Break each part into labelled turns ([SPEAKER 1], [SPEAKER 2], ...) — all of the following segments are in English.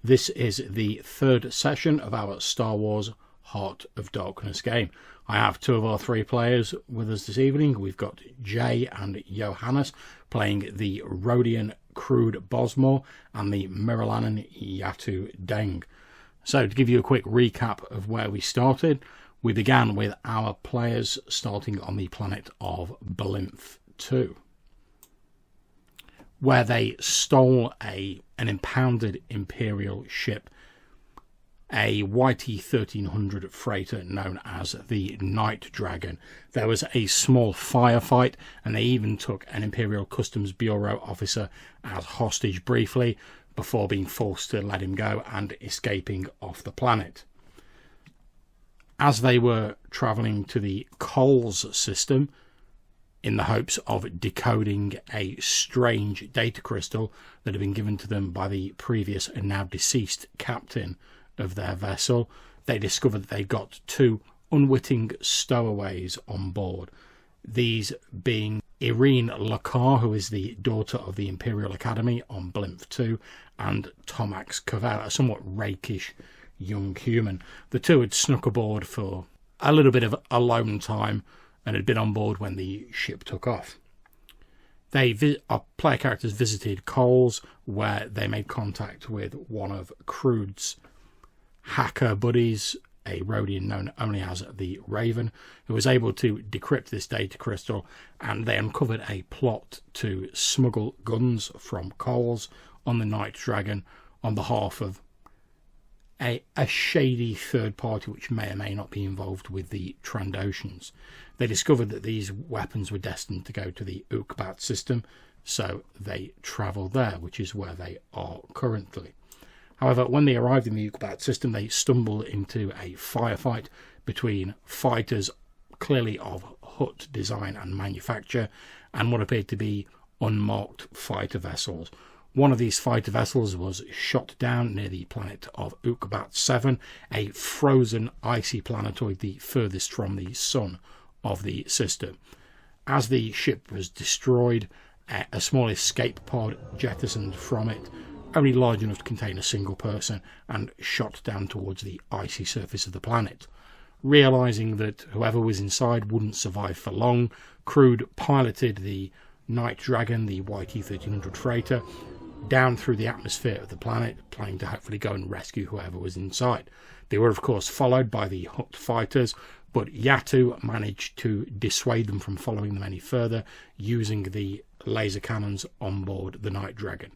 [SPEAKER 1] This is the third session of our Star Wars Heart of Darkness game. I have two of our three players with us this evening. We've got Jay and Johannes playing the Rodian CROOD Bosmaw and the Miralan YAATU Deng. So to give you a quick recap of where we started, we began with our players starting on the planet of Blimp 2, where they stole an impounded Imperial ship, a YT-1300 freighter known as the Night Dragon. There was a small firefight, and they even took an Imperial Customs Bureau officer as hostage briefly before being forced to let him go and escaping off the planet. As they were travelling to the Coles system in the hopes of decoding a strange data crystal that had been given to them by the previous and now deceased captain of their vessel, they discovered that they got two unwitting stowaways on board. These being Irene Lakar, who is the daughter of the Imperial Academy on Blimp 2, and Tomax Cavell, a somewhat rakish young human. The two had snuck aboard for a little bit of alone time and had been on board when the ship took off. Our player characters visited Coles, where they made contact with one of CROOD's hacker buddies, a Rodian known only as the Raven, who was able to decrypt this data crystal, and they uncovered a plot to smuggle guns from Coles on the Night Dragon on behalf of a shady third party which may or may not be involved with the Trandoshans. They discovered that these weapons were destined to go to the OOKBAT system, so they travelled there, which is where they are currently. However, when they arrived in the OOKBAT system, they stumbled into a firefight between fighters clearly of Hutt design and manufacture and what appeared to be unmarked fighter vessels. One of these fighter vessels was shot down near the planet of OOKBAT VII, a frozen icy planetoid the furthest from the sun of the system. As the ship was destroyed, a small escape pod jettisoned from it, only large enough to contain a single person, and shot down towards the icy surface of the planet. Realising that whoever was inside wouldn't survive for long, CROOD piloted the Night Dragon, the YT-1300 freighter, down through the atmosphere of the planet, planning to hopefully go and rescue whoever was inside. They were of course followed by the Hutt fighters, but YAATU managed to dissuade them from following them any further using the laser cannons on board the Night Dragon.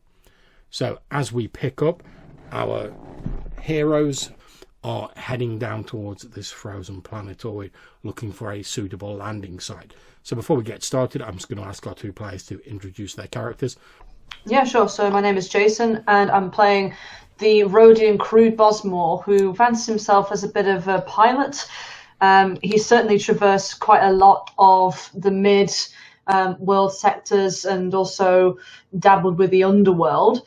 [SPEAKER 1] So as we pick up, our heroes are heading down towards this frozen planetoid looking for a suitable landing site. So before we get started, I'm just going to ask our two players to introduce their characters.
[SPEAKER 2] Yeah, sure. So my name is Jason, and I'm playing the Rodian CROOD Bosmaw, who fancies himself as a bit of a pilot. He's certainly traversed quite a lot of the mid-world sectors and also dabbled with the underworld.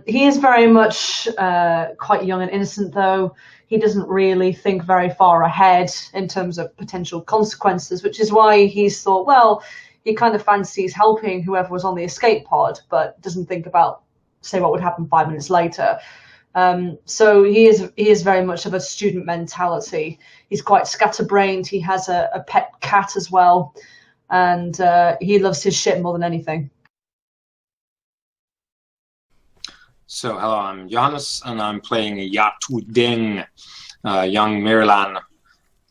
[SPEAKER 2] He is very much quite young and innocent, though. He doesn't really think very far ahead in terms of potential consequences, which is why he's thought, well, he kind of fancies helping whoever was on the escape pod, but doesn't think about, say, what would happen 5 minutes later. So he is very much of a student mentality. He's quite scatterbrained. He has a pet cat as well, and he loves his ship more than anything.
[SPEAKER 3] So hello, I'm Johannes, and I'm playing YAATU Deng, young Miralan,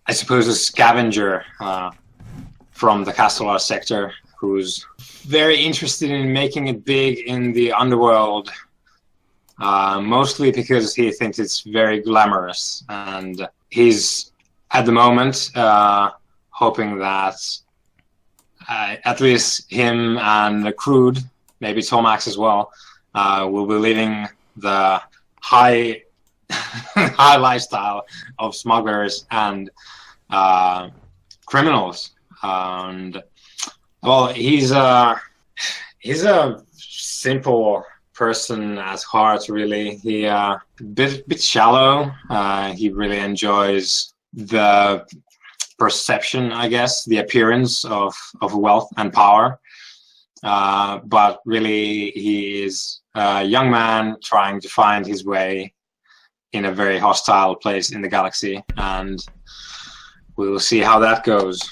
[SPEAKER 3] I suppose a scavenger from the Castellar sector, who's very interested in making it big in the underworld, mostly because he thinks it's very glamorous, and he's at the moment hoping that at least him and the CROOD, maybe Tomax as well, will be living the high high lifestyle of smugglers and criminals. And well, he's a simple person at heart, really. He bit shallow. He really enjoys the perception, I guess, the appearance of wealth and power. But really, he is young man trying to find his way in a very hostile place in the galaxy, and we will see how that goes.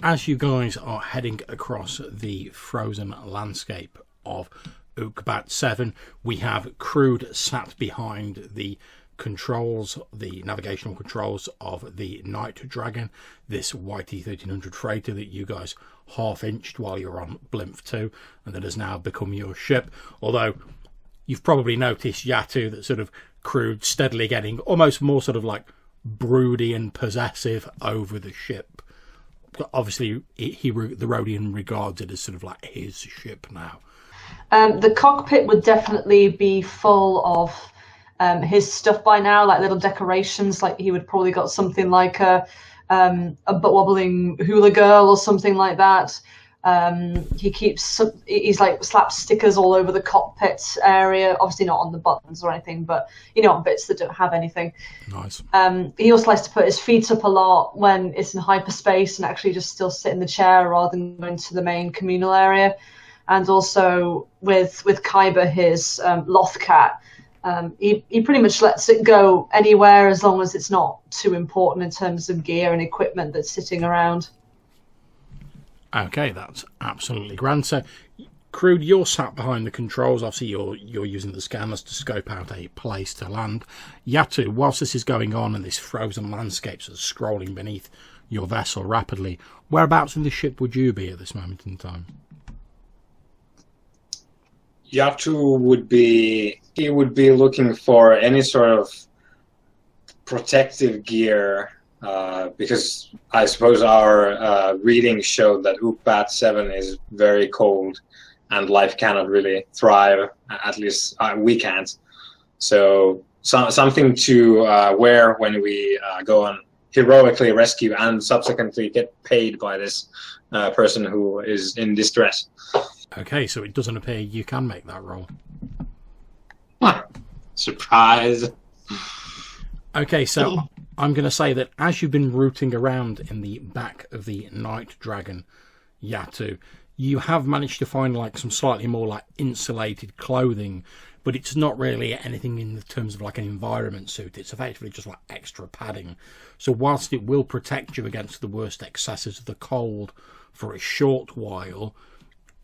[SPEAKER 1] As you guys are heading across the frozen landscape of OOKBAT VII, we have Crude sat behind the controls, the navigational controls of the Night Dragon, this YT-1300 freighter that you guys half-inched while you're on Blimp 2, and that has now become your ship. Although you've probably noticed, YAATU, that sort of Crude steadily getting almost more sort of like broody and possessive over the ship. Obviously, the Rhodian regards it as sort of like his ship now.
[SPEAKER 2] The cockpit would definitely be full of his stuff by now, like little decorations. Like he would probably got something like a butt wobbling hula girl or something like that. He's like slapped stickers all over the cockpit area, obviously not on the buttons or anything, but you know, on bits that don't have anything.
[SPEAKER 1] Nice.
[SPEAKER 2] He also likes to put his feet up a lot when it's in hyperspace and actually just still sit in the chair rather than going to the main communal area. And also with Kyber, his Lothcat, he pretty much lets it go anywhere as long as it's not too important in terms of gear and equipment that's sitting around.
[SPEAKER 1] Okay, that's absolutely grand. So, Crude, you're sat behind the controls. Obviously, you're using the scanners to scope out a place to land. YAATU, whilst this is going on and this frozen landscape is scrolling beneath your vessel rapidly, whereabouts in the ship would you be at this moment in time?
[SPEAKER 3] YAATU would be looking for any sort of protective gear. Because I suppose our readings showed that OOKBAT VII is very cold and life cannot really thrive, at least we can't. So something to wear when we go and heroically rescue and subsequently get paid by this person who is in distress.
[SPEAKER 1] Okay, so it doesn't appear you can make that roll.
[SPEAKER 3] Surprise.
[SPEAKER 1] Okay, so I'm going to say that as you've been rooting around in the back of the Night Dragon, YAATU, you have managed to find like some slightly more like insulated clothing, but it's not really anything in terms of like an environment suit. It's effectively just like extra padding. So whilst it will protect you against the worst excesses of the cold for a short while,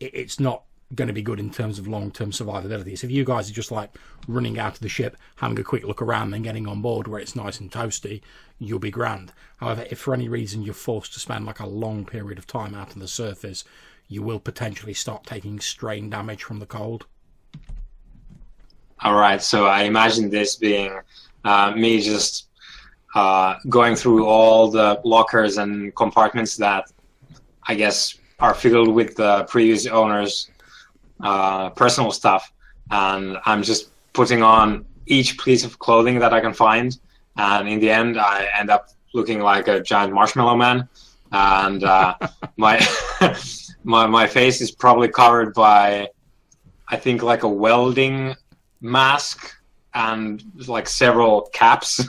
[SPEAKER 1] it's not going to be good in terms of long-term survivability. So if you guys are just like running out of the ship, having a quick look around, then getting on board where it's nice and toasty, you'll be grand. However, if for any reason you're forced to spend like a long period of time out on the surface, you will potentially start taking strain damage from the cold.
[SPEAKER 3] All right, so I imagine this being me just going through all the lockers and compartments that I guess are filled with the previous owners' personal stuff, and I'm just putting on each piece of clothing that I can find, and in the end I end up looking like a giant marshmallow man, and my my face is probably covered by, I think, like a welding mask and like several caps.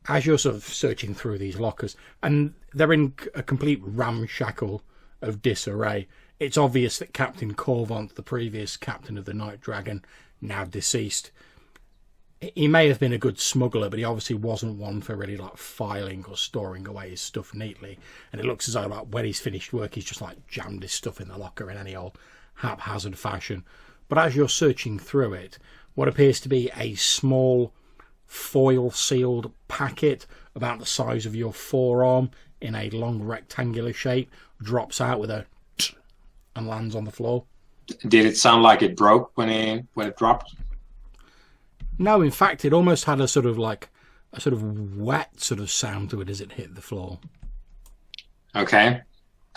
[SPEAKER 1] As you're sort of searching through these lockers, and they're in a complete ramshackle of disarray, it's obvious that Captain Corvant, the previous captain of the Night Dragon, now deceased, he may have been a good smuggler, but he obviously wasn't one for really like filing or storing away his stuff neatly. And it looks as though like when he's finished work, he's just like jammed his stuff in the locker in any old haphazard fashion. But as you're searching through it, what appears to be a small foil sealed packet about the size of your forearm in a long rectangular shape drops out with a and lands on the floor.
[SPEAKER 3] Did it sound like it broke when it dropped?
[SPEAKER 1] No, in fact, it almost had a sort of wet sort of sound to it as it hit the floor.
[SPEAKER 3] Okay.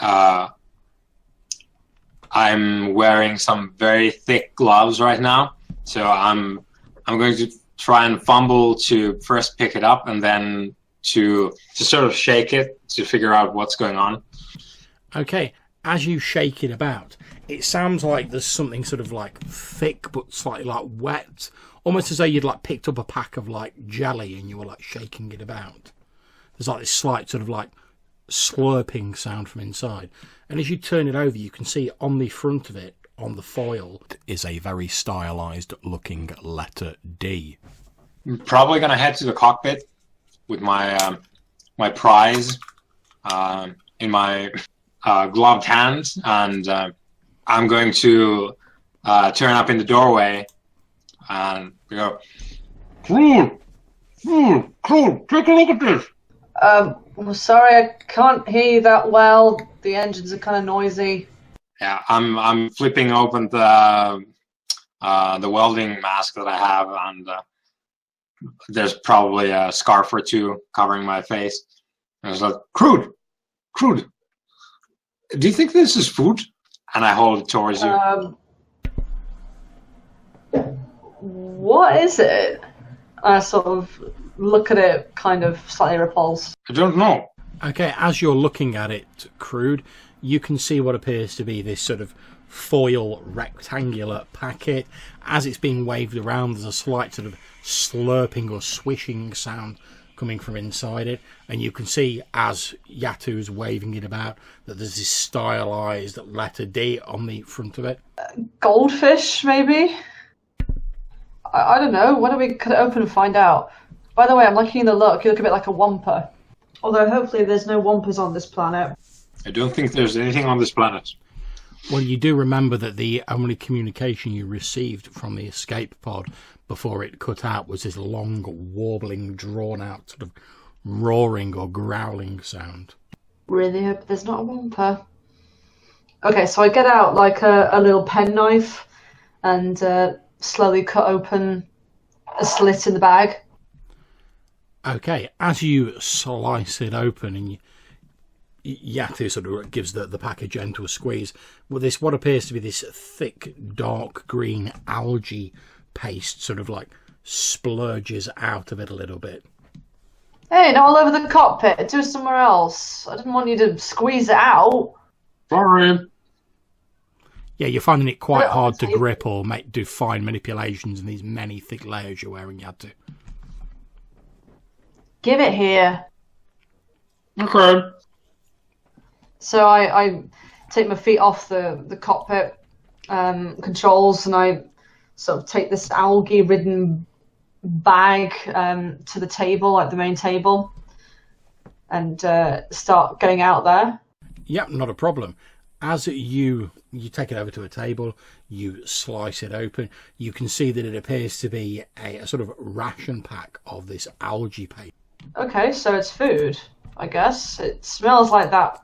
[SPEAKER 3] I'm wearing some very thick gloves right now, so I'm going to try and fumble to first pick it up and then to sort of shake it to figure out what's going on.
[SPEAKER 1] Okay. As you shake it about, it sounds like there's something sort of like thick but slightly like wet, almost as though you'd like picked up a pack of like jelly and you were like shaking it about. There's like this slight sort of like slurping sound from inside, and as you turn it over, you can see on the front of it, on the foil is a very stylized looking letter D.
[SPEAKER 3] I'm probably gonna head to the cockpit with my my prize in my gloved hand, and I'm going to turn up in the doorway and go, "Crew, take a look at this."
[SPEAKER 2] Well, sorry, I can't hear you that well. The engines are kind of noisy.
[SPEAKER 3] Yeah, I'm flipping open the welding mask that I have, and there's probably a scarf or two covering my face. And it's like, "Crude, do you think this is food?" And I hold it towards you.
[SPEAKER 2] What is it? I sort of look at it, kind of slightly repulsed.
[SPEAKER 3] I don't know.
[SPEAKER 1] Okay, as you're looking at it, Crude, you can see what appears to be this sort of foil rectangular packet. As it's being waved around, there's a slight sort of slurping or swishing sound coming from inside it, and you can see as YAATU's waving it about that there's this stylized letter D on the front of it.
[SPEAKER 2] Goldfish, maybe? I don't know. Why don't we cut it open and find out? By the way, I'm liking the look. You look a bit like a wampa. Although hopefully there's no wampas on this planet.
[SPEAKER 3] I don't think there's anything on this planet.
[SPEAKER 1] Well, you do remember that the only communication you received from the escape pod before it cut out was this long, warbling, drawn-out sort of roaring or growling sound.
[SPEAKER 2] Really hope there's not a wampa. Okay, so I get out like a little penknife and slowly cut open a slit in the bag.
[SPEAKER 1] Okay, as you slice it open and YAATU sort of gives the pack a gentle squeeze, well, this what appears to be this thick, dark green algae paste sort of like splurges out of it a little bit.
[SPEAKER 2] Hey, not all over the cockpit. Do it somewhere else. I didn't want you to squeeze it out.
[SPEAKER 3] Sorry.
[SPEAKER 1] Yeah, you're finding it quite hard to grip or do fine manipulations in these many thick layers you're wearing, YAATU.
[SPEAKER 2] Give it here.
[SPEAKER 3] Okay.
[SPEAKER 2] So I take my feet off the cockpit controls, and I sort of take this algae-ridden bag to the table, like the main table, and start getting out there.
[SPEAKER 1] Yep, not a problem. As you take it over to a table, you slice it open, you can see that it appears to be a sort of ration pack of this algae paste.
[SPEAKER 2] Okay, so it's food, I guess. It smells like that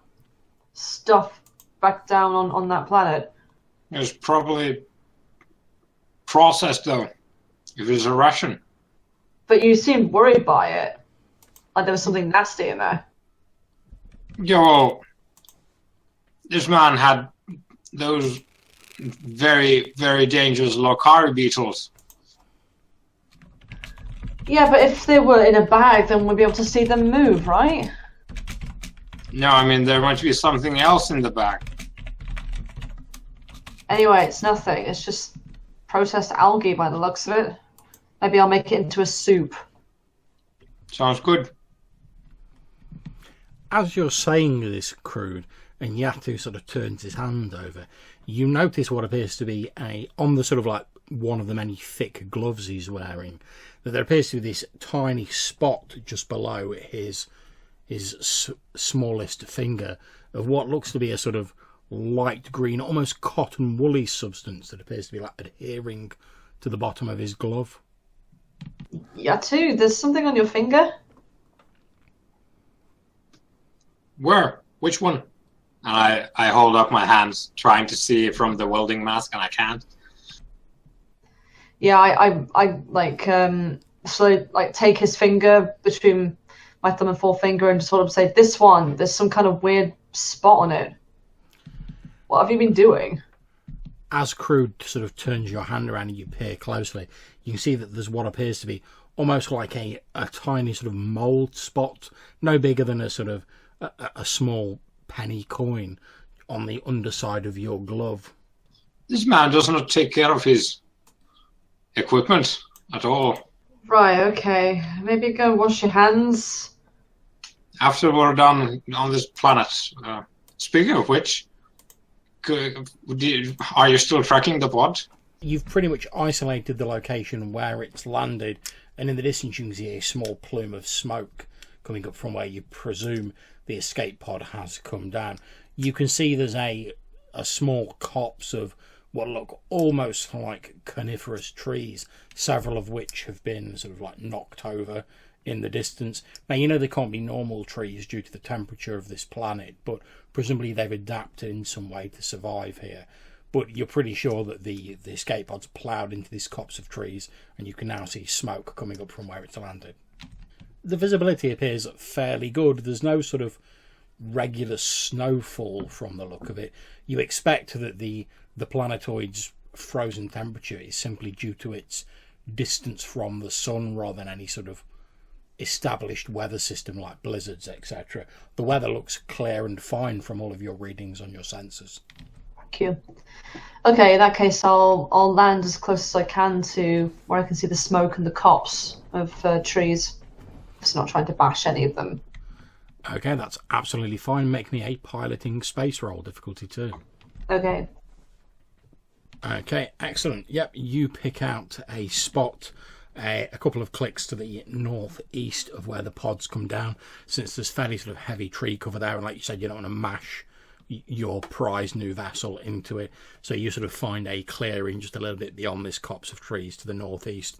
[SPEAKER 2] stuff back down on that planet.
[SPEAKER 3] It's probably processed, though, if it's a ration.
[SPEAKER 2] But you seemed worried by it. Like there was something nasty in there.
[SPEAKER 3] Yo, this man had those very, very dangerous Lokari beetles.
[SPEAKER 2] Yeah, but if they were in a bag, then we'd be able to see them move, right?
[SPEAKER 3] No, I mean, there might be something else in the bag.
[SPEAKER 2] Anyway, it's nothing. It's just processed algae by the looks of it. Maybe I'll make it into a soup.
[SPEAKER 3] Sounds good.
[SPEAKER 1] As you're saying this, Crude, and YAATU sort of turns his hand over, you notice what appears to be on the sort of like one of the many thick gloves he's wearing, that there appears to be this tiny spot just below his smallest finger of what looks to be a sort of light green, almost cotton woolly substance that appears to be like adhering to the bottom of his glove.
[SPEAKER 2] YAATU, there's something on your finger?
[SPEAKER 3] Where? Which one? And I hold up my hands, trying to see from the welding mask, and I can't.
[SPEAKER 2] Yeah, I like so like take his finger between my thumb and forefinger and just sort of say, this one, there's some kind of weird spot on it. What have you been doing?
[SPEAKER 1] As Crude sort of turns your hand around and you peer closely, you can see that there's what appears to be almost like a tiny sort of mould spot, no bigger than a sort of a small penny coin on the underside of your glove.
[SPEAKER 3] This man does not take care of his equipment at all.
[SPEAKER 2] Right, okay. Maybe go and wash your hands.
[SPEAKER 3] After we're done on this planet. Speaking of which, Are you still tracking the pod?
[SPEAKER 1] You've pretty much isolated the location where it's landed, and in the distance you can see a small plume of smoke coming up from where you presume the escape pod has come down. You can see there's a small copse of what look almost like coniferous trees, several of which have been sort of like knocked over in the distance. Now, you know they can't be normal trees due to the temperature of this planet, but presumably they've adapted in some way to survive here. But you're pretty sure that the escape pod's ploughed into this copse of trees, and you can now see smoke coming up from where it's landed. The visibility appears fairly good. There's no sort of regular snowfall from the look of it. You expect that the planetoid's frozen temperature is simply due to its distance from the sun rather than any sort of established weather system like blizzards, etc. The weather looks clear and fine from all of your readings on your sensors.
[SPEAKER 2] Thank you. Okay, in that case, I'll land as close as I can to where I can see the smoke and the copse of trees. Just not trying to bash any of them.
[SPEAKER 1] Okay, that's absolutely fine. Make me a piloting space roll, difficulty 2.
[SPEAKER 2] Okay.
[SPEAKER 1] Okay, excellent. Yep, you pick out a spot a couple of clicks to the northeast of where the pods come down, since there's fairly sort of heavy tree cover there, and like you said, you don't want to mash your prized new vessel into it, so you sort of find a clearing just a little bit beyond this copse of trees to the northeast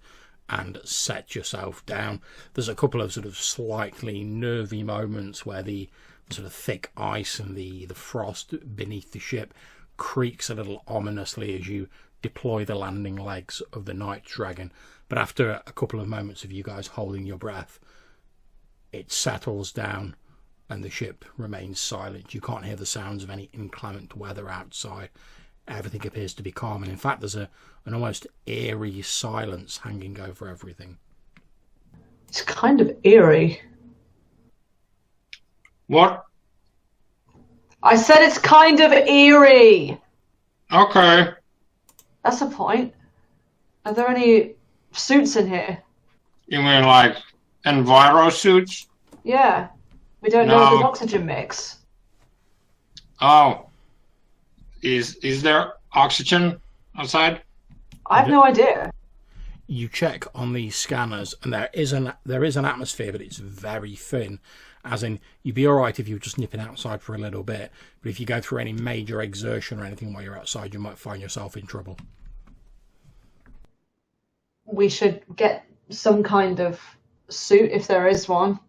[SPEAKER 1] and set yourself down. There's a couple of sort of slightly nervy moments where the sort of thick ice and the frost beneath the ship creaks a little ominously as you deploy the landing legs of the Night Dragon, but after a couple of moments of you guys holding your breath, it settles down and the ship remains silent. You can't hear the sounds of any inclement weather outside. Everything appears to be calm, and in fact there's an almost eerie silence hanging over everything.
[SPEAKER 2] It's kind of eerie.
[SPEAKER 3] What?
[SPEAKER 2] I said it's kind of eerie.
[SPEAKER 3] Okay.
[SPEAKER 2] That's the point. Are there any suits in here?
[SPEAKER 3] You mean like enviro suits?
[SPEAKER 2] Yeah. We don't know the oxygen mix.
[SPEAKER 3] Oh. Is there oxygen outside?
[SPEAKER 2] I have no idea.
[SPEAKER 1] You check on these scanners, and there is an atmosphere, but it's very thin. As in, you'd be all right if you were just nipping outside for a little bit, but if you go through any major exertion or anything while you're outside, you might find yourself in trouble.
[SPEAKER 2] We should get some kind of suit if there is one.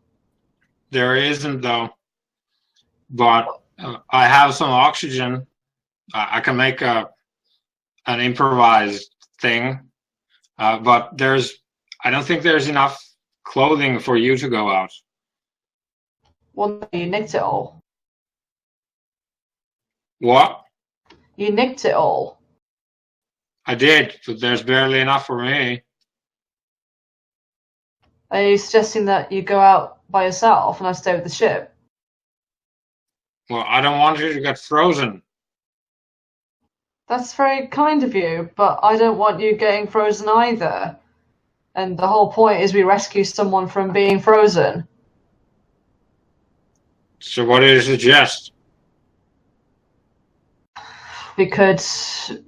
[SPEAKER 3] There isn't, though. But I have some oxygen. I can make an improvised thing. But I don't think there's enough clothing for you to go out.
[SPEAKER 2] Well, you nicked it all.
[SPEAKER 3] What?
[SPEAKER 2] You nicked it all.
[SPEAKER 3] I did, but there's barely enough for me.
[SPEAKER 2] Are you suggesting that you go out by yourself and I stay with the ship?
[SPEAKER 3] Well, I don't want you to get frozen.
[SPEAKER 2] That's very kind of you, but I don't want you getting frozen either. And the whole point is we rescue someone from being frozen.
[SPEAKER 3] So what do you suggest?
[SPEAKER 2] We could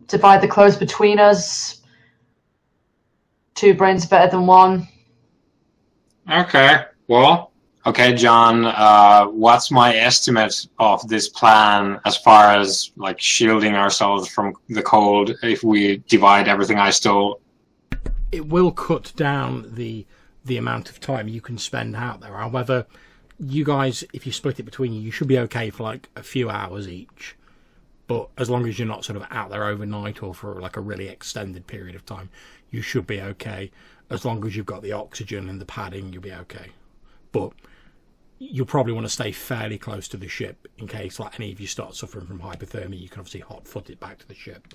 [SPEAKER 2] divide the clothes between us. 2 brains better than 1.
[SPEAKER 3] Okay, well, okay, John, what's my estimate of this plan as far as, like, shielding ourselves from the cold if we divide everything I stole?
[SPEAKER 1] It will cut down the amount of time you can spend out there. However, you guys, if you split it between you, you should be okay for, like, a few hours each. But as long as you're not sort of out there overnight or for, like, a really extended period of time, you should be okay. As long as you've got the oxygen and the padding, you'll be okay. But you'll probably want to stay fairly close to the ship in case, like, any of you start suffering from hypothermia. You can obviously hot-foot it back to the ship.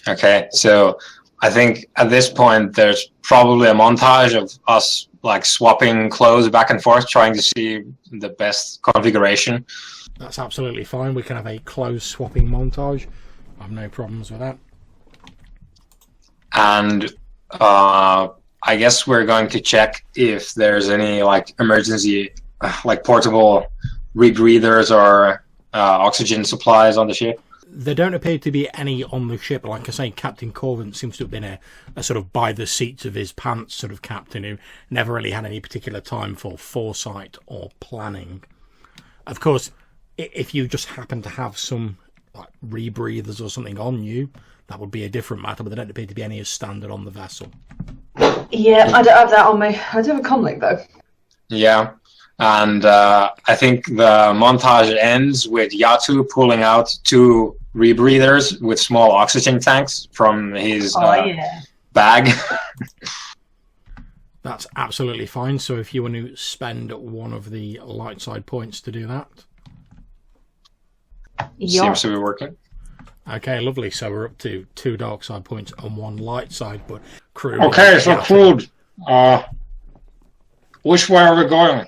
[SPEAKER 3] Okay, so I think at this point there's probably a montage of us, like, swapping clothes back and forth, trying to see the best configuration.
[SPEAKER 1] That's absolutely fine. We can have a clothes swapping montage. I have no problems with that.
[SPEAKER 3] And I guess we're going to check if there's any, like, emergency, like, portable rebreathers or oxygen supplies on the ship?
[SPEAKER 1] There don't appear to be any on the ship. Like I say, Captain Corvin seems to have been a sort of by the seats of his pants sort of captain who never really had any particular time for foresight or planning. Of course, if you just happen to have some like rebreathers or something on you, that would be a different matter, but there don't appear to be any as standard on the vessel.
[SPEAKER 2] Yeah, I don't have that on me. I do have a comlink, though.
[SPEAKER 3] Yeah. And I think the montage ends with YAATU pulling out 2 rebreathers with small oxygen tanks from his bag.
[SPEAKER 1] That's absolutely fine. So if you want to spend one of the light side points to do that.
[SPEAKER 3] Seems to be working.
[SPEAKER 1] Okay, lovely. So we're up to 2 dark side points and 1 light side, but Crude.
[SPEAKER 3] Okay, so Crude, which way are we going?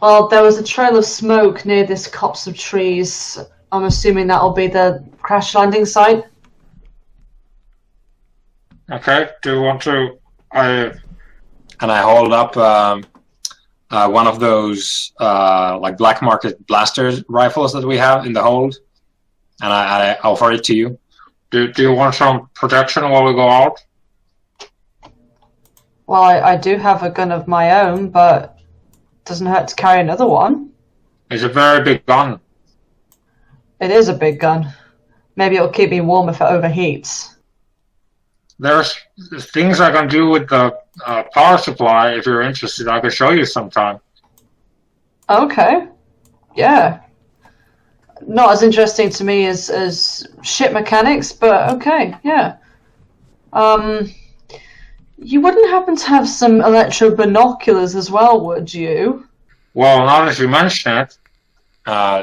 [SPEAKER 2] Well, there was a trail of smoke near this copse of trees. I'm assuming that'll be the crash landing site.
[SPEAKER 3] Okay, do you want to... And I hold up one of those like black market blaster rifles that we have in the hold, and I offer it to you. Do you want some protection while we go out?
[SPEAKER 2] Well, I do have a gun of my own, but it doesn't hurt to carry another one.
[SPEAKER 3] It's a very big gun.
[SPEAKER 2] It is a big gun. Maybe it'll keep me warm if it overheats.
[SPEAKER 3] There's things I can do with the power supply. If you're interested, I can show you sometime.
[SPEAKER 2] Okay. Yeah. Not as interesting to me as ship mechanics, but okay, yeah. You wouldn't happen to have some electro binoculars as well, would you?
[SPEAKER 3] Well, now that you mention it,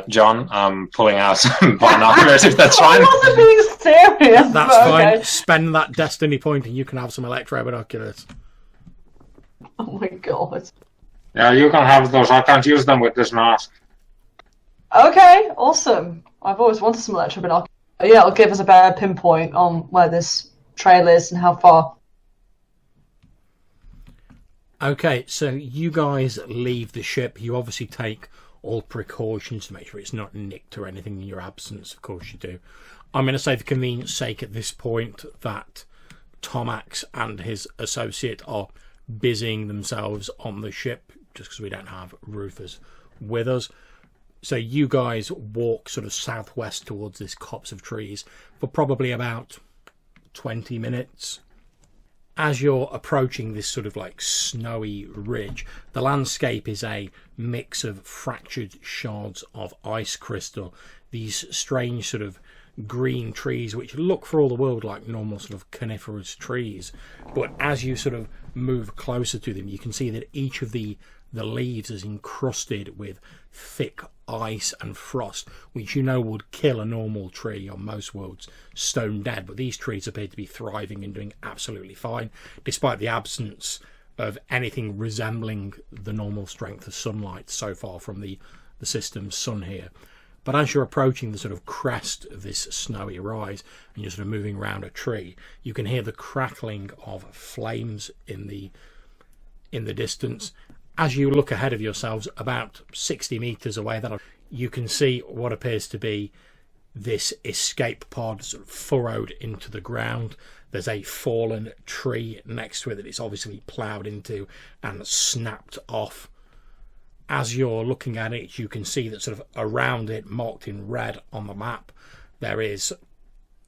[SPEAKER 3] John, I'm pulling out some binoculars if that's fine.
[SPEAKER 2] I wasn't being serious.
[SPEAKER 1] That's fine.
[SPEAKER 2] Okay.
[SPEAKER 1] Spend that destiny point and you can have some electro binoculars.
[SPEAKER 2] Oh my god.
[SPEAKER 3] Yeah, you can have those. I can't use them with this mask.
[SPEAKER 2] Okay, awesome. I've always wanted some electro binoculars. Yeah, it'll give us a better pinpoint on where this trail is and how far.
[SPEAKER 1] Okay, so you guys leave the ship. You obviously take all precautions to make sure it's not nicked or anything in your absence. Of course you do. I'm going to say for convenience sake at this point that Tomax and his associate are busying themselves on the ship just because we don't have Rufus with us. So you guys walk sort of southwest towards this copse of trees for probably about 20 minutes. As you're approaching this sort of like snowy ridge, the landscape is a mix of fractured shards of ice crystal. These strange sort of green trees which look for all the world like normal sort of coniferous trees. But as you sort of move closer to them, you can see that each of the leaves is encrusted with thick ice and frost, which you know would kill a normal tree on most worlds stone dead, but these trees appear to be thriving and doing absolutely fine despite the absence of anything resembling the normal strength of sunlight so far from the system's sun here. But as you're approaching the sort of crest of this snowy rise and you're sort of moving around a tree, you can hear the crackling of flames in the distance. As you look ahead of yourselves, about 60 meters away, you can see what appears to be this escape pod sort of furrowed into the ground. There's a fallen tree next to it that it's obviously ploughed into and snapped off. As you're looking at it, you can see that sort of around it, marked in red on the map, there is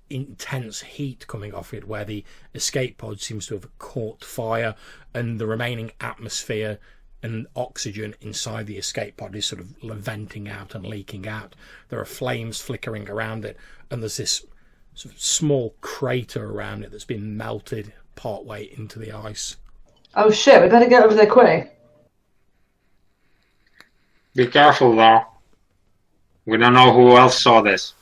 [SPEAKER 1] intense heat coming off it where the escape pod seems to have caught fire and the remaining atmosphere and oxygen inside the escape pod is sort of venting out and leaking out. There are flames flickering around it, and there's this sort of small crater around it that's been melted partway into the ice.
[SPEAKER 2] Oh shit, we better get over there quick.
[SPEAKER 3] Be careful though. We don't know who else saw this.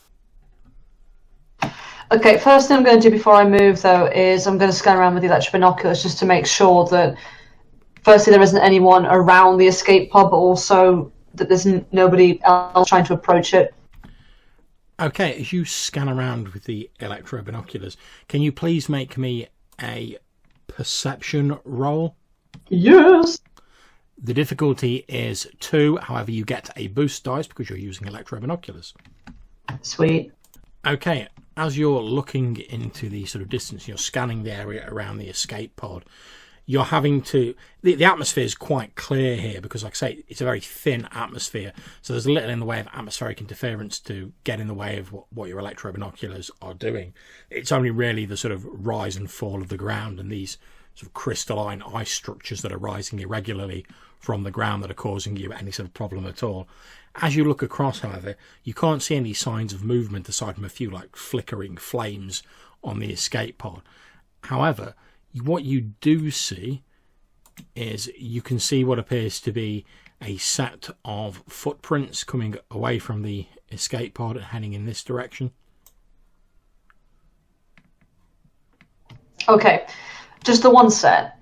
[SPEAKER 2] Okay, first thing I'm going to do before I move though is I'm going to scan around with the electro binoculars just to make sure that firstly, there isn't anyone around the escape pod, but also that there's nobody else trying to approach it.
[SPEAKER 1] Okay, as you scan around with the electro binoculars, can you please make me a perception roll?
[SPEAKER 2] Yes.
[SPEAKER 1] The difficulty is 2, however you get a boost dice because you're using electro binoculars.
[SPEAKER 2] Sweet.
[SPEAKER 1] Okay, as you're looking into the sort of distance, you're scanning the area around the escape pod, you're having to... The atmosphere is quite clear here because, like I say, it's a very thin atmosphere, so there's little in the way of atmospheric interference to get in the way of what your electro binoculars are doing. It's only really the sort of rise and fall of the ground and these sort of crystalline ice structures that are rising irregularly from the ground that are causing you any sort of problem at all. As you look across, however, you can't see any signs of movement aside from a few like flickering flames on the escape pod. However, what you do see is you can see what appears to be a set of footprints coming away from the escape pod and heading in this direction.
[SPEAKER 2] Okay, just the one set.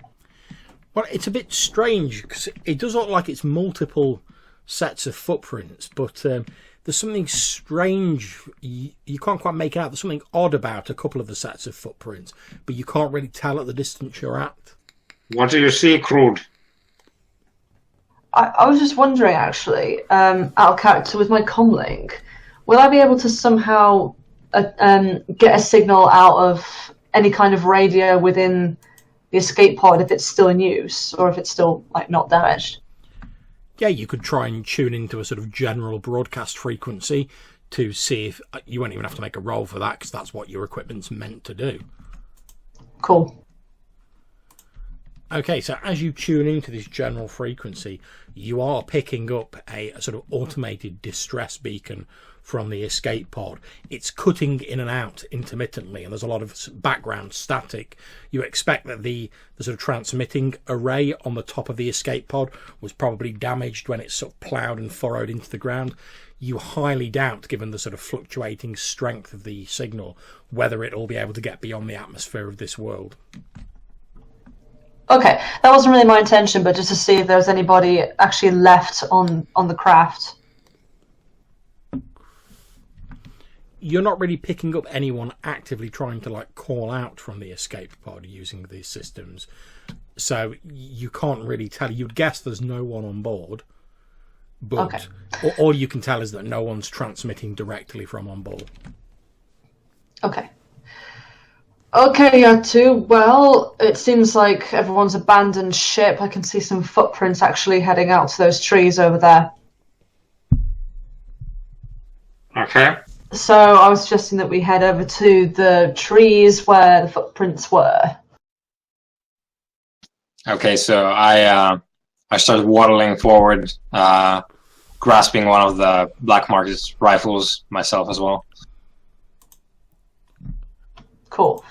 [SPEAKER 1] Well, it's a bit strange because it does look like it's multiple sets of footprints, but there's something strange. You can't quite make it out. There's something odd about a couple of the sets of footprints, but you can't really tell at the distance you're at.
[SPEAKER 3] What do you see, Crude?
[SPEAKER 2] I was just wondering, actually, out of character with my comlink, will I be able to somehow get a signal out of any kind of radio within the escape pod if it's still in use or if it's still like not damaged?
[SPEAKER 1] Yeah, you could try and tune into a sort of general broadcast frequency to see if you won't even have to make a roll for that because that's what your equipment's meant to do.
[SPEAKER 2] Cool.
[SPEAKER 1] Okay, so as you tune into this general frequency, you are picking up a sort of automated distress beacon from the escape pod. It's cutting in and out intermittently, and there's a lot of background static. You expect that the sort of transmitting array on the top of the escape pod was probably damaged when it's sort of ploughed and furrowed into the ground. You highly doubt, given the sort of fluctuating strength of the signal, whether it'll be able to get beyond the atmosphere of this world.
[SPEAKER 2] Okay, that wasn't really my intention, but just to see if there was anybody actually left on the craft.
[SPEAKER 1] You're not really picking up anyone actively trying to like call out from the escape pod using these systems, so you can't really tell. You'd guess there's no one on board, but
[SPEAKER 2] okay.
[SPEAKER 1] all you can tell is that no one's transmitting directly from on board.
[SPEAKER 2] Okay. Okay, YAATU. Well, it seems like everyone's abandoned ship. I can see some footprints actually heading out to those trees over there.
[SPEAKER 3] Okay.
[SPEAKER 2] So I was suggesting that we head over to the trees where the footprints were.
[SPEAKER 3] Okay, so I started waddling forward, grasping one of the Black Market rifles myself as well.
[SPEAKER 2] Cool.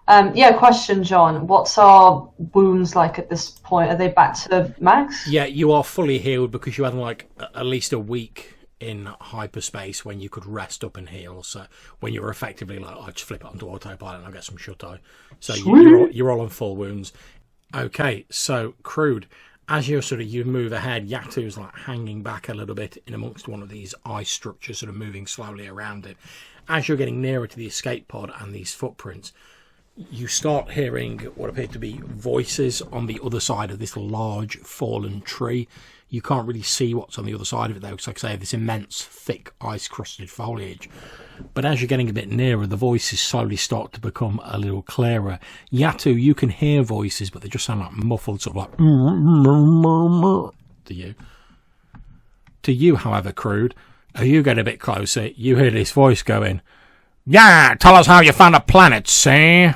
[SPEAKER 2] Yeah, question, John. What's our wounds like at this point? Are they back to max?
[SPEAKER 1] Yeah, you are fully healed because you had like at least a week in hyperspace when you could rest up and heal. So when you were effectively like, I just flip it onto autopilot and I'll get some shut-eye. So you're all on full wounds. Okay, so Crude, as you move ahead, YAATU's like hanging back a little bit in amongst one of these ice structures, sort of moving slowly around it. As you're getting nearer to the escape pod and these footprints, you start hearing what appear to be voices on the other side of this large fallen tree. You can't really see what's on the other side of it though, because like I say, this immense thick ice crusted foliage. But as you're getting a bit nearer, the voices slowly start to become a little clearer. YAATU, you can hear voices, but they just sound like muffled, sort of like to you. To you, however, Crude, as you get a bit closer, you hear this voice going, "Yeah, tell us how you found a planet, see?"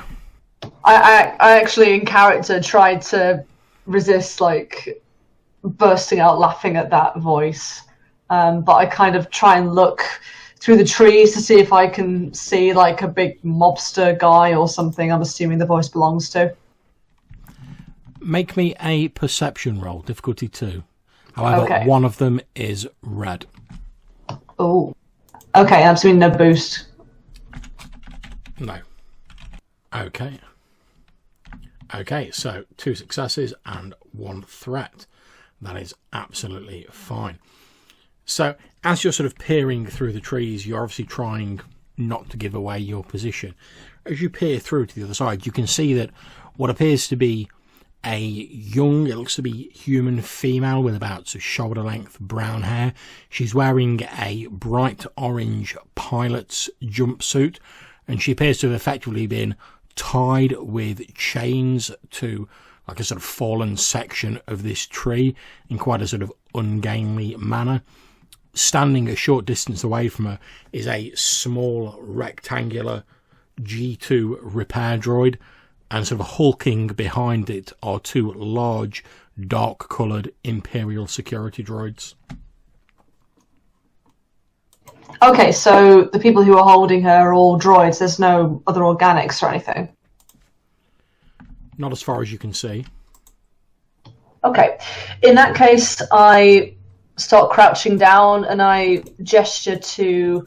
[SPEAKER 2] I actually, in character, tried to resist, like, bursting out laughing at that voice. But I kind of try and look through the trees to see if I can see, like, a big mobster guy or something I'm assuming the voice belongs to.
[SPEAKER 1] Make me a perception roll, difficulty 2. However, one of them is red.
[SPEAKER 2] Oh. Okay, I'm assuming no boost.
[SPEAKER 1] No. Okay. Okay, so 2 successes and 1 threat. That is absolutely fine. So, as you're sort of peering through the trees, you're obviously trying not to give away your position. As you peer through to the other side, you can see that what appears to be a young, it looks to be human female with about shoulder length brown hair. She's wearing a bright orange pilot's jumpsuit, and she appears to have effectively been tied with chains to like a sort of fallen section of this tree in quite a sort of ungainly manner. Standing a short distance away from her is a small rectangular G2 repair droid, and sort of hulking behind it are two large dark coloured Imperial security droids.
[SPEAKER 2] Okay, so the people who are holding her are all droids. There's no other organics or anything.
[SPEAKER 1] Not as far as you can see.
[SPEAKER 2] Okay, in that case, I start crouching down and I gesture to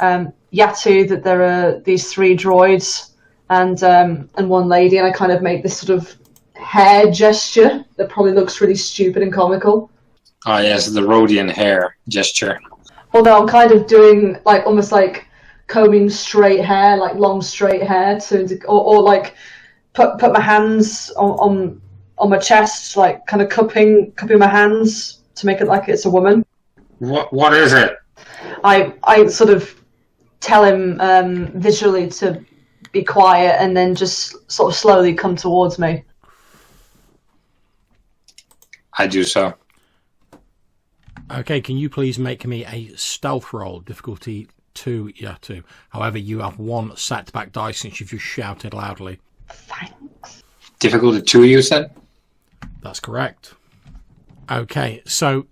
[SPEAKER 2] YAATU that there are these three droids and one lady, and I kind of make this sort of hair gesture that probably looks really stupid and comical.
[SPEAKER 3] Ah, yes, the Rhodian hair gesture.
[SPEAKER 2] Although I'm kind of doing like almost like combing straight hair, like long straight hair, or like put my hands on my chest, like kind of cupping my hands to make it like it's a woman.
[SPEAKER 3] What is it?
[SPEAKER 2] I sort of tell him visually to be quiet, and then just sort of slowly come towards me.
[SPEAKER 3] I do so.
[SPEAKER 1] Okay, can you please make me a stealth roll, difficulty 2, YAATU. However, you have one setback dice since you've just shouted loudly.
[SPEAKER 2] Thanks.
[SPEAKER 3] Difficulty 2, you said?
[SPEAKER 1] That's correct. Okay, so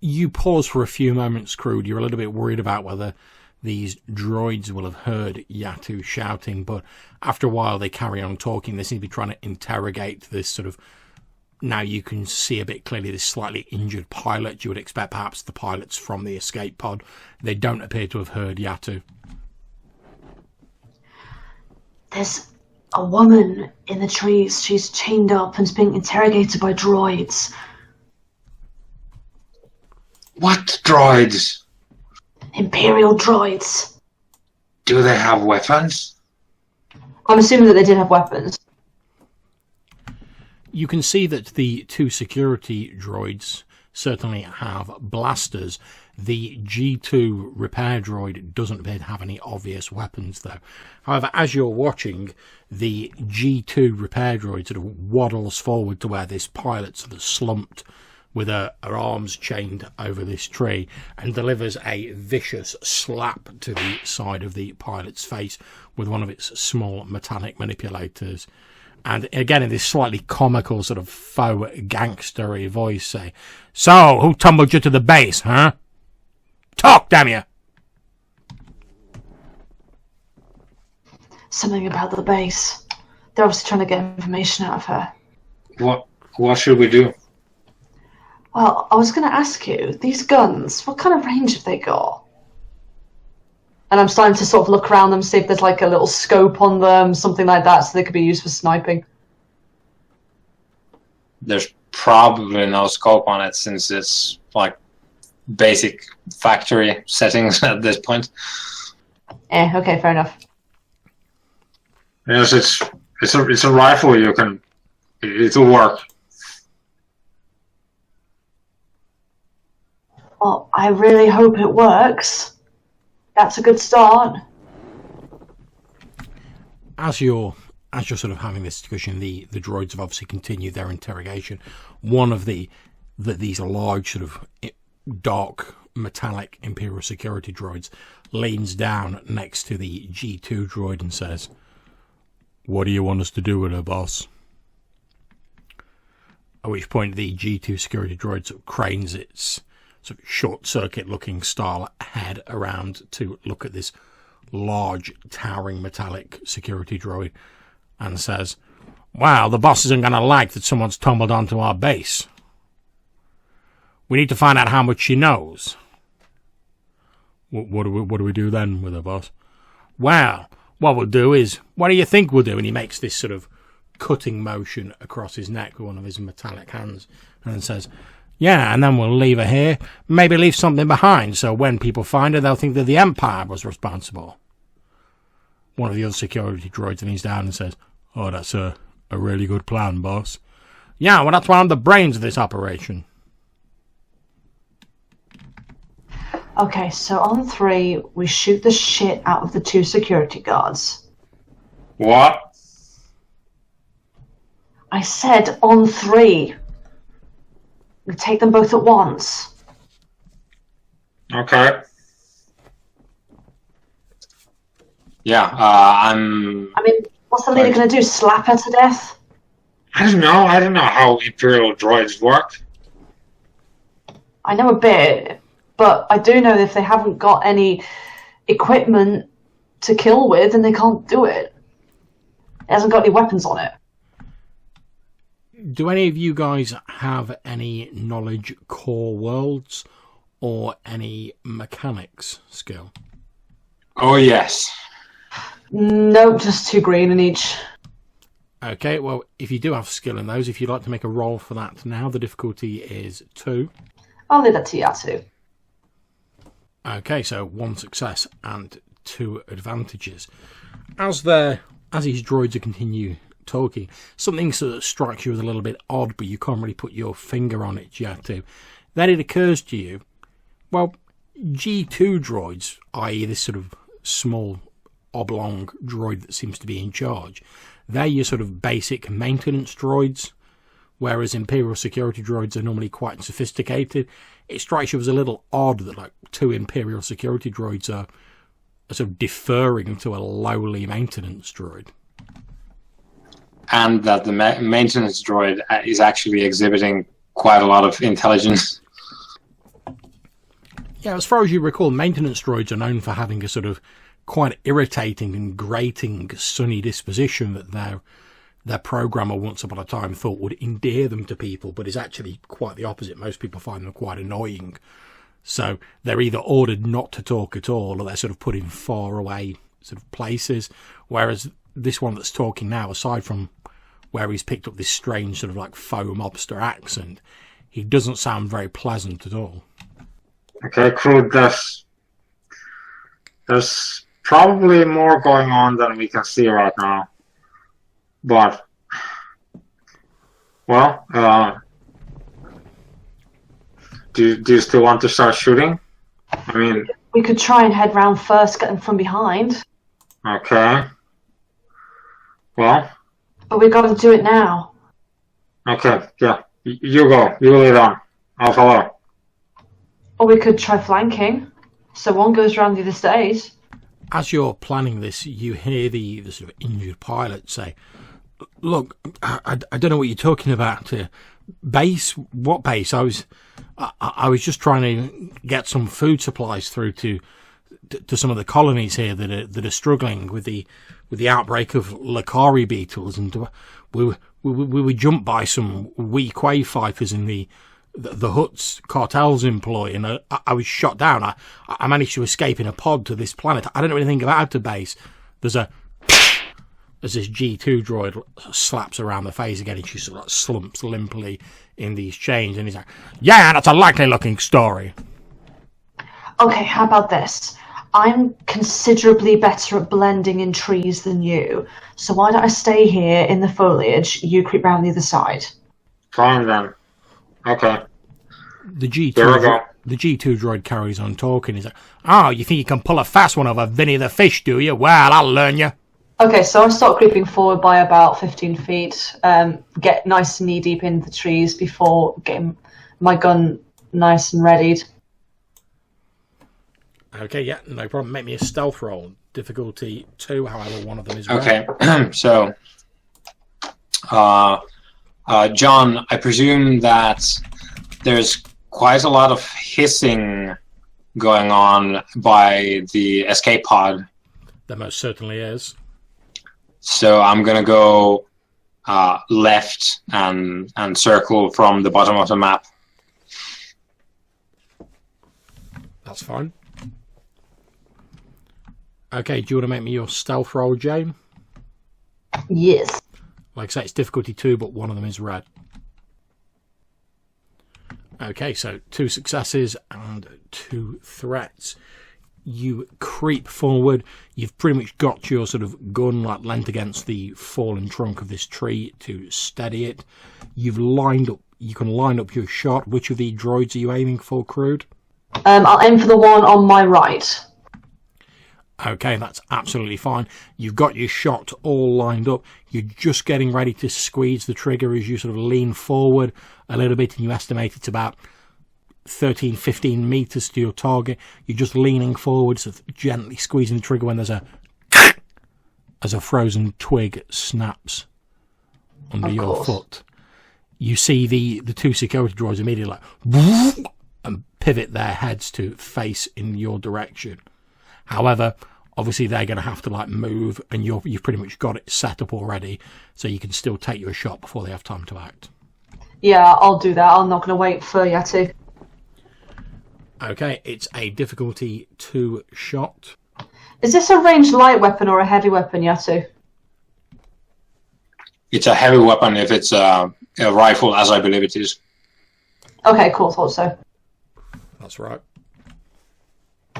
[SPEAKER 1] you pause for a few moments, Crude. You're a little bit worried about whether these droids will have heard YAATU shouting, but after a while they carry on talking. They seem to be trying to interrogate this sort of, now you can see a bit clearly, this slightly injured pilot. You would expect perhaps the pilots from the escape pod. They don't appear to have heard YAATU.
[SPEAKER 4] There's a woman in the trees. She's chained up and is being interrogated by droids.
[SPEAKER 3] What droids?
[SPEAKER 4] Imperial droids.
[SPEAKER 3] Do they have weapons?
[SPEAKER 2] I'm assuming that they did have weapons.
[SPEAKER 1] You can see that the two security droids certainly have blasters. The G2 repair droid doesn't appear to have any obvious weapons, though. However, as you're watching, the G2 repair droid sort of waddles forward to where this pilot sort of slumped with her arms chained over this tree and delivers a vicious slap to the side of the pilot's face with one of its small metallic manipulators. And again, in this slightly comical sort of faux gangstery voice, say, "So, who tumbled you to the base, huh? Talk, damn you!"
[SPEAKER 4] Something about the base. They're obviously trying to get information out of her.
[SPEAKER 3] What should we do?
[SPEAKER 4] Well, I was going to ask you, these guns, what kind of range have they got?
[SPEAKER 2] And I'm starting to sort of look around them, see if there's like a little scope on them, something like that, so they could be used for sniping.
[SPEAKER 3] There's probably no scope on it since it's like basic factory settings at this point.
[SPEAKER 2] Okay, fair enough.
[SPEAKER 3] Yes, it's a rifle. It'll work.
[SPEAKER 4] Well, I really hope it works. That's a good start.
[SPEAKER 1] As you're sort of having this discussion, the droids have obviously continued their interrogation. One of these large sort of dark metallic Imperial security droids leans down next to the G2 droid and says, "What do you want us to do with her, boss?" At which point the G2 security droid sort of cranes its sort of short-circuit looking style head around to look at this large towering metallic security droid and says, "Well, the boss isn't going to like that someone's tumbled onto our base. We need to find out how much she knows." What do we do then with her, boss? "Well, what we'll do is, what do you think we'll do?" And he makes this sort of cutting motion across his neck with one of his metallic hands and then says, "Yeah, and then we'll leave her here, maybe leave something behind, so when people find her, they'll think that the Empire was responsible." One of the other security droids leans down and says, "Oh, that's a really good plan, boss. Yeah, well, that's why I'm the brains of this operation.
[SPEAKER 2] Okay, so on 3, we shoot the shit out of the 2 security guards.
[SPEAKER 3] What?
[SPEAKER 2] I said on 3. We take them both at once.
[SPEAKER 3] Okay. Yeah,
[SPEAKER 2] I mean, what's the leader going to do? Slap her to death?
[SPEAKER 3] I don't know. I don't know how Imperial droids work.
[SPEAKER 2] I know a bit, but I do know that if they haven't got any equipment to kill with, then they can't do it. It hasn't got any weapons on it.
[SPEAKER 1] Do any of you guys have any knowledge core worlds or any mechanics skill?
[SPEAKER 3] Oh, yes.
[SPEAKER 2] Nope, just 2 green in each.
[SPEAKER 1] Okay, well, if you do have skill in those, if you'd like to make a roll for that now, the difficulty is 2.
[SPEAKER 2] I'll leave that to YAATU.
[SPEAKER 1] Okay, so 1 success and 2 advantages. As these droids continue talking, something sort of strikes you as a little bit odd, but you can't really put your finger on it yet. Then it occurs to you, well, G2 droids, i.e. this sort of small oblong droid that seems to be in charge, they're your sort of basic maintenance droids, whereas Imperial security droids are normally quite sophisticated. It strikes you as a little odd that like 2 Imperial security droids are sort of deferring to a lowly maintenance droid.
[SPEAKER 3] And that the maintenance droid is actually exhibiting quite a lot of intelligence.
[SPEAKER 1] Yeah, as far as you recall, maintenance droids are known for having a sort of quite irritating and grating sunny disposition that their programmer once upon a time thought would endear them to people, but is actually quite the opposite. Most people find them quite annoying. So they're either ordered not to talk at all, or they're sort of put in far away sort of places. Whereas this one that's talking now, aside from where he's picked up this strange sort of like faux mobster accent, he doesn't sound very pleasant at all.
[SPEAKER 3] Okay, Crude, there's probably more going on than we can see right now. But, well, do you still want to start shooting? I mean...
[SPEAKER 2] We could try and head round first, get them from behind.
[SPEAKER 3] Okay. Well...
[SPEAKER 2] But we've got to do it now.
[SPEAKER 3] Okay, yeah. You go. You lead on. I'll follow.
[SPEAKER 2] Or we could try flanking. So one goes round the other stage.
[SPEAKER 1] As you're planning this, you hear the sort of injured pilot say, "Look, I don't know what you're talking about. Base? What base? I was just trying to get some food supplies through to some of the colonies here that are struggling with the outbreak of Lakari beetles, and we were jumped by some wee quay fighters in the Hutt's cartel's employ, and I was shot down. I managed to escape in a pod to this planet. I don't know anything about the base." As this G2 droid slaps around the face again, and she sort of slumps limply in these chains, and he's like, "Yeah, that's a likely looking story."
[SPEAKER 2] Okay, how about this? I'm considerably better at blending in trees than you, so why don't I stay here in the foliage, you creep round the other side.
[SPEAKER 3] Fine then. Okay.
[SPEAKER 1] The G2 droid carries on talking. He's like, "Oh, you think you can pull a fast one over Vinny the fish, do you? Well, I'll learn you."
[SPEAKER 2] Okay, so I start creeping forward by about 15 feet, get nice and knee-deep in the trees before getting my gun nice and readied.
[SPEAKER 1] Okay, yeah, no problem. Make me a stealth roll. Difficulty 2, however, one of them is
[SPEAKER 3] okay. So, John, I presume that there's quite a lot of hissing going on by the escape pod.
[SPEAKER 1] There most certainly is.
[SPEAKER 3] So I'm going to go left and circle from the bottom of the map.
[SPEAKER 1] That's fine. Okay, do you want to make me your stealth roll, Jane?
[SPEAKER 2] Yes.
[SPEAKER 1] Like I say, it's difficulty 2, but one of them is red. Okay, so 2 successes and 2 threats. You creep forward. You've pretty much got your sort of gun like leant against the fallen trunk of this tree to steady it. You've lined up. You can line up your shot. Which of the droids are you aiming for, Crude?
[SPEAKER 2] I'll aim for the one on my right.
[SPEAKER 1] Okay, that's absolutely fine. You've got your shot all lined up. You're just getting ready to squeeze the trigger as you sort of lean forward a little bit, and you estimate it's about 13, 15 meters to your target. You're just leaning forward, sort of gently squeezing the trigger when there's as a frozen twig snaps under your foot. You see the two security droids immediately like and pivot their heads to face in your direction. However, obviously they're going to have to like move, and you've pretty much got it set up already, so you can still take your shot before they have time to act.
[SPEAKER 2] Yeah, I'll do that. I'm not going to wait for YAATU.
[SPEAKER 1] Okay, it's a difficulty 2 shot.
[SPEAKER 2] Is this a ranged light weapon or a heavy weapon, YAATU?
[SPEAKER 3] It's a heavy weapon if it's a rifle, as I believe it is.
[SPEAKER 2] Okay, cool. Thought so.
[SPEAKER 1] That's right.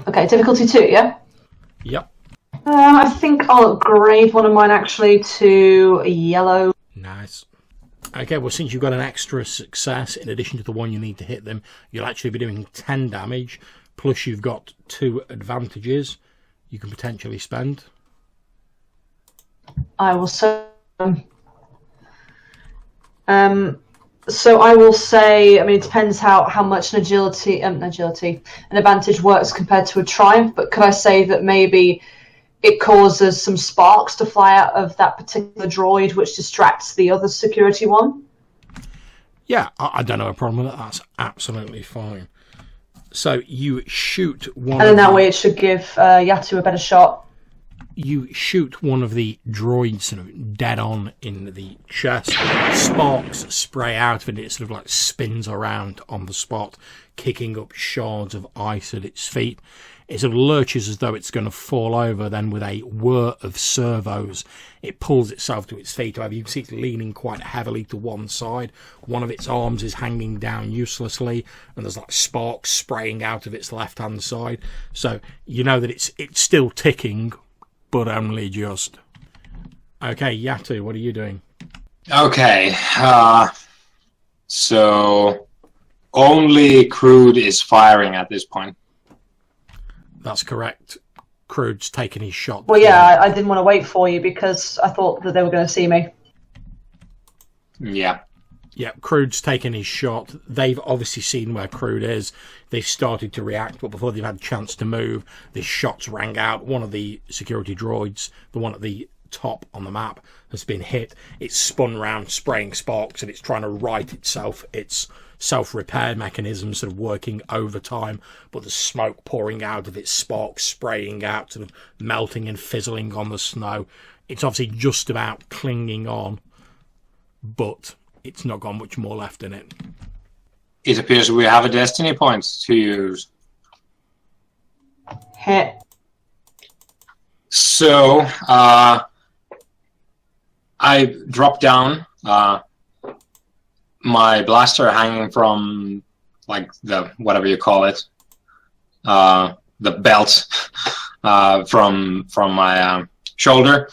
[SPEAKER 2] Okay, difficulty 2, yeah?
[SPEAKER 1] Yep.
[SPEAKER 2] I think I'll upgrade one of mine actually to a yellow.
[SPEAKER 1] Nice. Okay, well, since you've got an extra success in addition to the one you need to hit them, you'll actually be doing 10 damage, plus you've got 2 advantages you can potentially spend.
[SPEAKER 2] I will so I will say, I mean, it depends how much an an advantage works compared to a triumph, but could I say that maybe it causes some sparks to fly out of that particular droid, which distracts the other security one?
[SPEAKER 1] Yeah, I don't have a problem with that. That's absolutely fine. So you shoot one.
[SPEAKER 2] And in that way, it should give YAATU a better shot.
[SPEAKER 1] You shoot one of the droids sort of dead on in the chest. Sparks spray out of it. It sort of like spins around on the spot, kicking up shards of ice at its feet. It sort of lurches as though it's going to fall over. Then with a whir of servos, it pulls itself to its feet. However, you can see it leaning quite heavily to one side. One of its arms is hanging down uselessly, and there's like sparks spraying out of its left-hand side. So you know that it's still ticking, but only just. Okay, YAATU, what are you doing? Okay,
[SPEAKER 3] so only Crude is firing at this point.
[SPEAKER 1] That's correct. Crude's taken his shot.
[SPEAKER 2] Well, yeah, I didn't want to wait for you because I thought that they were going to see me.
[SPEAKER 3] Yeah.
[SPEAKER 1] Yeah, Crude's taken his shot. They've obviously seen where Crude is. They've started to react, but before they've had a chance to move, the shots rang out. One of the security droids, the one at the top on the map, has been hit. It's spun round, spraying sparks, and it's trying to right itself. Its self-repair mechanism sort of working overtime, but the smoke pouring out of its sparks, spraying out, sort of melting and fizzling on the snow. It's obviously just about clinging on, but it's not got much more left in it.
[SPEAKER 3] It appears we have a destiny point to use.
[SPEAKER 2] Hit.
[SPEAKER 3] So, I drop down my blaster hanging from, like, the, whatever you call it, the belt from my shoulder.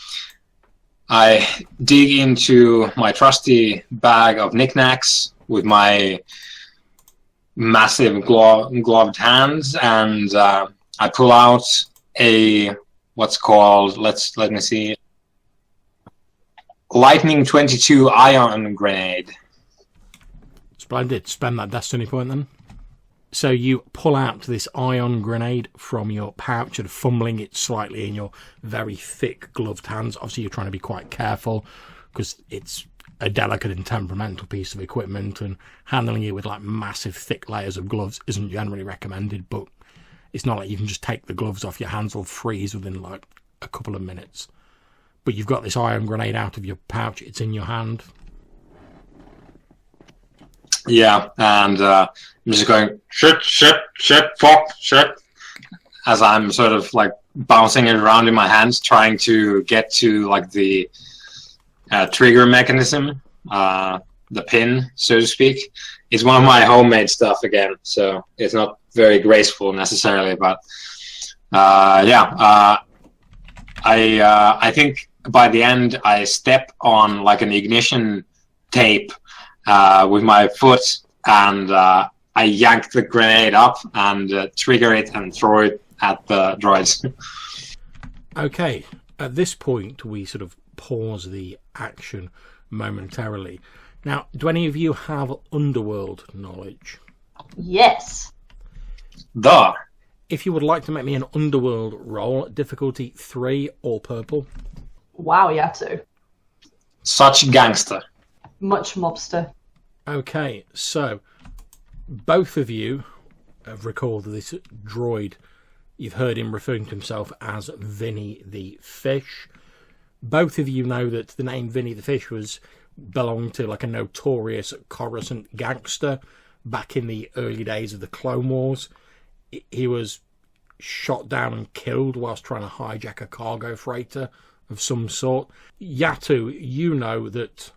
[SPEAKER 3] I dig into my trusty bag of knickknacks with my massive gloved hands, and I pull out a what's called, let me see, Lightning 22 ion grenade.
[SPEAKER 1] Splendid. Spend that destiny point then. So you pull out this ion grenade from your pouch and fumbling it slightly in your very thick gloved hands. Obviously you're trying to be quite careful because it's a delicate and temperamental piece of equipment, and handling it with like massive thick layers of gloves isn't generally recommended, but it's not like you can just take the gloves off. Your hands will freeze within like a couple of minutes. But you've got this ion grenade out of your pouch. It's in your hand.
[SPEAKER 3] Yeah, and I'm just going, shit, fuck, shit, as I'm sort of like bouncing it around in my hands, trying to get to like the trigger mechanism, the pin, so to speak. It's one of my homemade stuff again, so it's not very graceful necessarily, but I think by the end I step on like an ignition tape with my foot, and I yank the grenade up and trigger it and throw it at the droids.
[SPEAKER 1] Okay, at this point we sort of pause the action momentarily. Now, do any of you have underworld knowledge?
[SPEAKER 2] Yes.
[SPEAKER 3] Duh.
[SPEAKER 1] If you would like to make me an underworld roll, difficulty 3 or purple.
[SPEAKER 2] Wow, YAATU.
[SPEAKER 3] Such gangster.
[SPEAKER 2] Much mobster.
[SPEAKER 1] Okay, so both of you have recalled this droid. You've heard him referring to himself as Vinny the Fish. Both of you know that the name Vinny the Fish belonged to like a notorious Coruscant gangster back in the early days of the Clone Wars. He was shot down and killed whilst trying to hijack a cargo freighter of some sort. YAATU, you know that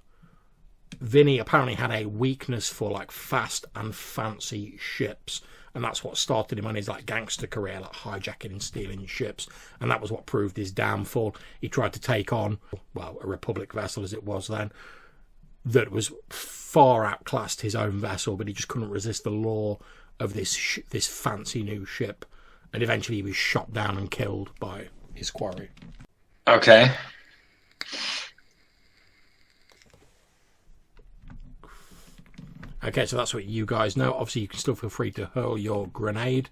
[SPEAKER 1] Vinny apparently had a weakness for like fast and fancy ships, and that's what started him on his like gangster career, like hijacking and stealing ships, and that was what proved his downfall. He tried to take on, well, a Republic vessel as it was then, that was far outclassed his own vessel, but he just couldn't resist the law of this fancy new ship, and eventually he was shot down and killed by his quarry.
[SPEAKER 3] Okay.
[SPEAKER 1] Okay, so that's what you guys know. Obviously, you can still feel free to hurl your grenade.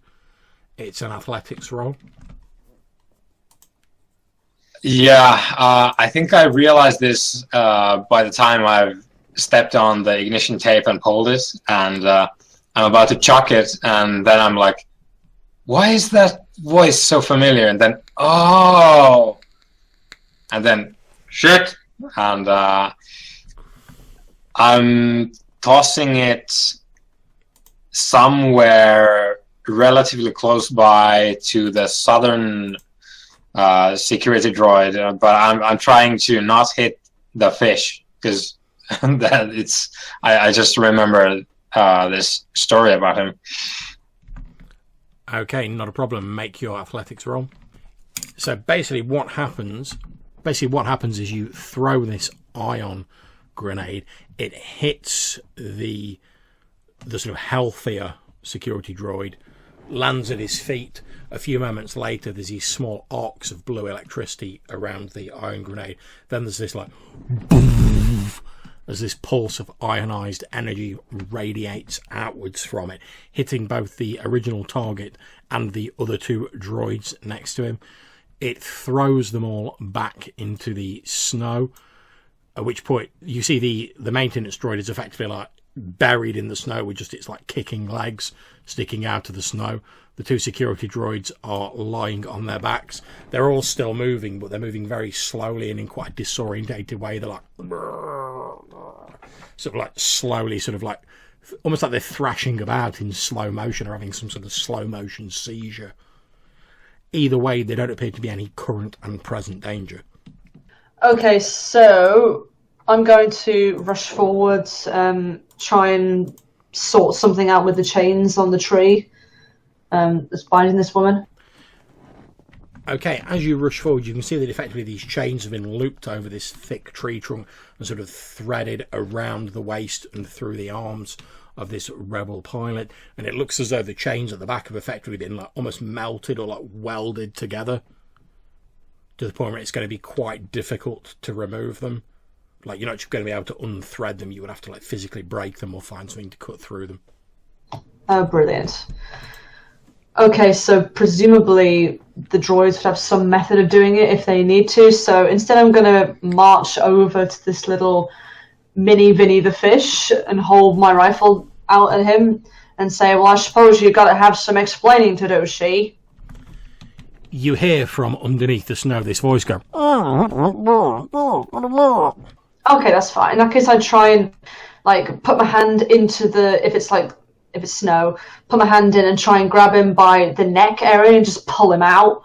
[SPEAKER 1] It's an athletics roll.
[SPEAKER 3] Yeah, I think I realized this by the time I've stepped on the ignition tape and pulled it, and I'm about to chuck it, and then I'm like, why is that voice so familiar? And then, oh! And then, shit! And I'm tossing it somewhere relatively close by to the southern security droid, but I'm trying to not hit the fish, because that I just remember this story about him.
[SPEAKER 1] Okay, not a problem. Make your athletics roll. So basically what happens is you throw this ion grenade. It hits the sort of healthier security droid, lands at his feet. A few moments later, there's these small arcs of blue electricity around the ion grenade. Then there's this like boom, as this pulse of ionized energy radiates outwards from it, hitting both the original target and the other two droids next to him. It throws them all back into the snow, at which point you see the maintenance droid is effectively like buried in the snow with just its like kicking legs sticking out of the snow. The two security droids are lying on their backs. They're all still moving, but they're moving very slowly and in quite a disorientated way. They're like sort of like slowly, sort of like almost like they're thrashing about in slow motion or having some sort of slow motion seizure. Either way, they don't appear to be any current and present danger. Okay,
[SPEAKER 2] so I'm going to rush forwards, try and sort something out with the chains on the tree that's binding this woman.
[SPEAKER 1] Okay, as you rush forward, you can see that effectively these chains have been looped over this thick tree trunk and sort of threaded around the waist and through the arms of this rebel pilot, and it looks as though the chains at the back have effectively been like almost melted or like welded together to the point where it's going to be quite difficult to remove them. Like, you're not just going to be able to unthread them, you would have to like physically break them or find something to cut through them.
[SPEAKER 2] Oh, brilliant. Okay, so presumably the droids would have some method of doing it if they need to, so instead I'm going to march over to this little mini Vinny the Fish and hold my rifle out at him and say, well, I suppose you've got to have some explaining to do, she.
[SPEAKER 1] You hear from underneath the snow this voice go,
[SPEAKER 2] okay, that's fine. In that case, I'd try and like put my hand into the, if it's snow, put my hand in and try and grab him by the neck area and just pull him out.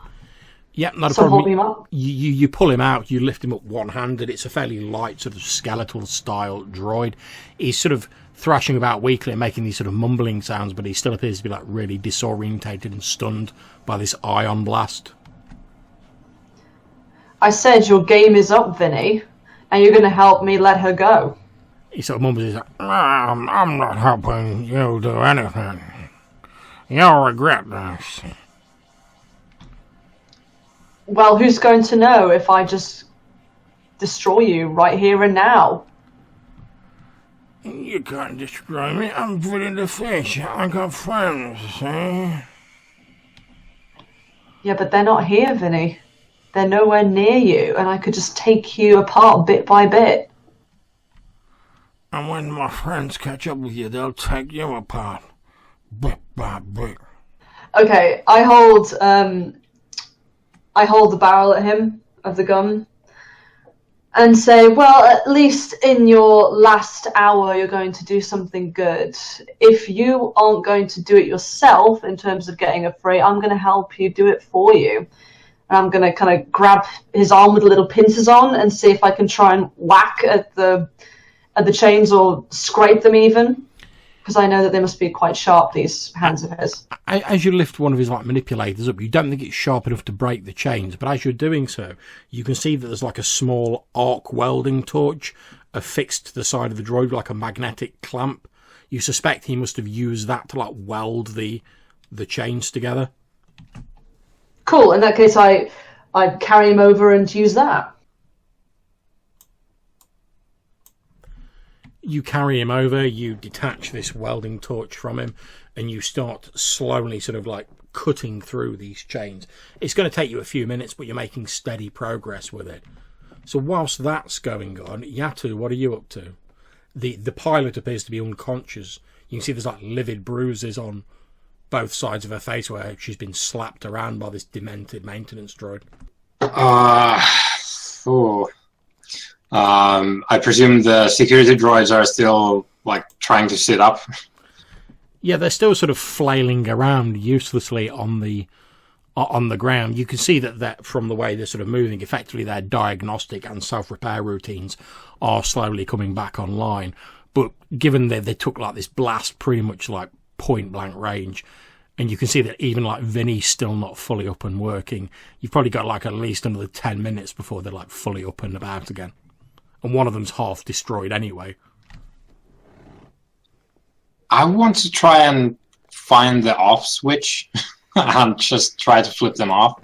[SPEAKER 1] Yeah, not a
[SPEAKER 2] so
[SPEAKER 1] problem.
[SPEAKER 2] Hold him up.
[SPEAKER 1] You pull him out, you lift him up one-handed. It's a fairly light sort of skeletal style droid. He's sort of thrashing about weakly and making these sort of mumbling sounds, but he still appears to be like really disorientated and stunned by this ion blast.
[SPEAKER 2] I said your game is up, Vinny, and you're going to help me let her go.
[SPEAKER 1] He sort of mumbles, he's like, I'm not helping you do anything. You'll regret this.
[SPEAKER 2] Well, who's going to know if I just destroy you right here and now?
[SPEAKER 1] You can't destroy me. I'm pretty the fish. I got friends, see?
[SPEAKER 2] Yeah, but they're not here, Vinny. They're nowhere near you, and I could just take you apart bit by bit.
[SPEAKER 1] And when my friends catch up with you, they'll take you apart bit by bit.
[SPEAKER 2] Okay, I hold the barrel at him of the gun and say, well, at least in your last hour you're going to do something good. If you aren't going to do it yourself in terms of getting a freight, I'm going to help you do it for you. And I'm going to kind of grab his arm with the little pincers on and see if I can try and whack at the chains or scrape them even. Because I know that they must be quite sharp, these hands of his.
[SPEAKER 1] As you lift one of his like manipulators up, you don't think it's sharp enough to break the chains, but as you're doing so, you can see that there's like a small arc welding torch affixed to the side of the droid, like a magnetic clamp. You suspect he must have used that to like weld the chains together.
[SPEAKER 2] Cool. In that case, I carry him over and use that.
[SPEAKER 1] You carry him over, you detach this welding torch from him, and you start slowly sort of like cutting through these chains. It's going to take you a few minutes, but you're making steady progress with it. So whilst that's going on, YAATU, what are you up to? The pilot appears to be unconscious. You can see there's like livid bruises on both sides of her face where she's been slapped around by this demented maintenance droid.
[SPEAKER 3] I presume the security droids are still like trying to sit up.
[SPEAKER 1] Yeah, they're still sort of flailing around uselessly on the ground. You can see that from the way they're sort of moving, effectively their diagnostic and self-repair routines are slowly coming back online. But given that they took like this blast pretty much like point blank range, and you can see that even like Vinny's still not fully up and working, you've probably got like at least another 10 minutes before they're like fully up and about again. And one of them's half destroyed anyway.
[SPEAKER 3] I want to try and find the off switch and just try to flip them off.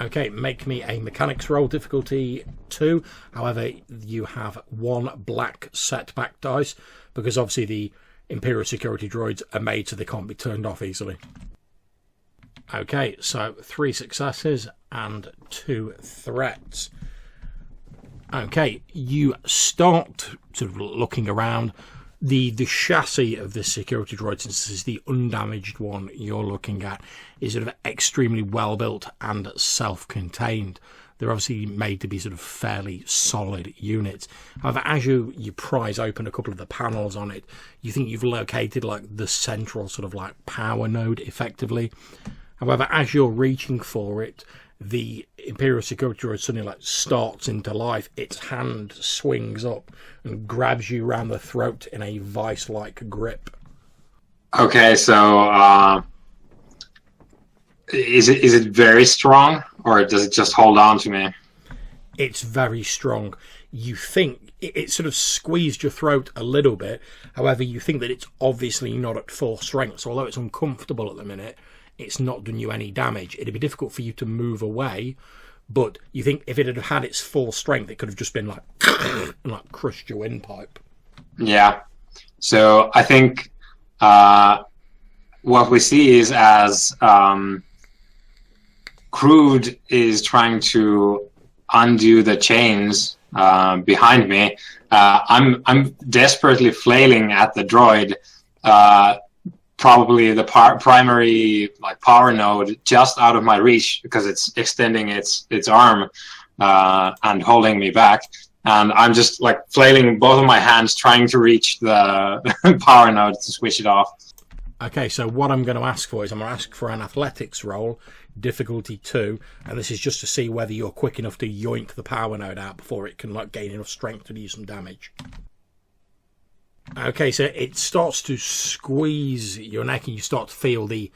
[SPEAKER 1] Okay, make me a mechanics roll, difficulty 2. However, you have 1 black setback dice, because obviously the Imperial security droids are made so they can't be turned off easily. Okay, so 3 successes and 2 threats. Okay, you start sort of looking around. The chassis of this security droid, since this is the undamaged one you're looking at, is sort of extremely well built and self-contained. They're obviously made to be sort of fairly solid units. However, as you prise open a couple of the panels on it, you think you've located like the central sort of like power node effectively. However, as you're reaching for it, the Imperial security droid suddenly like starts into life. Its hand swings up and grabs you around the throat in a vice-like grip.
[SPEAKER 3] Okay, so is it very strong, or does it just hold on to me?
[SPEAKER 1] It's very strong. You think it sort of squeezed your throat a little bit. However, you think that it's obviously not at full strength. So although it's uncomfortable at the minute, it's not done you any damage. It'd be difficult for you to move away, but you think if it had had its full strength, it could have just been like and like crushed your windpipe.
[SPEAKER 3] Yeah. So I think what we see is as CROOD is trying to undo the chains behind me. I'm desperately flailing at the droid. Probably the primary like power node just out of my reach, because it's extending its arm and holding me back, and I'm just like flailing both of my hands trying to reach the power node to switch it off.
[SPEAKER 1] Okay, so what I'm going to ask for is I'm going to ask for an athletics roll, difficulty 2, and this is just to see whether you're quick enough to yoink the power node out before it can like gain enough strength to do some damage. Okay, so it starts to squeeze your neck, and you start to feel the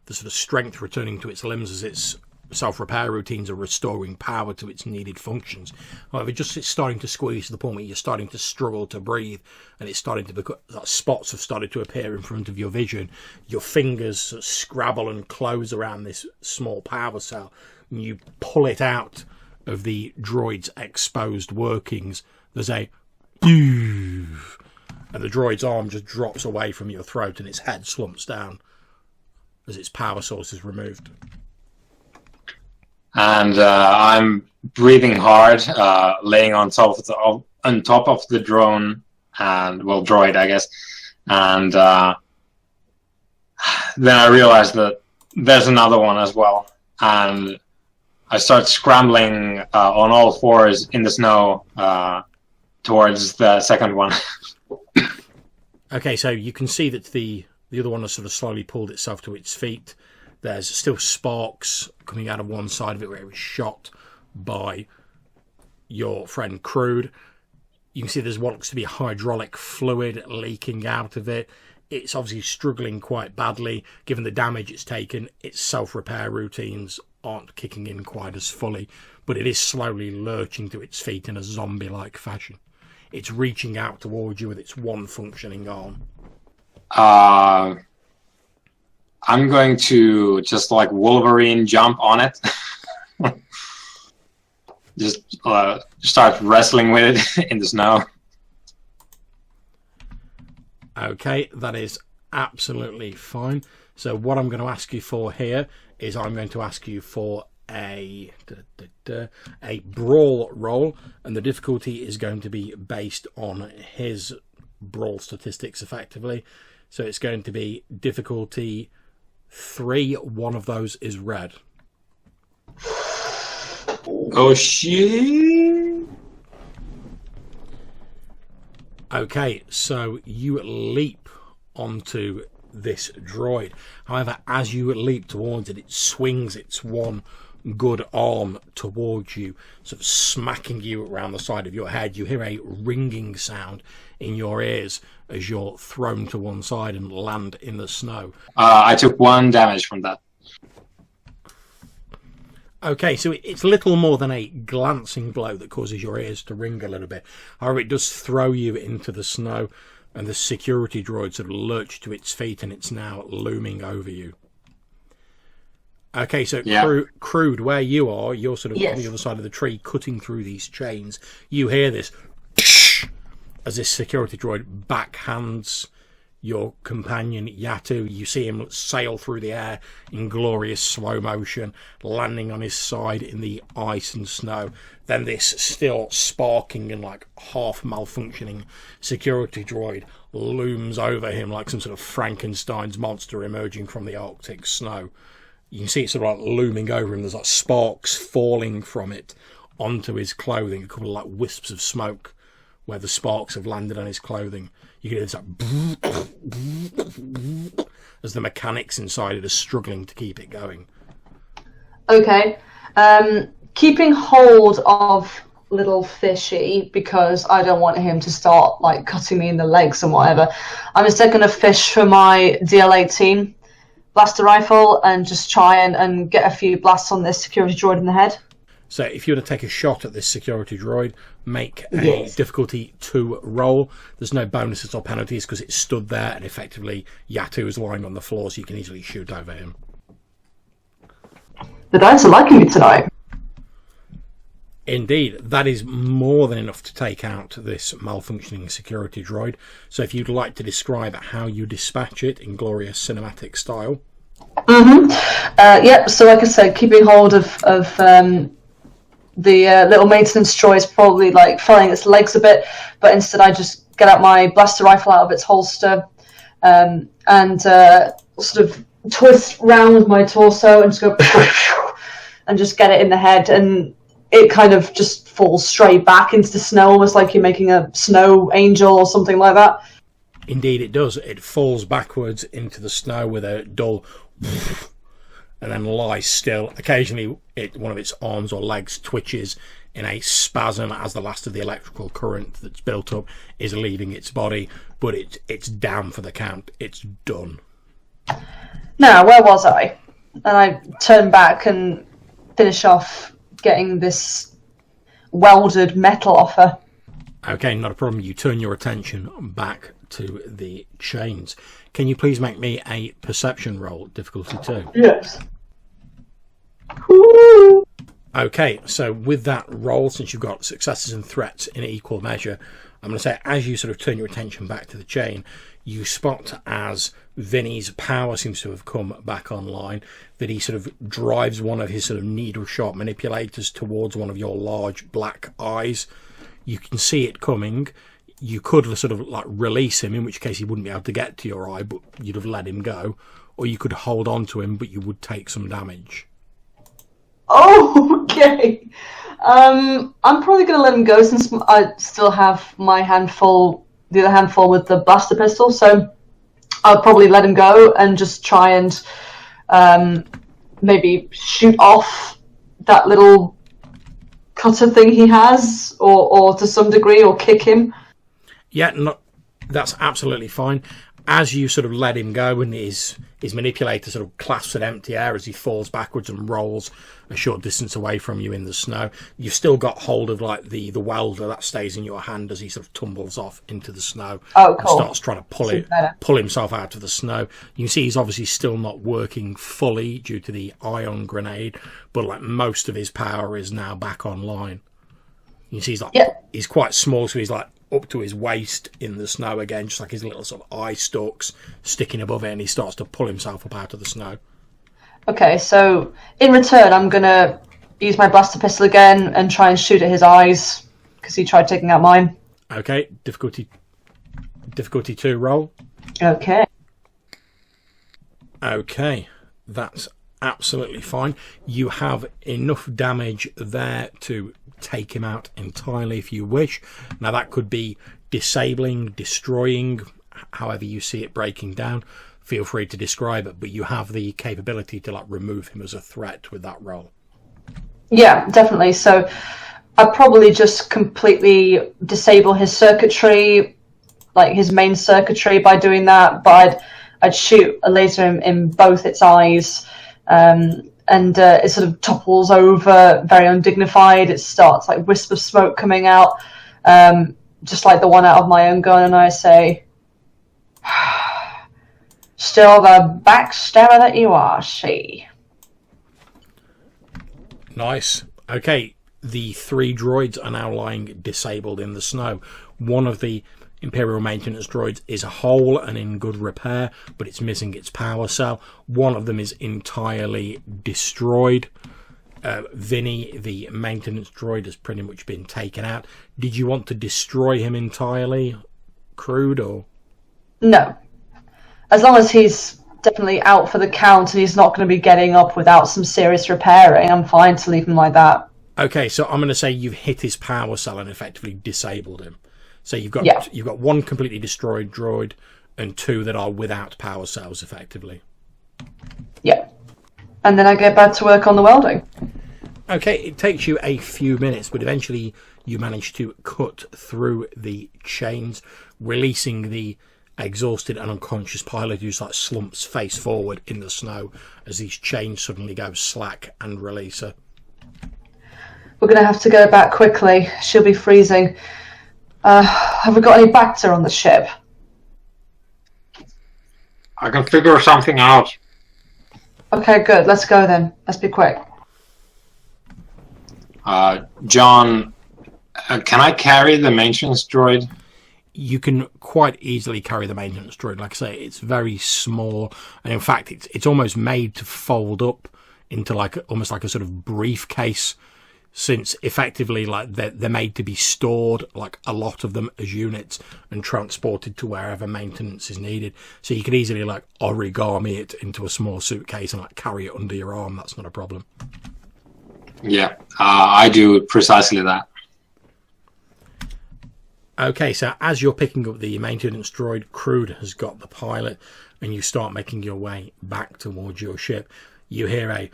[SPEAKER 1] sort of strength returning to its limbs as its self-repair routines are restoring power to its needed functions. However, it's starting to squeeze to the point where you're starting to struggle to breathe, and it's starting to become, like, spots have started to appear in front of your vision. Your fingers sort of scrabble and close around this small power cell, and you pull it out of the droid's exposed workings. There's a and the droid's arm just drops away from your throat, and its head slumps down as its power source is removed.
[SPEAKER 3] And I'm breathing hard, laying on top of the drone, and well, droid, I guess. And then I realize that there's another one as well, and I start scrambling on all fours in the snow towards the second one.
[SPEAKER 1] Okay, so you can see that the other one has sort of slowly pulled itself to its feet. There's still sparks coming out of one side of it where it was shot by your friend Crude. You can see there's what looks to be hydraulic fluid leaking out of it. It's obviously struggling quite badly. Given the damage it's taken, its self-repair routines aren't kicking in quite as fully, but it is slowly lurching to its feet in a zombie-like fashion. It's reaching out towards you with its one functioning arm.
[SPEAKER 3] I'm going to just like Wolverine jump on it. Just start wrestling with it in the snow.
[SPEAKER 1] Okay, that is absolutely fine. So what I'm going to ask you for here is I'm going to ask you for a brawl roll, and the difficulty is going to be based on his brawl statistics effectively. So it's going to be difficulty 3. One of those is red.
[SPEAKER 3] Oh shit!
[SPEAKER 1] Okay, so you leap onto this droid. However, as you leap towards it, it swings its one good arm towards you, sort of smacking you around the side of your head. You hear a ringing sound in your ears as you're thrown to one side and land in the snow.
[SPEAKER 3] I took 1 damage from that.
[SPEAKER 1] Okay, so it's little more than a glancing blow that causes your ears to ring a little bit. However, it does throw you into the snow, and the security droid sort of lurched to its feet, and it's now looming over you. Okay, so
[SPEAKER 3] yeah.
[SPEAKER 1] Crude, where you are, you're sort of
[SPEAKER 2] Yes.
[SPEAKER 1] on the other side of the tree, cutting through these chains. You hear this as this security droid backhands your companion YAATU. You see him sail through the air in glorious slow motion, landing on his side in the ice and snow. Then this still sparking and like half malfunctioning security droid looms over him like some sort of Frankenstein's monster emerging from the Arctic snow. You can see it sort of like looming over him. There's like sparks falling from it onto his clothing, a couple of like wisps of smoke where the sparks have landed on his clothing. You can hear this like as the mechanics inside it are struggling to keep it going.
[SPEAKER 2] Okay. Keeping hold of little fishy, because I don't want him to start like cutting me in the legs and whatever. I'm just taking a fish for my DL-18 blaster rifle and just try and get a few blasts on this security droid in the head.
[SPEAKER 1] So if you were to take a shot at this security droid, make a
[SPEAKER 2] Yes.
[SPEAKER 1] difficulty 2 roll. There's no bonuses or penalties because it stood there, and effectively YAATU is lying on the floor, so you can easily shoot over him.
[SPEAKER 2] The dice are liking me tonight.
[SPEAKER 1] Indeed, that is more than enough to take out this malfunctioning security droid. So if you'd like to describe how you dispatch it in glorious cinematic style.
[SPEAKER 2] Yep, so like I said, keeping hold of the little maintenance droid is probably like filling its legs a bit, but instead I just get out my blaster rifle out of its holster and sort of twist round my torso and just go and just get it in the head, and it kind of just falls straight back into the snow, almost like you're making a snow angel or something like that.
[SPEAKER 1] Indeed it does. It falls backwards into the snow with a dull and then lies still. Occasionally one of its arms or legs twitches in a spasm as the last of the electrical current that's built up is leaving its body, but it's down for the count. It's done.
[SPEAKER 2] Now, where was I? And I turn back and finish off getting this welded metal off her.
[SPEAKER 1] Okay, not a problem. You turn your attention back to the chains. Can you please make me a perception roll, difficulty 2?
[SPEAKER 2] Yes.
[SPEAKER 1] Okay, so with that roll, since you've got successes and threats in equal measure, I'm going to say as you sort of turn your attention back to the chain, you spot as Vinny's power seems to have come back online, that he sort of drives one of his sort of needle-sharp manipulators towards one of your large black eyes. You can see it coming. You could sort of like release him, in which case he wouldn't be able to get to your eye, but you'd have let him go. Or you could hold on to him, but you would take some damage.
[SPEAKER 2] Oh, okay. I'm probably going to let him go since I still have my handful, the other handful with the blaster pistol. So I'll probably let him go and just try and maybe shoot off that little cutter thing he has, or to some degree, or kick him.
[SPEAKER 1] Yeah, no, that's absolutely fine. As you sort of let him go and his manipulator sort of clasps at empty air as he falls backwards and rolls a short distance away from you in the snow, you've still got hold of like the welder that stays in your hand as he sort of tumbles off into the snow.
[SPEAKER 2] Oh, cool.
[SPEAKER 1] And starts trying to pull himself out of the snow. You can see he's obviously still not working fully due to the ion grenade, but like most of his power is now back online. You can see he's like he's quite small, so he's like up to his waist in the snow again, just like his little sort of eye stalks sticking above it, and he starts to pull himself up out of the snow. Okay, so in return, I'm going to use my blaster pistol again and try and shoot at his eyes, because he tried taking out mine. Okay, difficulty 2 roll. Okay. Okay, that's absolutely fine. You have enough damage there to take him out entirely if you wish. Now that could be disabling, destroying, however you see it breaking down. Feel free to describe it, but you have the capability to like remove him as a threat with that roll. Yeah, definitely. So I'd probably just completely disable his circuitry, like his main circuitry, by doing that, but I'd shoot a laser in both its eyes. And it sort of topples over, very undignified. It starts like wisp of smoke coming out, just like the one out of my own gun, and I say, "Still the backstabber that you are, she." Nice. Okay, the 3 droids are now lying disabled in the snow. One of the Imperial Maintenance Droids is whole and in good repair, but it's missing its power cell. One of them is entirely destroyed. Vinny, the Maintenance Droid, has pretty much been taken out. Did you want to destroy him entirely, Crude, or...? No. As long as he's definitely out for the count and he's not going to be getting up without some serious repairing, I'm fine to leave him like that. Okay, so I'm going to say you've hit his power cell and effectively disabled him. So you've got 1 completely destroyed droid and 2 that are without power cells, effectively. Yeah. And then I get back to work on the welding. Okay, it takes you a few minutes, but eventually you manage to cut through the chains, releasing the exhausted and unconscious pilot who's like slumps face forward in the snow as these chains suddenly go slack and release her. We're going to have to go back quickly. She'll be freezing. Have we got any Bacta on the ship?
[SPEAKER 3] I can figure something out.
[SPEAKER 2] Okay, good. Let's go then. Let's be quick.
[SPEAKER 3] John, can I carry the maintenance droid?
[SPEAKER 1] You can quite easily carry the maintenance droid. Like I say, it's very small, and in fact, it's almost made to fold up into like almost like a sort of briefcase. Since effectively, like they're made to be stored, like a lot of them as units, and transported to wherever maintenance is needed. So you could easily like origami it into a small suitcase and like carry it under your arm. That's not a problem.
[SPEAKER 3] Yeah, I do precisely that.
[SPEAKER 1] Okay, so as you're picking up the maintenance droid, Crude has got the pilot, and you start making your way back towards your ship. You hear a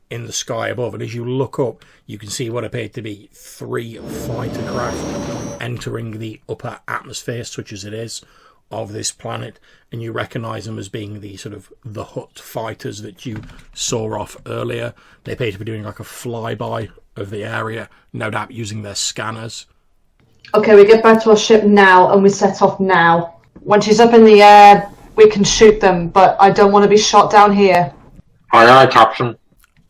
[SPEAKER 1] in the sky above, and as you look up, you can see what appear to be 3 fighter craft entering the upper atmosphere, such as it is, of this planet, and you recognise them as being the sort of the Hutt fighters that you saw off earlier. They appear to be doing like a flyby of the area, no doubt using their scanners.
[SPEAKER 2] Okay, we get back to our ship now, and we set off now. When she's up in the air, we can shoot them, but I don't want to be shot down here.
[SPEAKER 3] Aye, aye, Captain.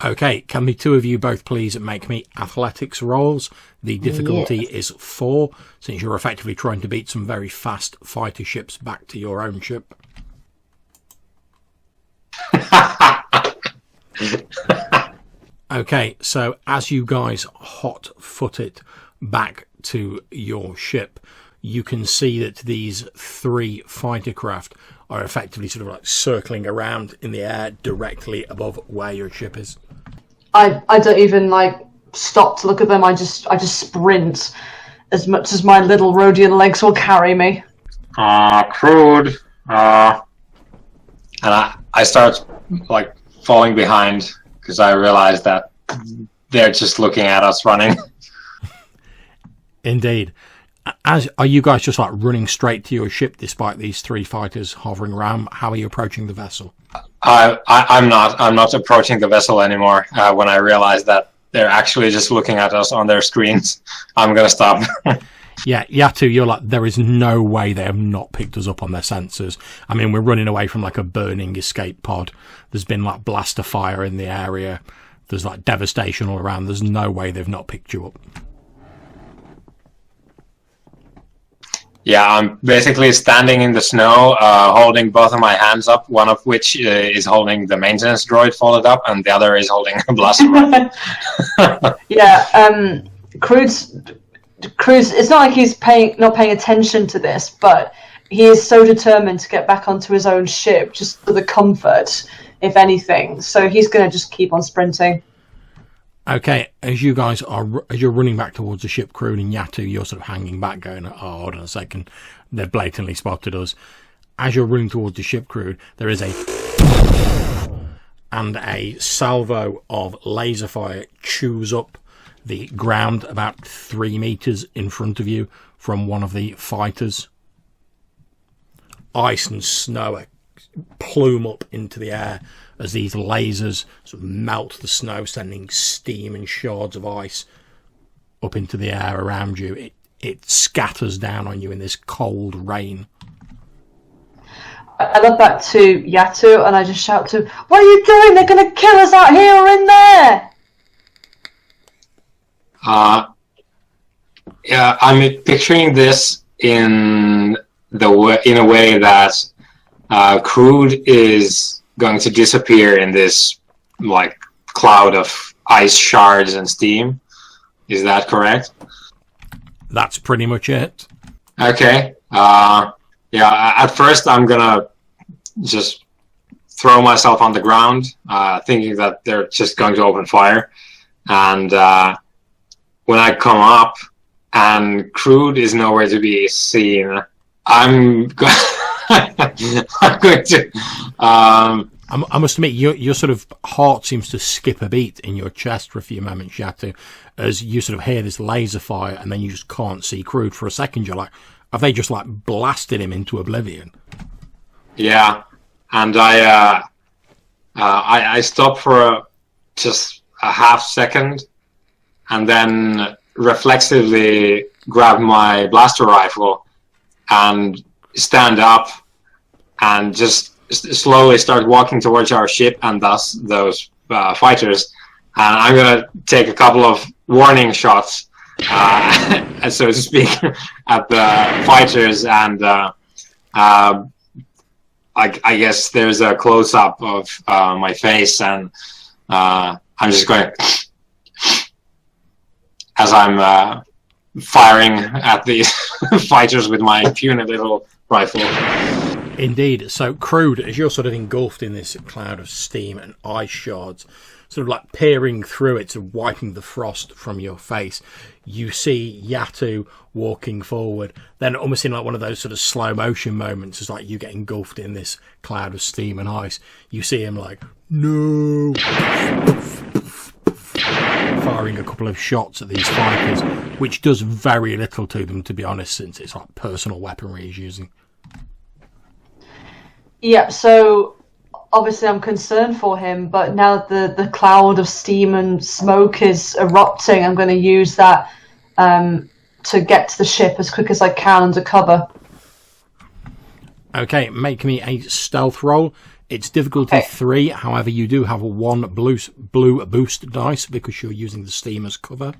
[SPEAKER 1] Okay, can the two of you both please make me athletics rolls? The difficulty is 4, since you're effectively trying to beat some very fast fighter ships back to your own ship. Okay, so as you guys hot-foot it back to your ship, you can see that these 3 fighter craft are effectively sort of like circling around in the air directly above where your ship is.
[SPEAKER 2] I don't even like stop to look at them. I just sprint as much as my little Rhodian legs will carry me.
[SPEAKER 3] Crude. And I start like falling behind because I realize that they're just looking at us running.
[SPEAKER 1] Indeed. Are you guys just like running straight to your ship despite these 3 fighters hovering around? How are you approaching the vessel?
[SPEAKER 3] I'm not approaching the vessel anymore. When I realize that they're actually just looking at us on their screens, I'm gonna stop.
[SPEAKER 1] Yeah, YAATU, you're like, there is no way they have not picked us up on their sensors. I mean, we're running away from like a burning escape pod. There's been like blaster fire in the area. There's like devastation all around. There's no way they've not picked you up.
[SPEAKER 3] Yeah, I'm basically standing in the snow, holding both of my hands up, one of which is holding the maintenance droid folded up, and the other is holding a blaster rifle.
[SPEAKER 2] Yeah, Crude's, it's not like he's not paying attention to this, but he is so determined to get back onto his own ship, just for the comfort, if anything. So he's going to just keep on sprinting.
[SPEAKER 1] Okay, as you're running back towards the ship, Crude and YAATU, you're sort of hanging back going, oh, hold on a second, they've blatantly spotted us. As you're running towards the ship, Crude, there is a salvo of laser fire chews up the ground about 3 meters in front of you from one of the fighters. Ice and snow plume up into the air as these lasers sort of melt the snow, sending steam and shards of ice up into the air around you. It scatters down on you in this cold rain.
[SPEAKER 2] I look back to YAATU and I just shout to him, "What are you doing? They're going to kill us out here or in there!"
[SPEAKER 3] Yeah, I'm picturing this in a way that Crude is going to disappear in this like cloud of ice shards and steam. Is that correct?
[SPEAKER 1] That's pretty much it.
[SPEAKER 3] Okay. Yeah, at first I'm gonna just throw myself on the ground, thinking that they're just going to open fire. And when I come up and Crude is nowhere to be seen, I'm going to...
[SPEAKER 1] I must admit, your sort of heart seems to skip a beat in your chest for a few moments, YAATU, as you sort of hear this laser fire and then you just can't see Crude for a second. You're like, have they just like blasted him into oblivion?
[SPEAKER 3] Yeah, and I stop for just a half second and then reflexively grab my blaster rifle and stand up and just slowly start walking towards our ship and thus those fighters. And I'm gonna take a couple of warning shots, so to speak, at the fighters. And I guess there's a close-up of my face, and I'm just going as I'm firing at these fighters with my puny little rifle.
[SPEAKER 1] Indeed. So, Crude, as you're sort of engulfed in this cloud of steam and ice shards, sort of like peering through it, sort of wiping the frost from your face, you see YAATU walking forward. Then almost in like one of those sort of slow motion moments, as like you get engulfed in this cloud of steam and ice, you see him like, no, firing a couple of shots at these fighters, which does very little to them, to be honest, since it's like personal weaponry he's using.
[SPEAKER 2] Yeah, so obviously I'm concerned for him, but now the cloud of steam and smoke is erupting, I'm going to use that to get to the ship as quick as I can under cover.
[SPEAKER 1] Okay, make me a stealth roll. It's difficulty 3, however you do have a 1 blue boost dice because you're using the steam as cover.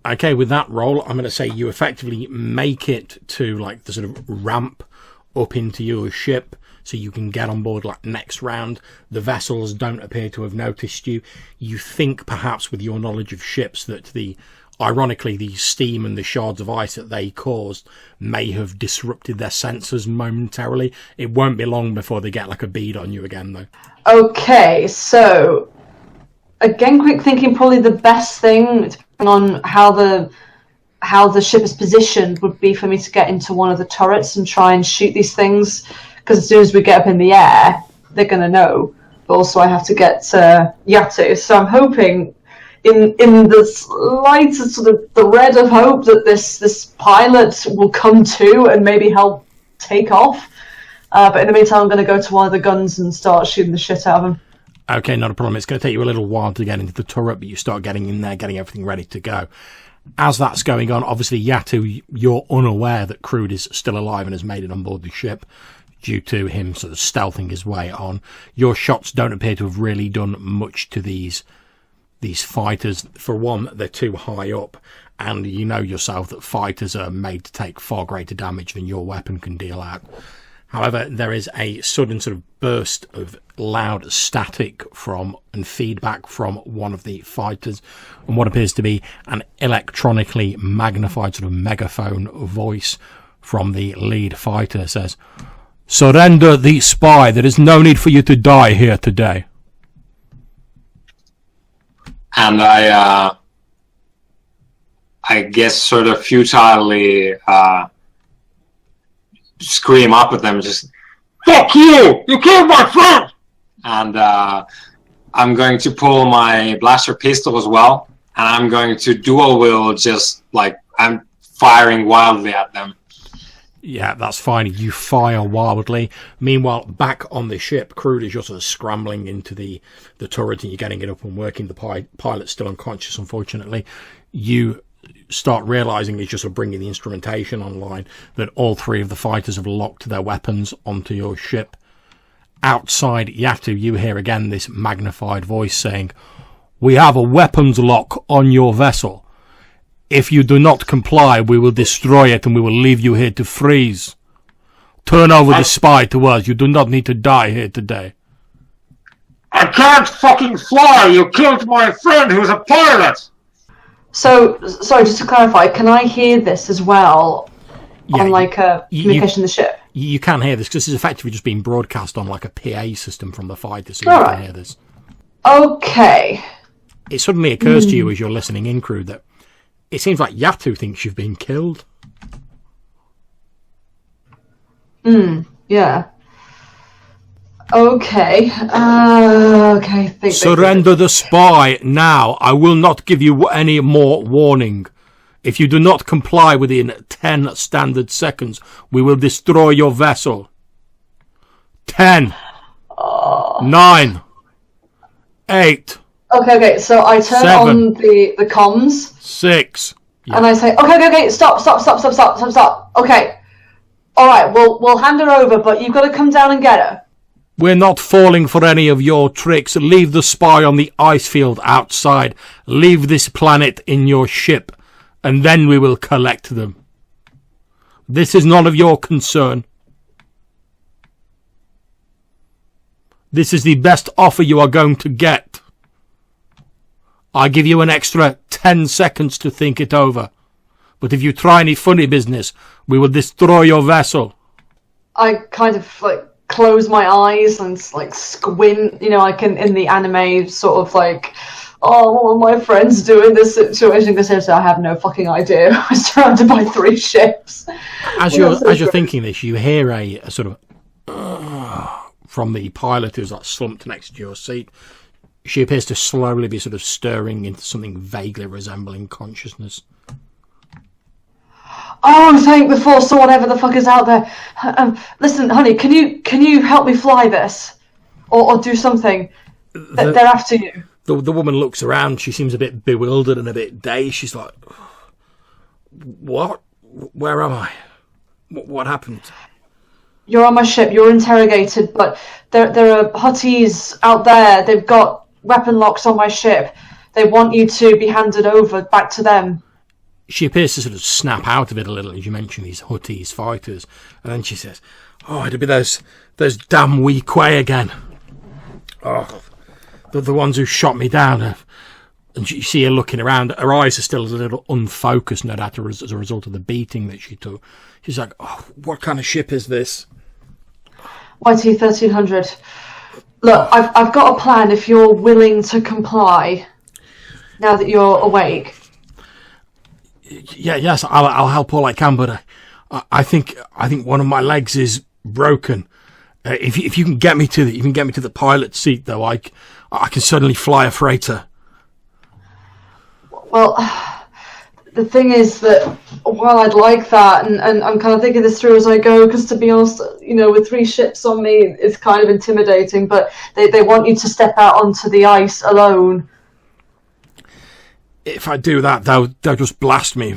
[SPEAKER 1] Okay, with that roll, I'm going to say you effectively make it to like the sort of ramp up into your ship so you can get on board like next round. The vessels don't appear to have noticed you. You think perhaps with your knowledge of ships that ironically the steam and the shards of ice that they caused may have disrupted their sensors momentarily. It won't be long before they get like a bead on you again though.
[SPEAKER 2] Okay, so again, quick thinking, probably the best thing, depending on how the ship is positioned, would be for me to get into one of the turrets and try and shoot these things, because as soon as we get up in the air, they're going to know. But also I have to get YAATU, so I'm hoping in the slightest sort of thread of hope that this pilot will come to and maybe help take off. But in the meantime, I'm going to go to one of the guns and start shooting the shit out of him.
[SPEAKER 1] Okay, not a problem. It's going to take you a little while to get into the turret, but you start getting in there, getting everything ready to go. As that's going on, obviously, YAATU, you're unaware that Crude is still alive and has made it on board the ship due to him sort of stealthing his way on. Your shots don't appear to have really done much to these fighters. For one, they're too high up, and you know yourself that fighters are made to take far greater damage than your weapon can deal out. However, there is a sudden sort of burst of loud static and feedback from one of the fighters, and what appears to be an electronically magnified sort of megaphone voice from the lead fighter says, "Surrender the spy. There is no need for you to die here today."
[SPEAKER 3] And I guess sort of futilely scream up at them, just, "Fuck you! You killed my friend!" And I'm going to pull my blaster pistol as well, and I'm going to dual wield, just like I'm firing wildly at them.
[SPEAKER 1] Yeah, that's fine. You fire wildly. Meanwhile, back on the ship, Crude is just sort of scrambling into the turret and you're getting it up and working. The pilot's still unconscious, unfortunately. You start realizing, it's just sort of bringing the instrumentation online, that all 3 of the fighters have locked their weapons onto your ship. Outside YAATU, you hear again this magnified voice saying, "We have a weapons lock on your vessel. If you do not comply, we will destroy it and we will leave you here to freeze. Turn over the spy to us. You do not need to die here today."
[SPEAKER 3] "I can't fucking fly! You killed my friend who's a pilot!"
[SPEAKER 2] So, sorry, just to clarify, can I hear this as well on like a communication in the ship?
[SPEAKER 1] You can hear this because this is effectively just being broadcast on like a PA system from the fighter, so you can hear this.
[SPEAKER 2] Okay.
[SPEAKER 1] It suddenly occurs to you as you're listening in, Crew, that it seems like YAATU thinks you've been killed.
[SPEAKER 2] Yeah. Okay. Okay.
[SPEAKER 1] Surrender the spy now. I will not give you any more warning. If you do not comply within 10 standard seconds, we will destroy your vessel. 10, 9, 8.
[SPEAKER 2] Okay. So I turn
[SPEAKER 1] 7,
[SPEAKER 2] on the comms.
[SPEAKER 1] 6. Yeah.
[SPEAKER 2] And I say, okay. Stop. Okay. All right. We'll hand her over, but you've got to come down and get her.
[SPEAKER 1] We're not falling for any of your tricks. Leave the spy on the ice field outside. Leave this planet in your ship, and then we will collect them. This is none of your concern. This is the best offer you are going to get. I give you an extra 10 seconds to think it over. But if you try any funny business, we will destroy your vessel.
[SPEAKER 2] I kind of like close my eyes and like squint, like in the anime sort of like, oh, what are my friends doing in this situation? Because I have no fucking idea. I was surrounded by 3 ships.
[SPEAKER 1] As you're thinking this, you hear a sort of from the pilot who's like slumped next to your seat. She appears to slowly be sort of stirring into something vaguely resembling consciousness.
[SPEAKER 2] Oh, thank the force or whatever the fuck is out there. Listen, honey, can you help me fly this, or do something? They're after you.
[SPEAKER 1] The woman looks around. She seems a bit bewildered and a bit dazed. She's like, "What? Where am I? What happened?"
[SPEAKER 2] You're on my ship. You're interrogated, but there are Hutties out there. They've got weapon locks on my ship. They want you to be handed over back to them.
[SPEAKER 1] She appears to sort of snap out of it a little as you mention these Hutties fighters, and then she says, "Oh, it'll be those damn wee quay again. Oh, they're the ones who shot me down." And you see her looking around. Her eyes are still a little unfocused, no doubt, as a result of the beating that she took. She's like, "Oh, what kind of ship is this?"
[SPEAKER 2] YT 1300. Look, I've got a plan if you're willing to comply. Now that you're awake.
[SPEAKER 1] Yes, I'll help all I can, but I think one of my legs is broken. If you can get me to the pilot's seat, though, I can certainly fly a freighter.
[SPEAKER 2] Well, the thing is that while I'd like that, and I'm kind of thinking this through as I go, because to be honest, with 3 ships on me, it's kind of intimidating. But they want you to step out onto the ice alone.
[SPEAKER 1] If I do that, they'll just blast me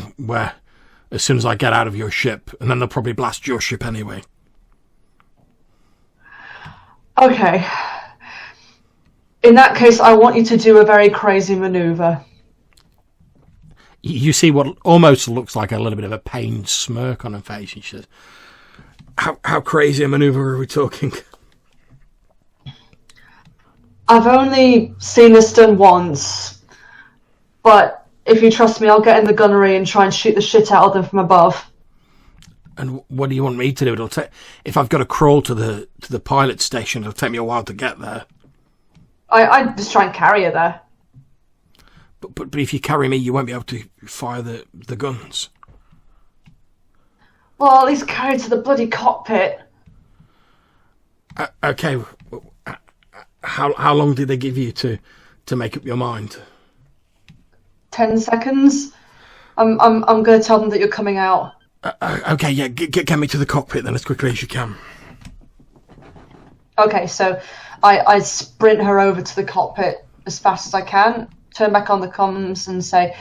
[SPEAKER 1] as soon as I get out of your ship, and then they'll probably blast your ship anyway.
[SPEAKER 2] Okay. In that case, I want you to do a very crazy maneuver.
[SPEAKER 1] You see what almost looks like a little bit of a pained smirk on her face. And she says, how crazy a maneuver are we talking?
[SPEAKER 2] I've only seen this done once. But if you trust me, I'll get in the gunnery and try and shoot the shit out of them from above.
[SPEAKER 1] And what do you want me to do? If I've got to crawl to the pilot station, it'll take me a while to get there.
[SPEAKER 2] I just try and carry her there.
[SPEAKER 1] But if you carry me, you won't be able to fire the guns.
[SPEAKER 2] Well, at least carry to the bloody cockpit.
[SPEAKER 1] Okay. How long did they give you to make up your mind?
[SPEAKER 2] 10 seconds. I'm going to tell them that you're coming out.
[SPEAKER 1] Okay, yeah, get me to the cockpit then as quickly as you can.
[SPEAKER 2] Okay, so I sprint her over to the cockpit as fast as I can, turn back on the comms and say,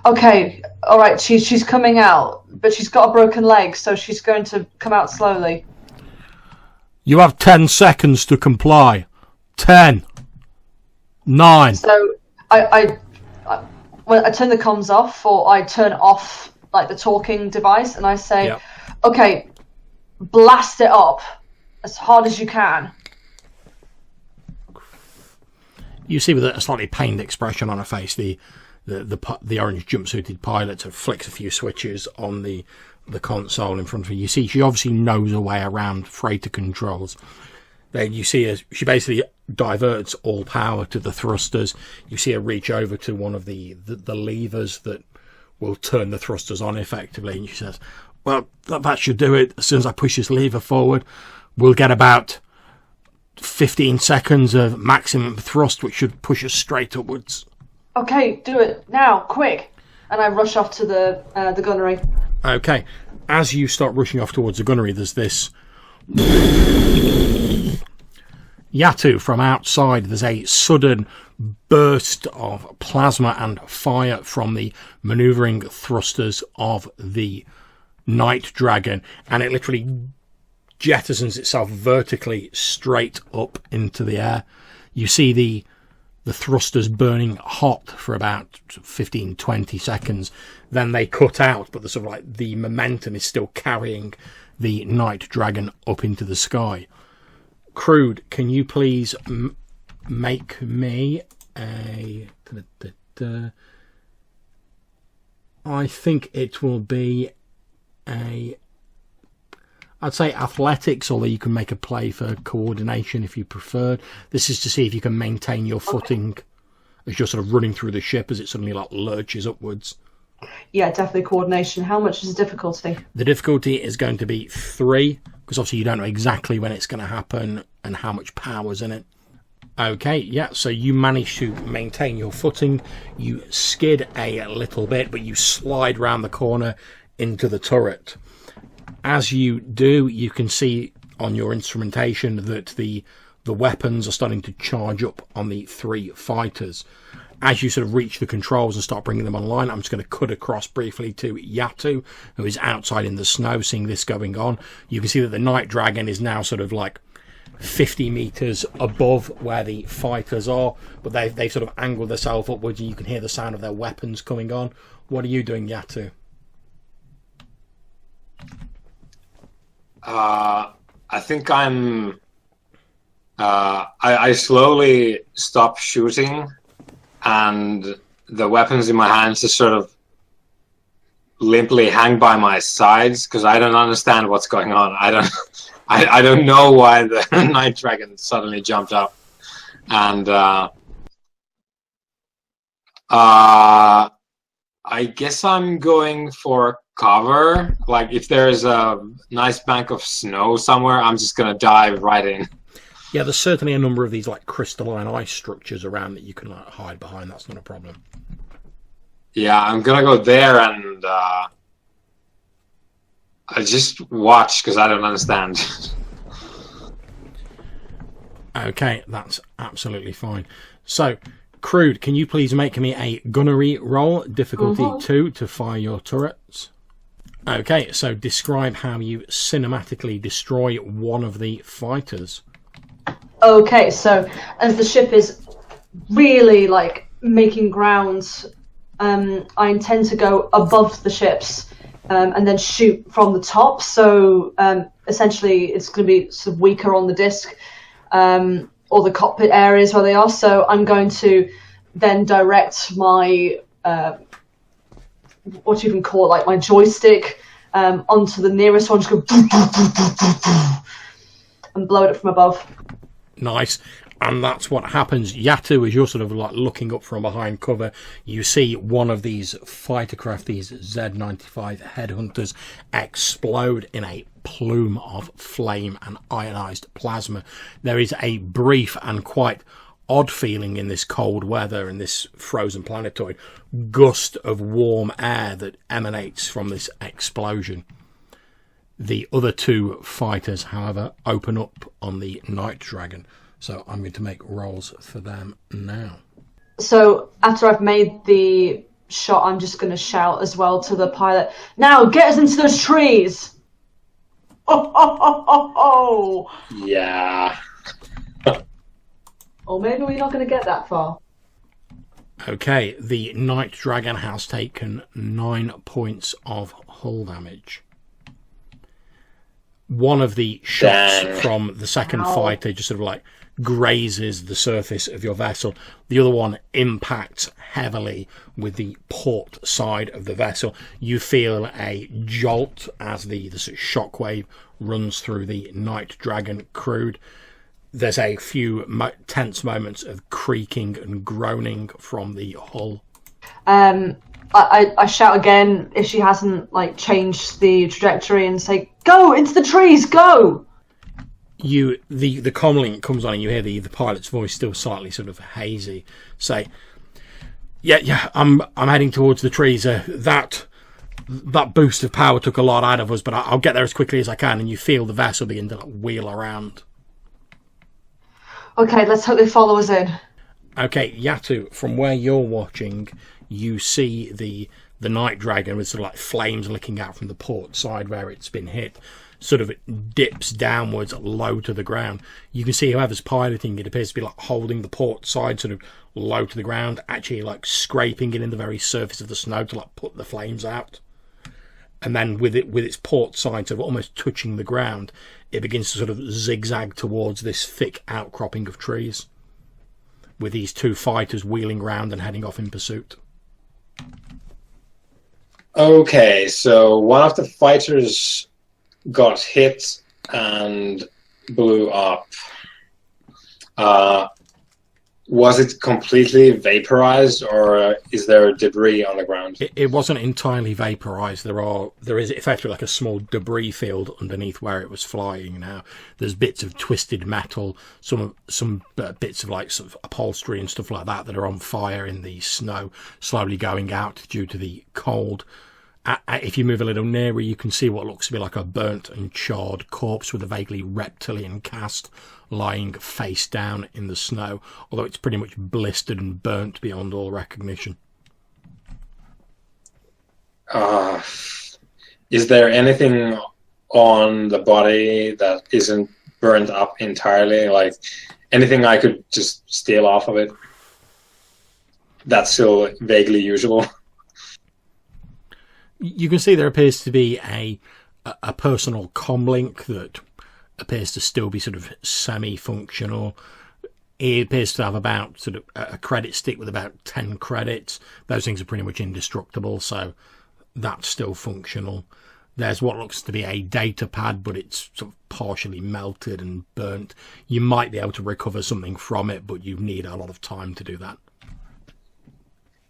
[SPEAKER 2] okay, all right, she's coming out, but she's got a broken leg, so she's going to come out slowly.
[SPEAKER 1] You have 10 seconds to comply. 10. 9.
[SPEAKER 2] So I turn the comms off, or I turn off like the talking device, and I say,
[SPEAKER 1] Yep.
[SPEAKER 2] Okay, blast it up as hard as you can.
[SPEAKER 1] You see with a slightly pained expression on her face, the orange jumpsuited pilot flicks a few switches on the console in front of her. You see she obviously knows her way around freighter controls. Then you see she basically diverts all power to the thrusters. You see her reach over to one of the levers that will turn the thrusters on effectively. And she says, well, that should do it. As soon as I push this lever forward, we'll get about 15 seconds of maximum thrust, which should push us straight upwards.
[SPEAKER 2] Okay, do it now, quick. And I rush off to the gunnery.
[SPEAKER 1] Okay. As you start rushing off towards the gunnery, there's this YAATU from outside. There's a sudden burst of plasma and fire from the manoeuvring thrusters of the Night Dragon, and it literally jettisons itself vertically straight up into the air. You see the thrusters burning hot for about 15-20 seconds. Then they cut out, but the momentum is still carrying the Night Dragon up into the sky. Crude, can you please make me a... I think it will be I'd say athletics, although you can make a play for coordination if you prefer. This is to see if you can maintain your footing as you're sort of running through the ship as it suddenly lurches upwards.
[SPEAKER 2] Yeah, definitely coordination. How much is the difficulty?
[SPEAKER 1] The difficulty is going to be 3, because obviously you don't know exactly when it's going to happen and how much power's in it. Okay, yeah, so you manage to maintain your footing. You skid a little bit, but you slide round the corner into the turret. As you do, you can see on your instrumentation that the weapons are starting to charge up on the 3 fighters. As you sort of reach the controls and start bringing them online, I'm just going to cut across briefly to YAATU, who is outside in the snow seeing this going on. You can see that the Night Dragon is now sort of like 50 meters above where the fighters are, but they've sort of angled themselves upwards, and you can hear the sound of their weapons coming on. What are you doing, YAATU?
[SPEAKER 3] I think I'm... I slowly stop shooting, and the weapons in my hands just sort of limply hang by my sides, because I don't understand what's going on. I don't know why the Night Dragon suddenly jumped up. And I guess I'm going for cover. Like, if there's a nice bank of snow somewhere, I'm just going to dive right in.
[SPEAKER 1] Yeah, there's certainly a number of these like crystalline ice structures around that you can like hide behind. That's not a problem.
[SPEAKER 3] Yeah, I'm going to go there and I just watch, because I don't understand.
[SPEAKER 1] Okay, that's absolutely fine. So, Crude, can you please make me a gunnery roll, difficulty 2, to fire your turrets? Okay, so describe how you cinematically destroy one of the fighters.
[SPEAKER 2] Okay, so as the ship is really like making ground, I intend to go above the ships and then shoot from the top. So essentially, it's going to be sort of weaker on the disc or the cockpit areas where they are. So I'm going to then direct my what do you even call it, like my joystick onto the nearest one, just go and blow it up from above.
[SPEAKER 1] Nice. And that's what happens. YAATU, as you're sort of like looking up from behind cover, you see one of these fighter craft, these Z95 headhunters, explode in a plume of flame and ionized plasma. There is a brief and quite odd feeling in this cold weather and this frozen planetoid gust of warm air that emanates from this explosion. The other 2 fighters, however, open up on the Night Dragon. So I'm going to make rolls for them now.
[SPEAKER 2] So after I've made the shot, I'm just going to shout as well to the pilot, "Now get us into those trees!" Oh.
[SPEAKER 3] Yeah.
[SPEAKER 2] Or maybe we're not going to get that far.
[SPEAKER 1] Okay, the Night Dragon has taken 9 points of hull damage. One of the shots from the second fighter just sort of like grazes the surface of your vessel. The other one impacts heavily with the port side of the vessel. You feel a jolt as the sort of shockwave runs through the Night Dragon Crude. There's a few tense moments of creaking and groaning from the hull.
[SPEAKER 2] I shout again if she hasn't like changed the trajectory and say, "Go into the trees, go!"
[SPEAKER 1] The comlink comes on and you hear the pilot's voice, still slightly sort of hazy, say, "Yeah, I'm heading towards the trees. That boost of power took a lot out of us, but I'll get there as quickly as I can." And you feel the vessel begin to wheel around.
[SPEAKER 2] Okay, let's hope they follow us in.
[SPEAKER 1] Okay, YAATU, from where you're watching, you see the Night Dragon with sort of like flames licking out from the port side where it's been hit, sort of dips downwards low to the ground. You can see whoever's piloting it appears to be like holding the port side sort of low to the ground, actually like scraping it in the very surface of the snow to like put the flames out. And then with its port side sort of almost touching the ground, it begins to sort of zigzag towards this thick outcropping of trees, with these 2 fighters wheeling round and heading off in pursuit.
[SPEAKER 3] Okay, so one of the fighters got hit and blew up. Was it completely vaporized, or is there debris on the ground?
[SPEAKER 1] It wasn't entirely vaporized. There is effectively like a small debris field underneath where it was flying. Now there's bits of twisted metal, some bits of like sort of upholstery and stuff like that are on fire in the snow, slowly going out due to the cold. If you move a little nearer, you can see what looks to be like a burnt and charred corpse with a vaguely reptilian cast lying face down in the snow, although it's pretty much blistered and burnt beyond all recognition.
[SPEAKER 3] Is there anything on the body that isn't burnt up entirely? Like anything I could just steal off of it? That's still vaguely usable.
[SPEAKER 1] You can see there appears to be a personal comlink that appears to still be sort of semi-functional. It appears to have about sort of a credit stick with about 10 credits. Those things are pretty much indestructible, so that's still functional. There's what looks to be a data pad, but it's sort of partially melted and burnt. You might be able to recover something from it, but you need a lot of time to do that.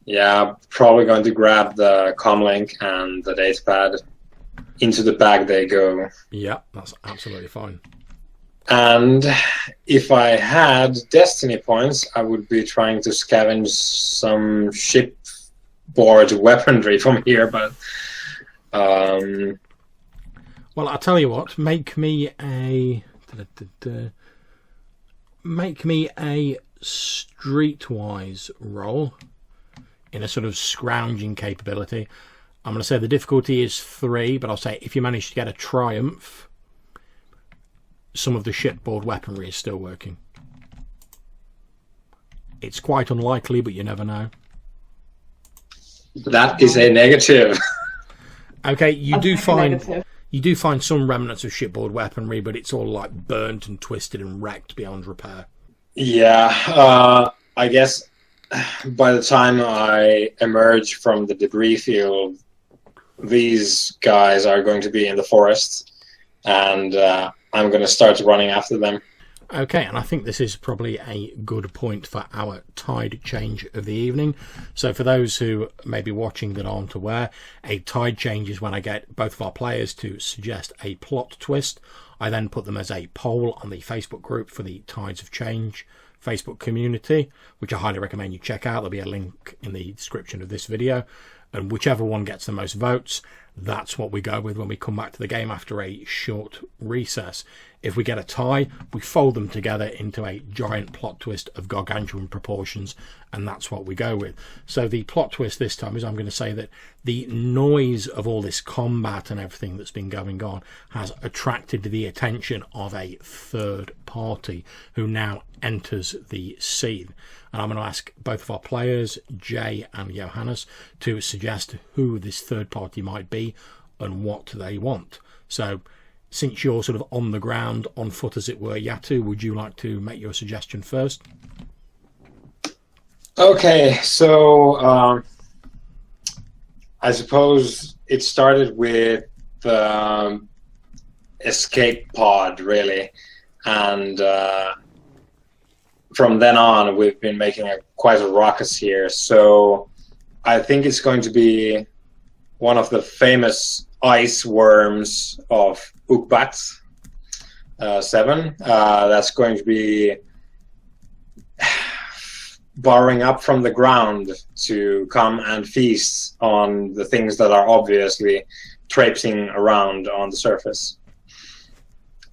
[SPEAKER 3] Yeah, probably going to grab the comlink and the datapad. Into the bag they go.
[SPEAKER 1] Yeah, that's absolutely fine.
[SPEAKER 3] And if I had destiny points, I would be trying to scavenge some shipboard weaponry from here, but... Well,
[SPEAKER 1] I'll tell you what, make me a streetwise roll in a sort of scrounging capability. I'm going to say the difficulty is 3, but I'll say if you manage to get a triumph, some of the shipboard weaponry is still working. It's quite unlikely, but you never know.
[SPEAKER 3] That is a negative.
[SPEAKER 1] Okay, you do find some remnants of shipboard weaponry, but it's all like burnt and twisted and wrecked beyond repair.
[SPEAKER 3] Yeah, I guess by the time I emerge from the debris field, these guys are going to be in the forest, and I'm going to start running after them.
[SPEAKER 1] Okay, and I think this is probably a good point for our tide change of the evening. So for those who may be watching that aren't aware, a tide change is when I get both of our players to suggest a plot twist. I then put them as a poll on the Facebook group for the Tides of Change Facebook community, which I highly recommend you check out. There'll be a link in the description of this video. And whichever one gets the most votes, that's what we go with when we come back to the game after a short recess. If we get a tie, we fold them together into a giant plot twist of gargantuan proportions, and that's what we go with. So the plot twist this time is I'm going to say that the noise of all this combat and everything that's been going on has attracted the attention of a third party who now enters the scene. And I'm going to ask both of our players, Jay and Johannes, to suggest who this third party might be and what they want. So since you're sort of on the ground, on foot as it were, YAATU, would you like to make your suggestion first?
[SPEAKER 3] Okay, so I suppose it started with the escape pod, really, and from then on we've been making quite a ruckus here. So I think it's going to be one of the famous ice worms of OOKBAT VII. That's going to be burrowing up from the ground to come and feast on the things that are obviously traipsing around on the surface.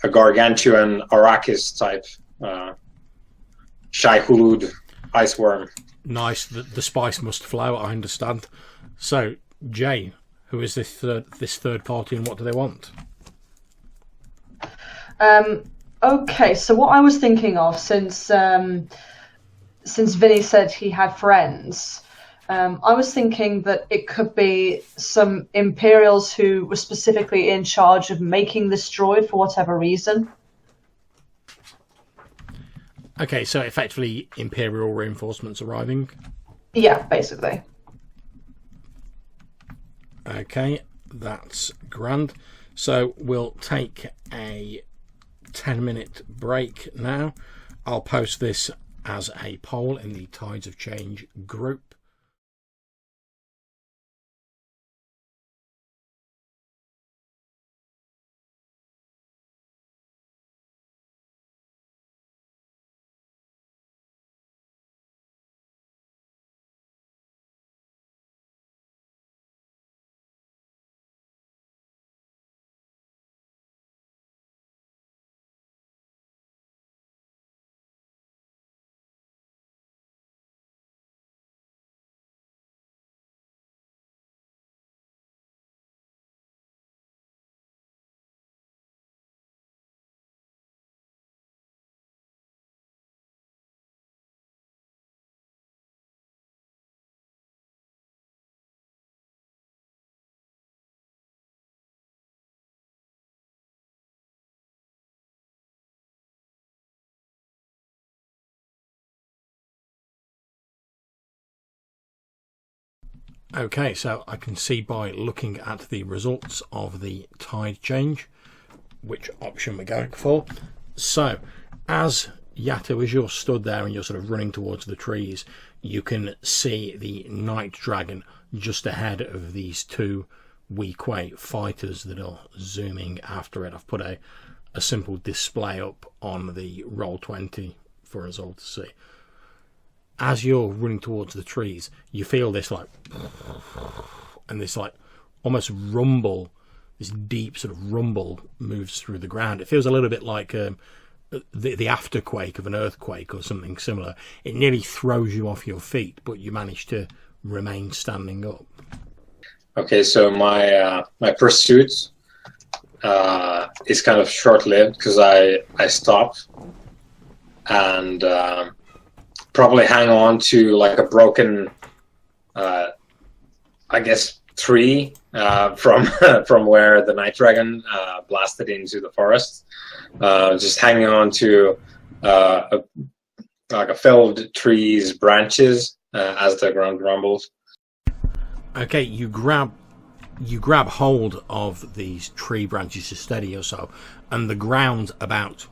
[SPEAKER 3] A gargantuan Arrakis type Shai Hulud ice worm.
[SPEAKER 1] Nice. The spice must flow, I understand. So, Jay, who is this third party and what do they want?
[SPEAKER 2] Okay, so what I was thinking of, since Vinny said he had friends, I was thinking that it could be some Imperials who were specifically in charge of making this droid for whatever reason.
[SPEAKER 1] Okay, so effectively Imperial reinforcements arriving?
[SPEAKER 2] Yeah, basically.
[SPEAKER 1] Okay, that's grand. So we'll take a 10-minute break now. I'll post this as a poll in the Tides of Change group. Okay, so I can see by looking at the results of the tide change which option we're going for. So as YAATU, as you're stood there and you're sort of running towards the trees, you can see the Night Dragon just ahead of these two Weequay fighters that are zooming after it. I've put a simple display up on the Roll20 for us all to see. As you're running towards the trees, you feel this like, and this like almost rumble, this deep sort of rumble moves through the ground. It feels a little bit like the afterquake of an earthquake or something similar. It nearly throws you off your feet, but you manage to remain standing up.
[SPEAKER 3] Okay, so my pursuit is kind of short-lived because I stop and probably hang on to like a broken, I guess, tree from where the Night Dragon blasted into the forest. Just hanging on to like a felled tree's branches as the ground rumbles.
[SPEAKER 1] Okay, you grab hold of these tree branches to steady yourself, and the ground about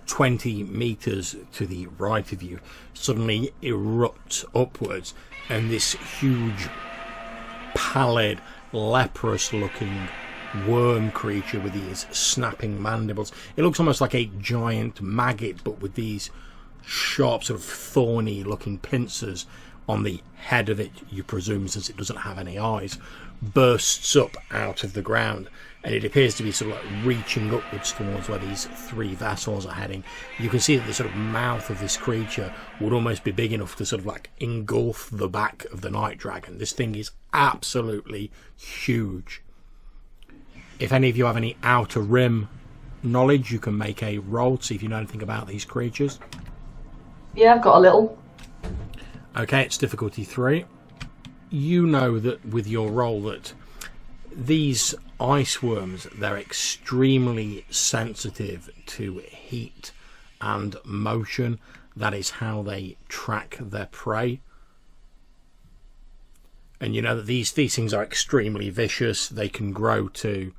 [SPEAKER 1] 20 meters to the right of you suddenly erupts upwards, and this huge, pallid, leprous looking worm creature with these snapping mandibles. It looks almost like a giant maggot, but with these sharp, sort of thorny looking pincers on the head of it, you presume, since it doesn't have any eyes, bursts up out of the ground, and it appears to be sort of like reaching upwards towards where these three vessels are heading. You can see that the sort of mouth of this creature would almost be big enough to sort of like engulf the back of the Night Dragon. This thing is absolutely huge. If any of you have any Outer Rim knowledge, you can make a roll to see if you know anything about these creatures.
[SPEAKER 2] Yeah, I've got a little.
[SPEAKER 1] Okay, it's difficulty 3. You know that with your roll that these ice worms, they're extremely sensitive to heat and motion. That is how they track their prey. And you know that these things are extremely vicious. They can grow to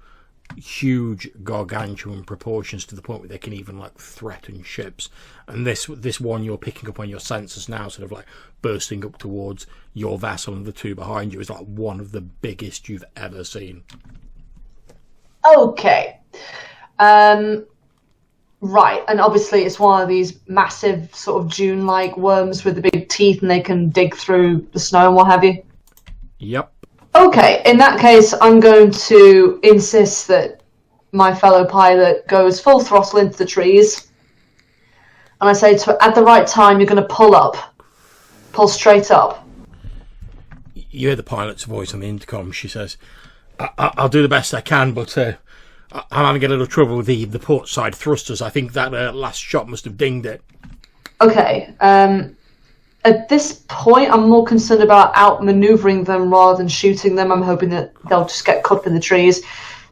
[SPEAKER 1] huge gargantuan proportions to the point where they can even like threaten ships. And this one you're picking up on your sensors now, sort of like bursting up towards your vessel, and the two behind you is like one of the biggest you've ever seen.
[SPEAKER 2] Okay. Right, and obviously it's one of these massive sort of dune-like worms with the big teeth, and they can dig through the snow and what have you.
[SPEAKER 1] Yep.
[SPEAKER 2] Okay, in that case, I'm going to insist that my fellow pilot goes full throttle into the trees. And I say to her, at the right time, you're going to pull up. Pull straight up.
[SPEAKER 1] You hear the pilot's voice on the intercom. She says, I'll do the best I can, but I'm having a little trouble with the port side thrusters. I think that last shot must have dinged it.
[SPEAKER 2] Okay, at this point, I'm more concerned about outmaneuvering them rather than shooting them. I'm hoping that they'll just get caught up in the trees.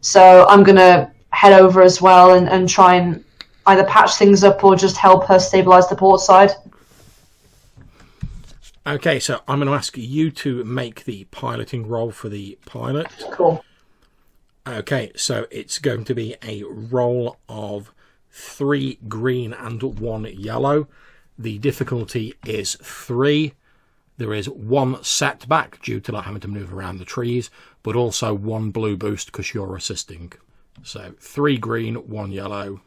[SPEAKER 2] So I'm going to head over as well and try and either patch things up or just help her stabilize the port side.
[SPEAKER 1] Okay, so I'm going to ask you to make the piloting roll for the pilot.
[SPEAKER 2] Cool.
[SPEAKER 1] Okay, so it's going to be a roll of 3 green and 1 yellow. The difficulty is 3. There is 1 setback due to like having to move around the trees, but also 1 blue boost because you're assisting. So 3 green, 1 yellow,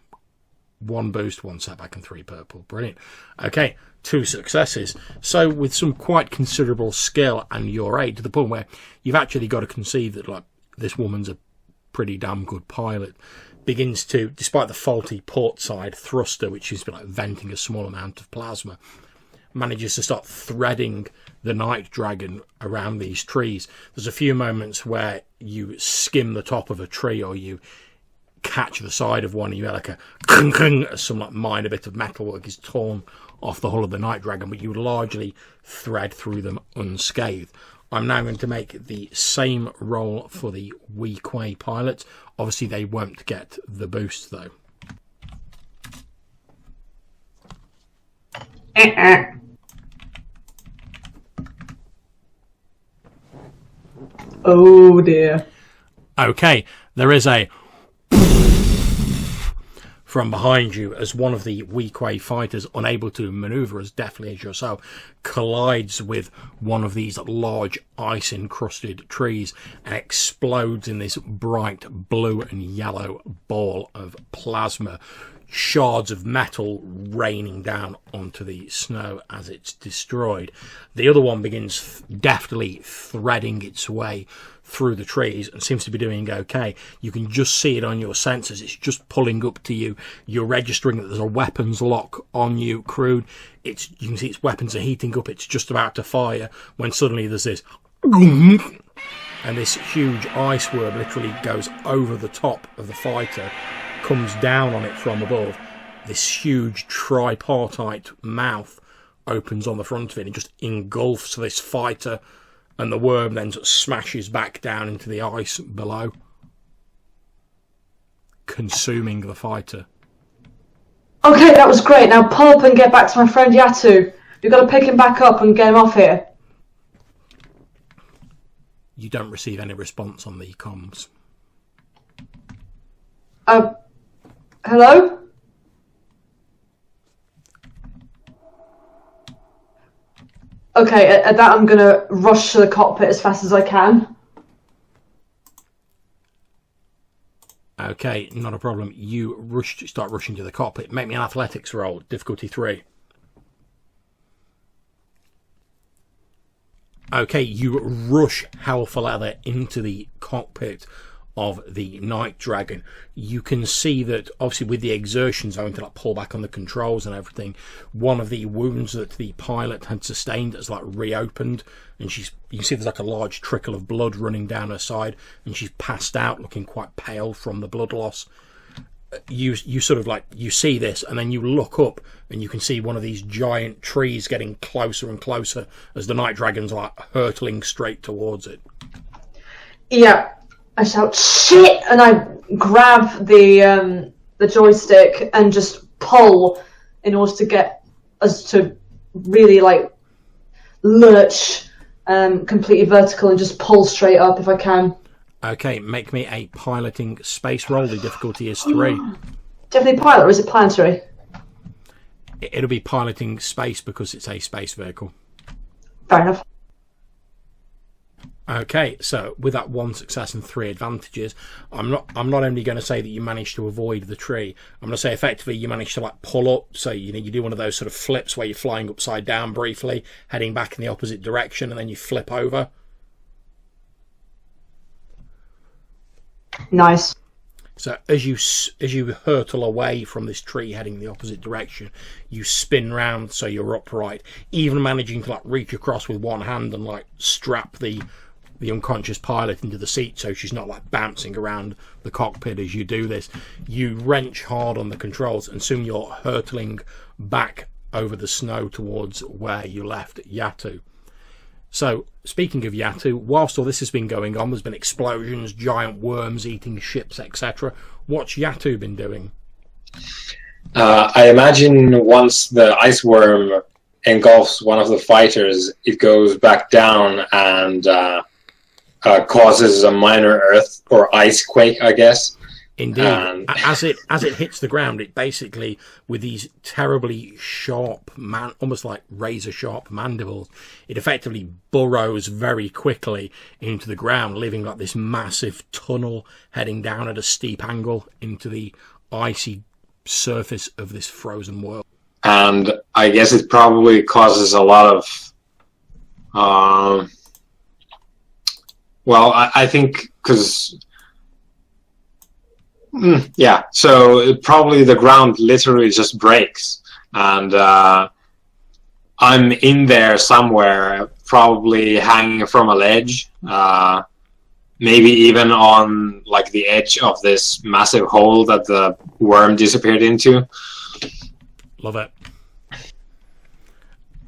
[SPEAKER 1] 1 boost, 1 setback, and 3 purple. Brilliant. Okay, 2 successes. So with some quite considerable skill and your aid, to the point where you've actually got to conceive that like this woman's a pretty damn good pilot, begins to, despite the faulty port side thruster, which is like venting a small amount of plasma, manages to start threading the Night Dragon around these trees. There's a few moments where you skim the top of a tree, or you catch the side of one, and you hear like a clunk, clunk, as some like minor bit of metalwork is torn off the hull of the Night Dragon, but you largely thread through them unscathed. I'm now going to make the same roll for the Weequay pilots. Obviously, they won't get the boost, though.
[SPEAKER 2] Oh, dear.
[SPEAKER 1] Okay, there is a from behind you as one of the Weequay fighters, unable to manoeuvre as deftly as yourself, collides with one of these large ice-encrusted trees and explodes in this bright blue and yellow ball of plasma, shards of metal raining down onto the snow as it's destroyed. The other one begins deftly threading its way through the trees and seems to be doing okay. You can just see it on your sensors. It's just pulling up to you. You're registering that there's a weapons lock on you, Crude. You can see its weapons are heating up. It's just about to fire when suddenly there's this and this huge ice worm literally goes over the top of the fighter, comes down on it from above. This huge tripartite mouth opens on the front of it and just engulfs this fighter, and the worm then smashes back down into the ice below, consuming the fighter.
[SPEAKER 2] Okay, that was great. Now pull up and get back to my friend YAATU. You've got to pick him back up and get him off here.
[SPEAKER 1] You don't receive any response on the comms.
[SPEAKER 2] Hello? Okay, at that I'm going to rush to the cockpit as fast as I can.
[SPEAKER 1] Okay, not a problem. You start rushing to the cockpit. Make me an athletics roll, difficulty 3. Okay, you rush hell for leather into the cockpit of the Night Dragon. You can see that obviously with the exertions having to like pull back on the controls and everything, one of the wounds that the pilot had sustained has like reopened, and you can see there's like a large trickle of blood running down her side, and she's passed out looking quite pale from the blood loss. You sort of like, you see this, and then you look up and you can see one of these giant trees getting closer and closer as the Night Dragon's like hurtling straight towards it.
[SPEAKER 2] Yeah. I shout, shit! And I grab the joystick and just pull in order to get us to really like lurch completely vertical and just pull straight up if I can.
[SPEAKER 1] Okay, make me a piloting space roll. The difficulty is 3.
[SPEAKER 2] Definitely pilot, or is it planetary?
[SPEAKER 1] It'll be piloting space because it's a space vehicle.
[SPEAKER 2] Fair enough.
[SPEAKER 1] Okay, so with that 1 success and 3 advantages, I'm not only going to say that you managed to avoid the tree. I'm going to say effectively you managed to like pull up. So you do one of those sort of flips where you're flying upside down briefly, heading back in the opposite direction, and then you flip over.
[SPEAKER 2] Nice.
[SPEAKER 1] So as you hurtle away from this tree heading the opposite direction, you spin round so you're upright, even managing to like reach across with one hand and like strap the unconscious pilot into the seat so she's not like bouncing around the cockpit as you do this. You wrench hard on the controls and soon you're hurtling back over the snow towards where you left YAATU. So, speaking of YAATU, whilst all this has been going on, there's been explosions, giant worms eating ships, etc. What's YAATU been doing?
[SPEAKER 3] I imagine once the ice worm engulfs one of the fighters, it goes back down and causes a minor earth or ice quake, I guess,
[SPEAKER 1] Indeed. As it hits the ground, it basically, with these terribly sharp, almost like razor-sharp mandibles, it effectively burrows very quickly into the ground, leaving like this massive tunnel heading down at a steep angle into the icy surface of this frozen world.
[SPEAKER 3] And I guess it probably causes a lot of... well, I think because... yeah, so probably the ground literally just breaks, and I'm in there somewhere, probably hanging from a ledge, maybe even on like the edge of this massive hole that the worm disappeared into.
[SPEAKER 1] Love it.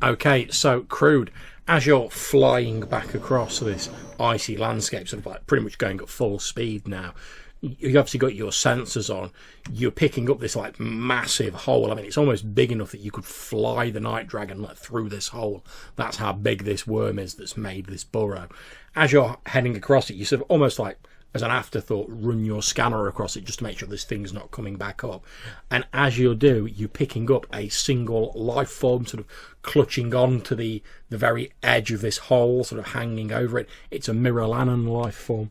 [SPEAKER 1] Okay, so Crude, as you're flying back across this icy landscape, sort of like pretty much going at full speed now, you obviously got your sensors on. You're picking up this like massive hole. I mean, it's almost big enough that you could fly the Night Dragon like through this hole. That's how big this worm is that's made this burrow. As you're heading across it, you sort of almost like, as an afterthought, run your scanner across it just to make sure this thing's not coming back up. And as you do, you're picking up a single life form sort of clutching on to the very edge of this hole, sort of hanging over it. It's a Miralanan life form.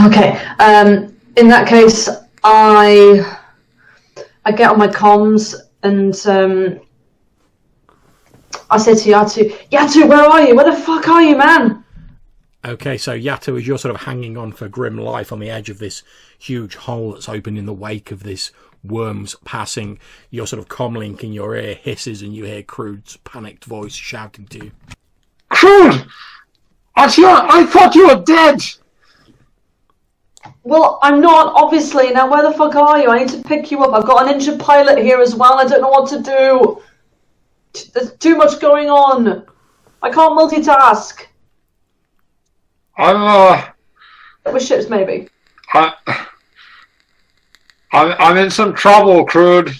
[SPEAKER 2] Okay. In that case, I get on my comms and I say to Yatu, where are you? Where the fuck are you, man?
[SPEAKER 1] Okay, so Yatu, as you're sort of hanging on for grim life on the edge of this huge hole that's opened in the wake of this worm's passing, your sort of comlink in your ear hisses and you hear Crude's panicked voice shouting to you.
[SPEAKER 3] Crude! I thought you were dead!
[SPEAKER 2] Well, I'm not, obviously. Now, where the fuck are you? I need to pick you up. I've got an injured pilot here as well. I don't know what to do. There's too much going on. I can't multitask.
[SPEAKER 3] With
[SPEAKER 2] ships, maybe.
[SPEAKER 3] I'm in some trouble, Crude.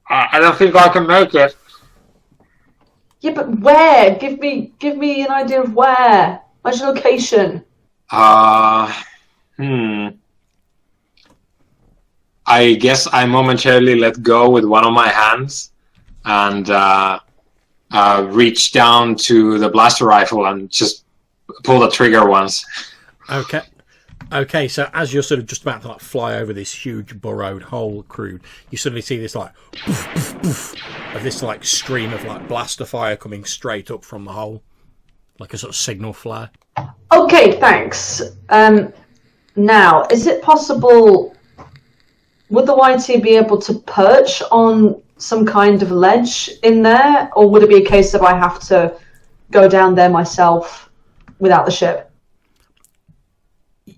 [SPEAKER 3] I don't think I can make it.
[SPEAKER 2] Yeah, but where? Give me an idea of where. Where's your location?
[SPEAKER 3] I guess I momentarily let go with one of my hands and reach down to the blaster rifle and just pull the trigger once.
[SPEAKER 1] Okay, so as you're sort of just about to like fly over this huge burrowed hole, Crude, you suddenly see this like poof, poof, poof, of this like stream of like blaster fire coming straight up from the hole, like a sort of signal flare.
[SPEAKER 2] Okay, thanks. Now, is it possible? Would the YT be able to perch on some kind of ledge in there, or would it be a case of I have to go down there myself without the ship?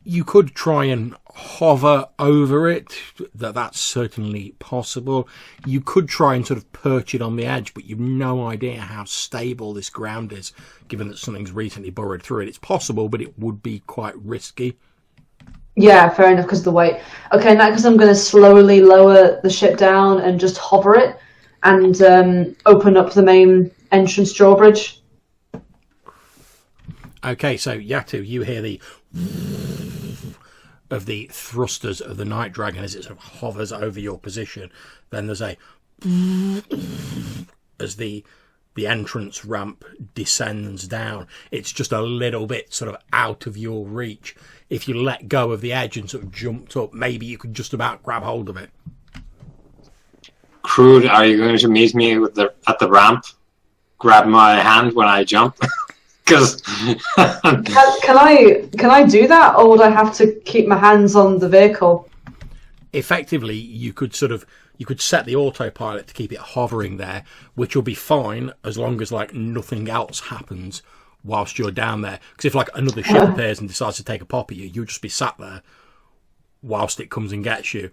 [SPEAKER 1] You could try and hover over it. That's certainly possible. You could try and sort of perch it on the edge, but you've no idea how stable this ground is, given that something's recently burrowed through it. It's possible, but it would be quite risky.
[SPEAKER 2] Yeah, fair enough, because of the weight. Okay, in that case, I'm going to slowly lower the ship down and just hover it and open up the main entrance drawbridge.
[SPEAKER 1] Okay, so Yatu, you hear the of the thrusters of the Night Dragon as it sort of hovers over your position. Then there's a as the entrance ramp descends down. It's just a little bit sort of out of your reach. If you let go of the edge and sort of jumped up, maybe you could just about grab hold of it.
[SPEAKER 3] Crude, are you going to meet me at the ramp? Grab my hand when I jump? Because
[SPEAKER 2] can I do that, or would I have to keep my hands on the vehicle?
[SPEAKER 1] Effectively, you could set the autopilot to keep it hovering there, which will be fine as long as like nothing else happens whilst you're down there. Because if like another ship appears and decides to take a pop at you, you'll just be sat there whilst it comes and gets you.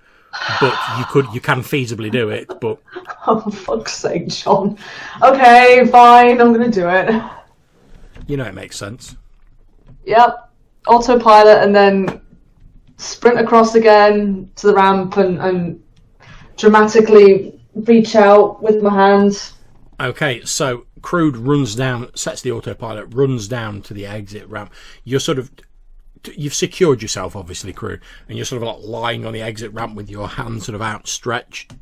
[SPEAKER 1] But you can feasibly do it. But
[SPEAKER 2] oh, for fuck's sake, John. Okay, fine, I'm gonna do it.
[SPEAKER 1] You know it makes sense.
[SPEAKER 2] Yep, autopilot and then sprint across again to the ramp and dramatically reach out with my hands.
[SPEAKER 1] Okay, so Crude runs down, sets the autopilot, runs down to the exit ramp. You're sort of you've secured yourself, obviously, Crude, and you're sort of like lying on the exit ramp with your hand sort of outstretched.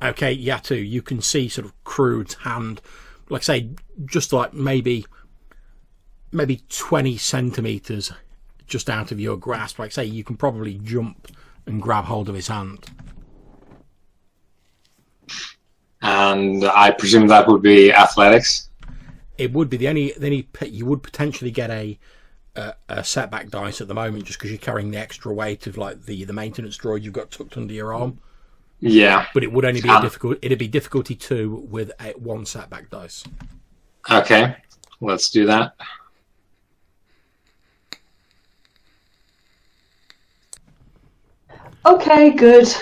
[SPEAKER 1] Okay, YAATU, you can see sort of Crude's hand, like I say, just like maybe 20 centimeters just out of your grasp. Like I say, you can probably jump and grab hold of his hand.
[SPEAKER 3] And I presume that would be athletics.
[SPEAKER 1] It would be the only you would potentially get a setback dice at the moment, just because you're carrying the extra weight of like the maintenance droid you've got tucked under your arm.
[SPEAKER 3] Yeah,
[SPEAKER 1] but it would only be it'd be difficulty 2 with a 1 setback dice.
[SPEAKER 3] Okay, let's do that.
[SPEAKER 2] Okay, good.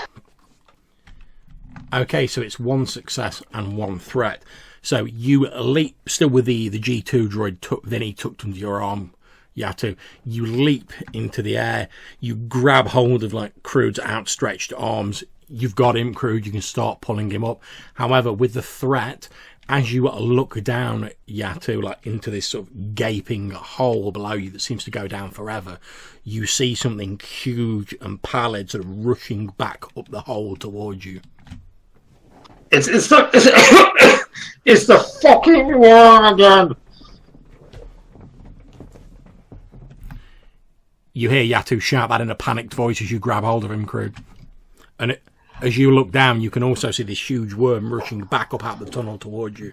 [SPEAKER 1] Okay, so it's 1 success and 1 threat. So you leap, still with the G2 droid then he tucked under your arm, YAATU. You leap into the air. You grab hold of like Crude's outstretched arms. You've got him, Crude. You can start pulling him up. However, with the threat, as you look down at YAATU, like into this sort of gaping hole below you that seems to go down forever, you see something huge and pallid sort of rushing back up the hole towards you.
[SPEAKER 3] It's the fucking worm again.
[SPEAKER 1] You hear YAATU shout that in a panicked voice as you grab hold of him, Crude. And as you look down, you can also see this huge worm rushing back up out the tunnel towards you.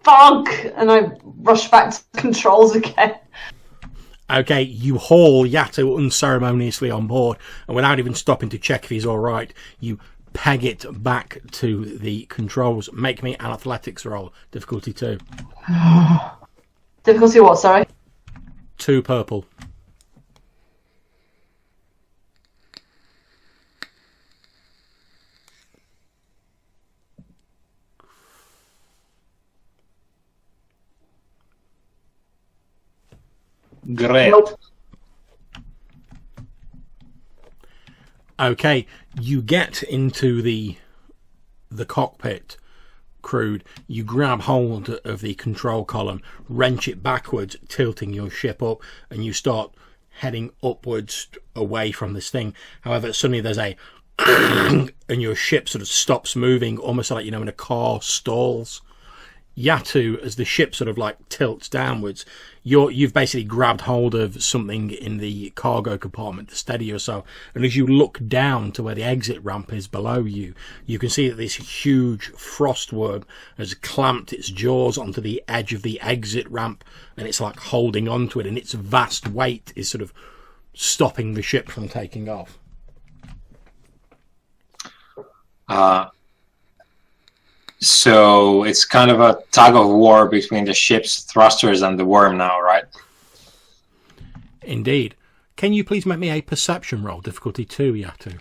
[SPEAKER 2] Fuck! And I rush back to the controls again.
[SPEAKER 1] Okay, you haul YAATU unceremoniously on board, and without even stopping to check if he's alright, you peg it back to the controls. Make me an athletics roll. Difficulty 2.
[SPEAKER 2] Difficulty what, sorry?
[SPEAKER 1] 2 purple.
[SPEAKER 3] Great.
[SPEAKER 2] Nope.
[SPEAKER 1] Okay, you get into the cockpit, Crude. You grab hold of the control column, wrench it backwards, tilting your ship up, and you start heading upwards away from this thing. However, suddenly there's a and your ship sort of stops moving, almost like, you know, when a car stalls. YAATU, as the ship sort of like tilts downwards, you've basically grabbed hold of something in the cargo compartment to steady yourself, and as you look down to where the exit ramp is below you, you can see that this huge frost worm has clamped its jaws onto the edge of the exit ramp, and it's like holding onto it, and its vast weight is sort of stopping the ship from taking off.
[SPEAKER 3] So it's kind of a tug of war between the ship's thrusters and the worm now, right?
[SPEAKER 1] Indeed. Can you please make me a perception roll? Difficulty 2, YAATU.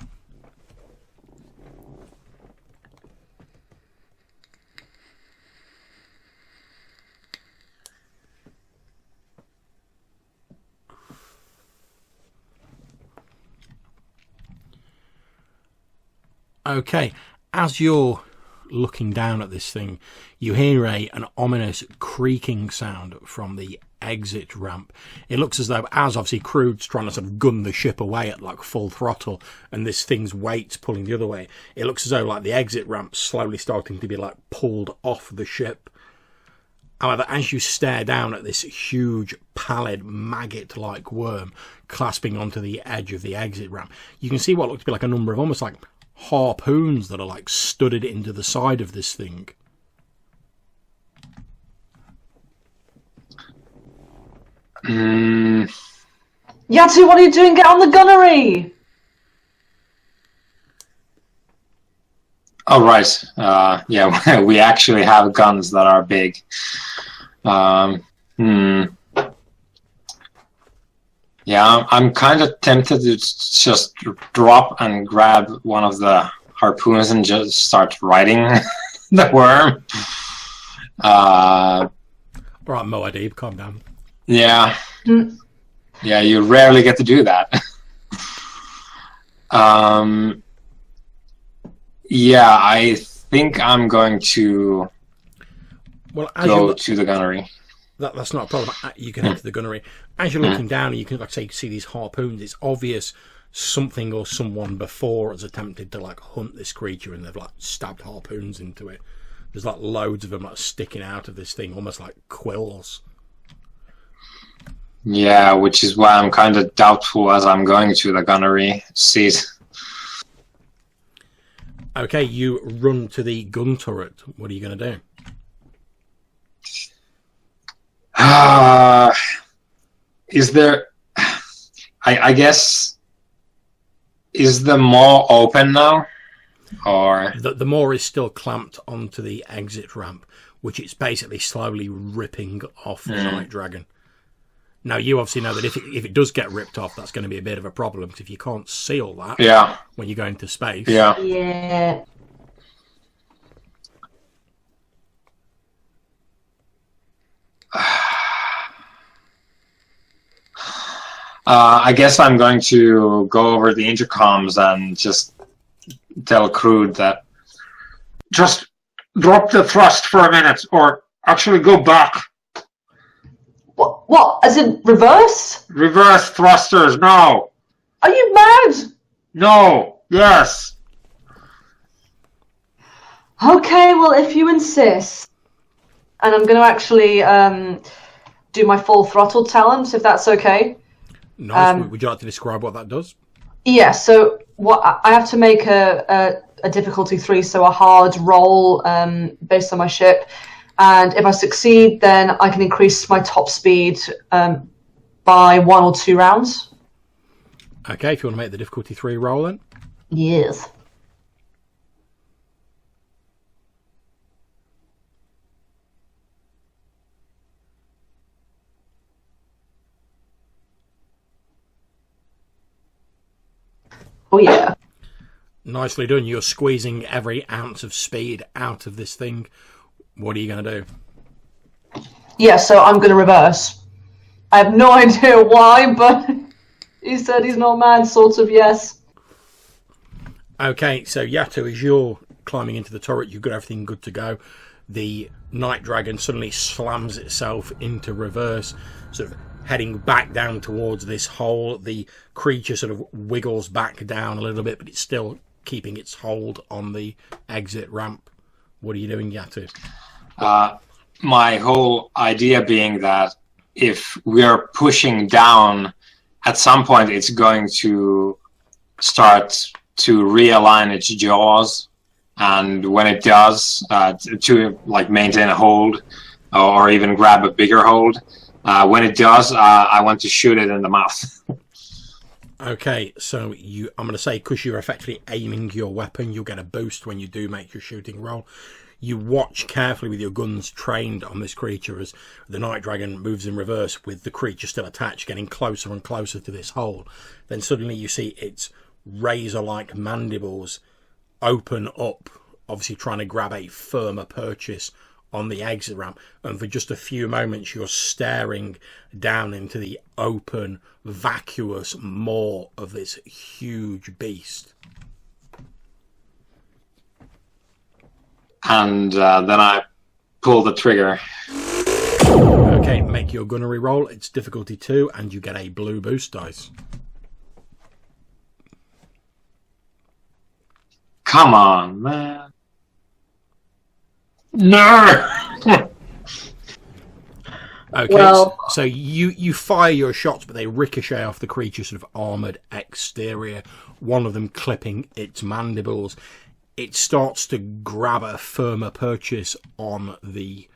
[SPEAKER 1] Okay, as you're looking down at this thing, you hear an ominous creaking sound from the exit ramp. It looks as though, as obviously Crude's trying to sort of gun the ship away at like full throttle, and this thing's weight's pulling the other way, it looks as though like the exit ramp's slowly starting to be like pulled off the ship. However, as you stare down at this huge, pallid, maggot-like worm clasping onto the edge of the exit ramp, you can see what looks to be like a number of almost like harpoons that are like studded into the side of this thing.
[SPEAKER 2] YAATU, what are you doing? Get on the gunnery!
[SPEAKER 3] Oh, right. Yeah, we actually have guns that are big. Yeah, I'm kind of tempted to just drop and grab one of the harpoons and just start riding the worm.
[SPEAKER 1] Right, Moadib, calm down.
[SPEAKER 3] Yeah. Yeah, you rarely get to do that. Yeah, I think I'm going to go to the gunnery.
[SPEAKER 1] That's not a problem. You can enter the gunnery. As you're looking down, you can, like I say, see these harpoons. It's obvious something or someone before has attempted to like hunt this creature, and they've like stabbed harpoons into it. There's like loads of them like sticking out of this thing, almost like quills.
[SPEAKER 3] Yeah, which is why I'm kind of doubtful as I'm going to the gunnery seat.
[SPEAKER 1] Okay, you run to the gun turret. What are you going to do?
[SPEAKER 3] Is there... I guess... Is the maw open now? Or...
[SPEAKER 1] The maw is still clamped onto the exit ramp, which it's basically slowly ripping off the night dragon. Now, you obviously know that if it does get ripped off, that's going to be a bit of a problem, because if you can't seal that when you go into space...
[SPEAKER 2] Yeah.
[SPEAKER 3] I guess I'm going to go over the intercoms and just tell Crude that just drop the thrust for a minute, or actually go back.
[SPEAKER 2] What? As in reverse?
[SPEAKER 3] Reverse thrusters, no.
[SPEAKER 2] Are you mad?
[SPEAKER 3] No, yes.
[SPEAKER 2] Okay, well, if you insist. And I'm going to actually do my full throttle talent, if that's okay.
[SPEAKER 1] Nice. Would you like to describe what that does?
[SPEAKER 2] Yeah, so what I have to make a difficulty 3, so a hard roll based on my ship. And if I succeed, then I can increase my top speed by 1 or 2 rounds.
[SPEAKER 1] Okay, if you want to make the difficulty 3 roll then.
[SPEAKER 2] Yes. Oh, yeah.
[SPEAKER 1] Nicely done. You're squeezing every ounce of speed out of this thing. What are you going to do?
[SPEAKER 2] Yeah, so I'm going to reverse. I have no idea why, but he said he's not mad, sort of, yes.
[SPEAKER 1] Okay, so YAATU, as you're climbing into the turret, you've got everything good to go. The night dragon suddenly slams itself into reverse, sort of heading back down towards this hole. The creature sort of wiggles back down a little bit, but it's still keeping its hold on the exit ramp. What are you doing, YAATU?
[SPEAKER 3] My whole idea being that if we're pushing down, at some point it's going to start to realign its jaws, and when it does, to like maintain a hold or even grab a bigger hold. When it does, I want to shoot it in the mouth.
[SPEAKER 1] Okay, so I'm going to say, because you're effectively aiming your weapon, you'll get a boost when you do make your shooting roll. You watch carefully with your guns trained on this creature as the night dragon moves in reverse with the creature still attached, getting closer and closer to this hole. Then suddenly you see its razor-like mandibles open up, obviously trying to grab a firmer purchase on the exit ramp, and for just a few moments you're staring down into the open, vacuous maw of this huge beast.
[SPEAKER 3] And then I pull the trigger.
[SPEAKER 1] Okay, make your gunnery roll. It's difficulty 2, and you get a blue boost dice.
[SPEAKER 3] Come on, man. No!
[SPEAKER 1] Okay,
[SPEAKER 2] Well,
[SPEAKER 1] so you fire your shots, but they ricochet off the creature's sort of armoured exterior, one of them clipping its mandibles. It starts to grab a firmer purchase on the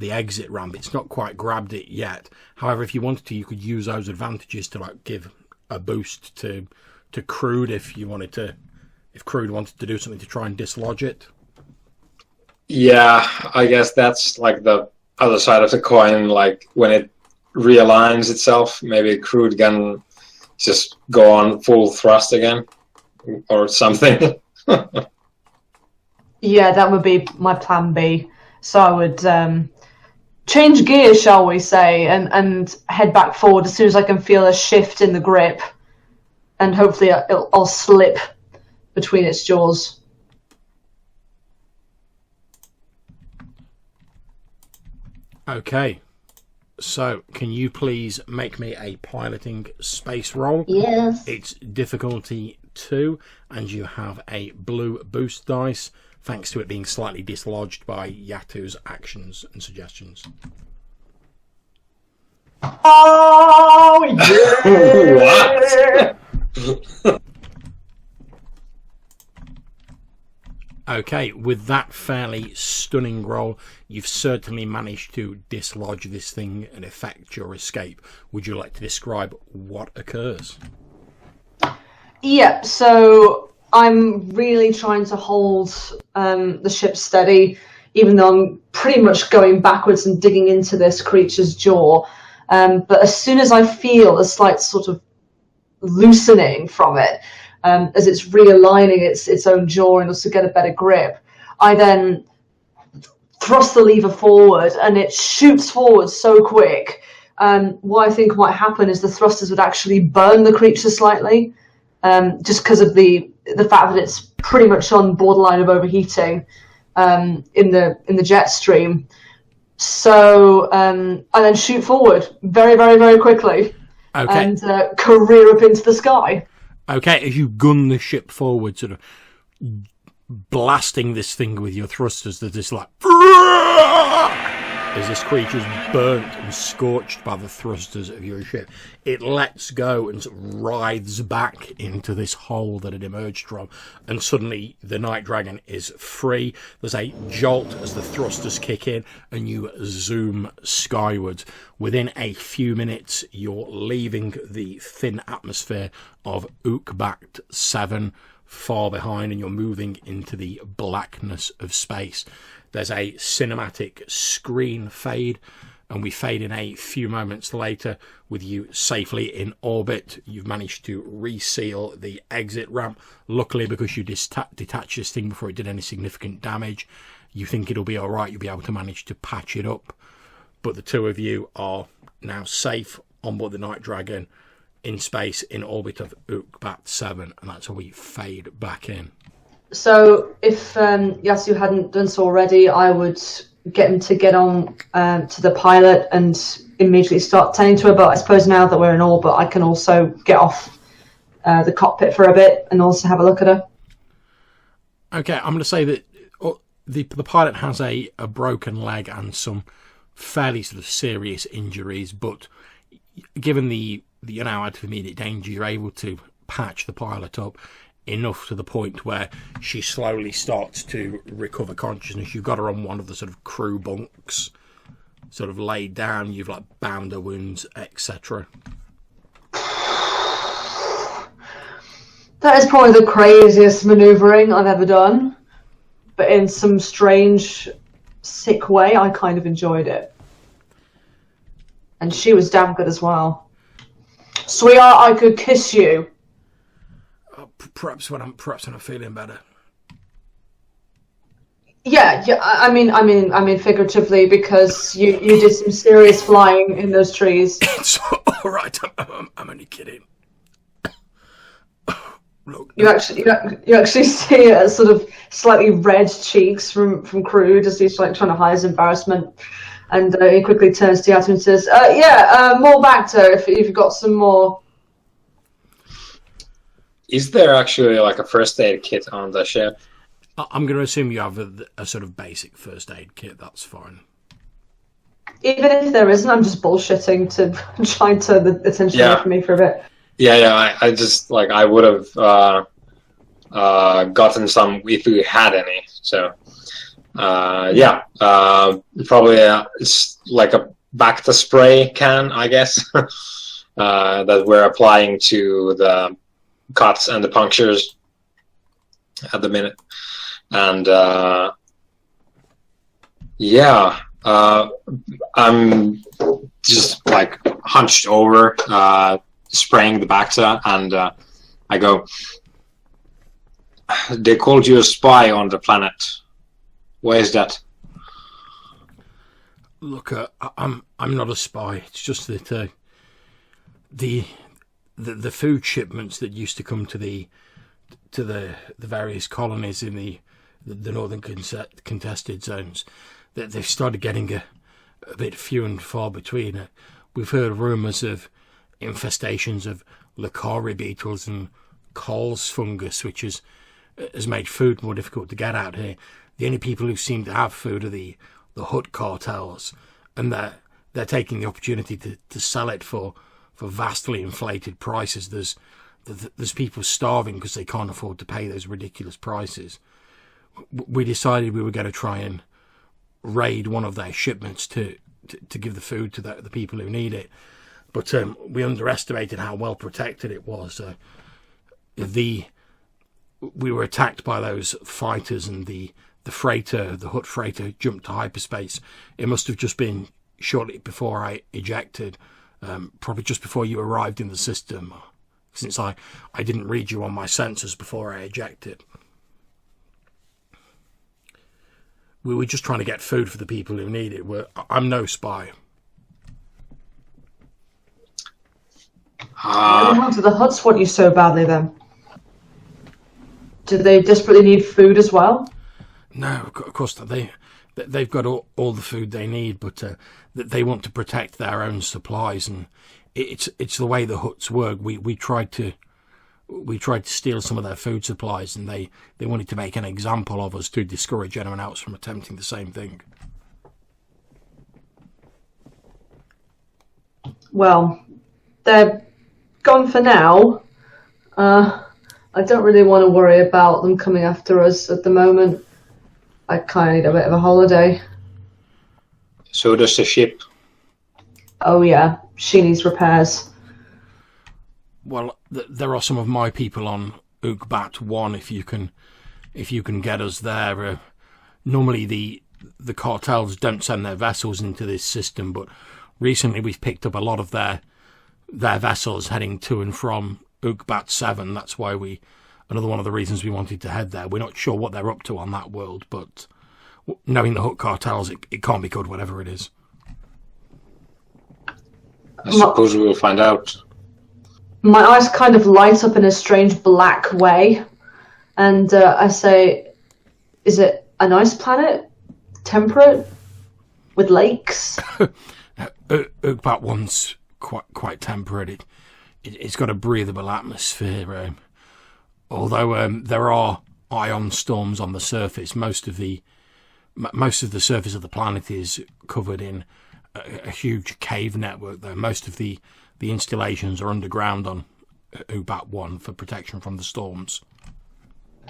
[SPEAKER 1] exit ramp. It's not quite grabbed it yet. However, if you wanted to, you could use those advantages to like give a boost to Crude if Crude wanted to do something to try and dislodge it.
[SPEAKER 3] Yeah, I guess that's like the other side of the coin. Like when it realigns itself, maybe Crude can just go on full thrust again or something.
[SPEAKER 2] yeah, that would be my plan B. So I would change gears, shall we say, and head back forward as soon as I can feel a shift in the grip, and hopefully I'll slip between its jaws.
[SPEAKER 1] Okay, So, can you please make me a piloting space roll?
[SPEAKER 2] Yes.
[SPEAKER 1] It's difficulty 2, and you have a blue boost dice, thanks to it being slightly dislodged by YAATU's actions and suggestions.
[SPEAKER 2] Oh, yeah!
[SPEAKER 3] What?
[SPEAKER 1] Okay, with that fairly stunning roll, you've certainly managed to dislodge this thing and effect your escape. Would you like to describe what occurs?
[SPEAKER 2] Yeah, so I'm really trying to hold the ship steady, even though I'm pretty much going backwards and digging into this creature's jaw. But as soon as I feel a slight sort of loosening from it, as it's realigning its own jaw and also get a better grip, I then thrust the lever forward and it shoots forward so quick. What I think might happen is the thrusters would actually burn the creature slightly, just because of the fact that it's pretty much on borderline of overheating in the jet stream. So I then shoot forward very, very, very quickly, and career up into the sky.
[SPEAKER 1] Okay, as you gun the ship forward, sort of blasting this thing with your thrusters, there's this like, as this creature's burnt and scorched by the thrusters of your ship, it lets go and sort of writhes back into this hole that it emerged from, and suddenly the Night Dragon is free. There's a jolt as the thrusters kick in, and you zoom skywards. Within a few minutes, you're leaving the thin atmosphere of OOKBAT VII far behind, and you're moving into the blackness of space. There's a cinematic screen fade, and we fade in a few moments later with you safely in orbit. You've managed to reseal the exit ramp. Luckily, because you detached this thing before it did any significant damage, you think it'll be all right. You'll be able to manage to patch it up. But the two of you are now safe on board the Night Dragon in space in orbit of OOKBAT VII, and that's how we fade back in.
[SPEAKER 2] So if YAATU hadn't done so already, I would get him to get on to the pilot and immediately start tending to her. But I suppose now that we're in orbit, I can also get off the cockpit for a bit and also have a look at her.
[SPEAKER 1] Okay, I'm going to say that the pilot has a broken leg and some fairly sort of serious injuries, but given the you're now out of immediate danger, you're able to patch the pilot up enough to the point where she slowly starts to recover consciousness. You've got her on one of the sort of crew bunks, sort of laid down. You've like bound her wounds, etc.
[SPEAKER 2] That is probably the craziest manoeuvring I've ever done, but in some strange, sick way, I kind of enjoyed it. And she was damn good as well. Sweetheart, I could kiss you.
[SPEAKER 1] Perhaps when I'm feeling better.
[SPEAKER 2] Yeah. I mean, figuratively, because you did some serious flying in those trees.
[SPEAKER 1] It's all right. I'm only kidding. Look,
[SPEAKER 2] you actually see sort of slightly red cheeks from Crude as he's like trying to hide his embarrassment, and he quickly turns to YAATU and says, more Bacta if you've got some more."
[SPEAKER 3] Is there actually like a first aid kit on the ship?
[SPEAKER 1] I'm going to assume you have a sort of basic first aid kit. That's fine.
[SPEAKER 2] Even if there isn't, I'm just bullshitting to try and turn the attention away from me for a bit.
[SPEAKER 3] Yeah. I just like I would have gotten some if we had any. So probably it's like a Bacta spray can, I guess, that we're applying to the cuts and the punctures at the minute. And I'm just like hunched over, spraying the Bacta, and I go, "They called you a spy on the planet. Why is that?"
[SPEAKER 1] Look, I'm not a spy. It's just that the food shipments that used to come to the various colonies in the northern contested zones, that they've started getting a bit few and far between. We've heard rumours of infestations of Lacari beetles and Coles fungus, which has made food more difficult to get out here. The only people who seem to have food are the Hutt cartels, and they're taking the opportunity to sell it for vastly inflated prices. There's people starving because they can't afford to pay those ridiculous prices. We decided we were going to try and raid one of their shipments to give the food to the people who need it, but we underestimated how well protected it was. We were attacked by those fighters, and the Hutt freighter jumped to hyperspace. It must have just been shortly before I ejected, probably just before you arrived in the system, since I didn't read you on my sensors before I ejected. We were just trying to get food for the people who need it. I'm no spy.
[SPEAKER 2] How do the Hutts want you so badly then? Do they desperately need food as well?
[SPEAKER 1] No, of course not. They've got all the food they need, but they want to protect their own supplies, and it's the way the Hutts work. We tried to steal some of their food supplies, and they wanted to make an example of us to discourage anyone else from attempting the same thing.
[SPEAKER 2] Well, they're gone for now. I don't really want to worry about them coming after us at the moment. I kind of need a bit of a holiday.
[SPEAKER 3] So does the ship.
[SPEAKER 2] Oh yeah, she needs repairs.
[SPEAKER 1] Well, there are some of my people on OOKBAT VI. If you can get us there. Normally the cartels don't send their vessels into this system, but recently we've picked up a lot of their vessels heading to and from OOKBAT VII. That's why another one of the reasons we wanted to head there. We're not sure what they're up to on that world, but knowing the Hutt cartels, it can't be good, whatever it is.
[SPEAKER 3] I suppose we will find out.
[SPEAKER 2] My eyes kind of light up in a strange black way, and I say, is it a nice planet? Temperate? With lakes?
[SPEAKER 1] OOKBAT I's quite temperate. It's got a breathable atmosphere. Although there are ion storms on the surface, most of the surface of the planet is covered in a huge cave network. Though most of the installations are underground on OOKBAT I for protection from the storms.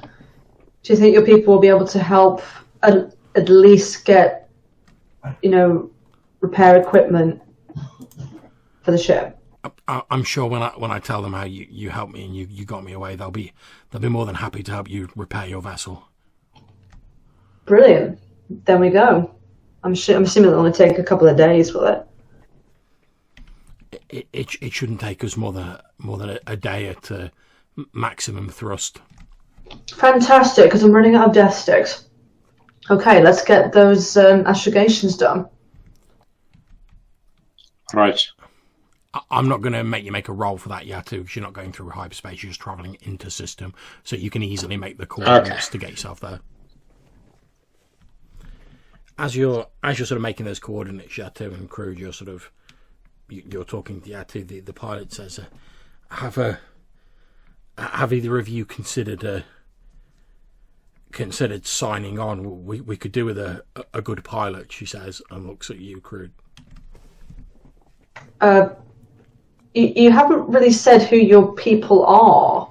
[SPEAKER 2] Do you think your people will be able to help at least get, repair equipment for the ship?
[SPEAKER 1] I'm sure when I tell them how you helped me and you got me away, they'll be more than happy to help you repair your vessel.
[SPEAKER 2] Brilliant. Then we go. I'm assuming it'll only take a couple of days, will it?
[SPEAKER 1] It shouldn't take us more than a day at maximum thrust.
[SPEAKER 2] Fantastic, because I'm running out of death sticks. Okay, let's get those astragations done.
[SPEAKER 3] Right.
[SPEAKER 1] I'm not going to make you make a roll for that, YAATU, because you're not going through hyperspace, you're just travelling into system, so you can easily make the coordinates to get yourself there. As you're sort of making those coordinates, YAATU and Crude, you're talking to YAATU. The pilot says, "Have either of you considered signing on? We could do with a good pilot," she says, and looks at you, Crude.
[SPEAKER 2] You haven't really said who your people are.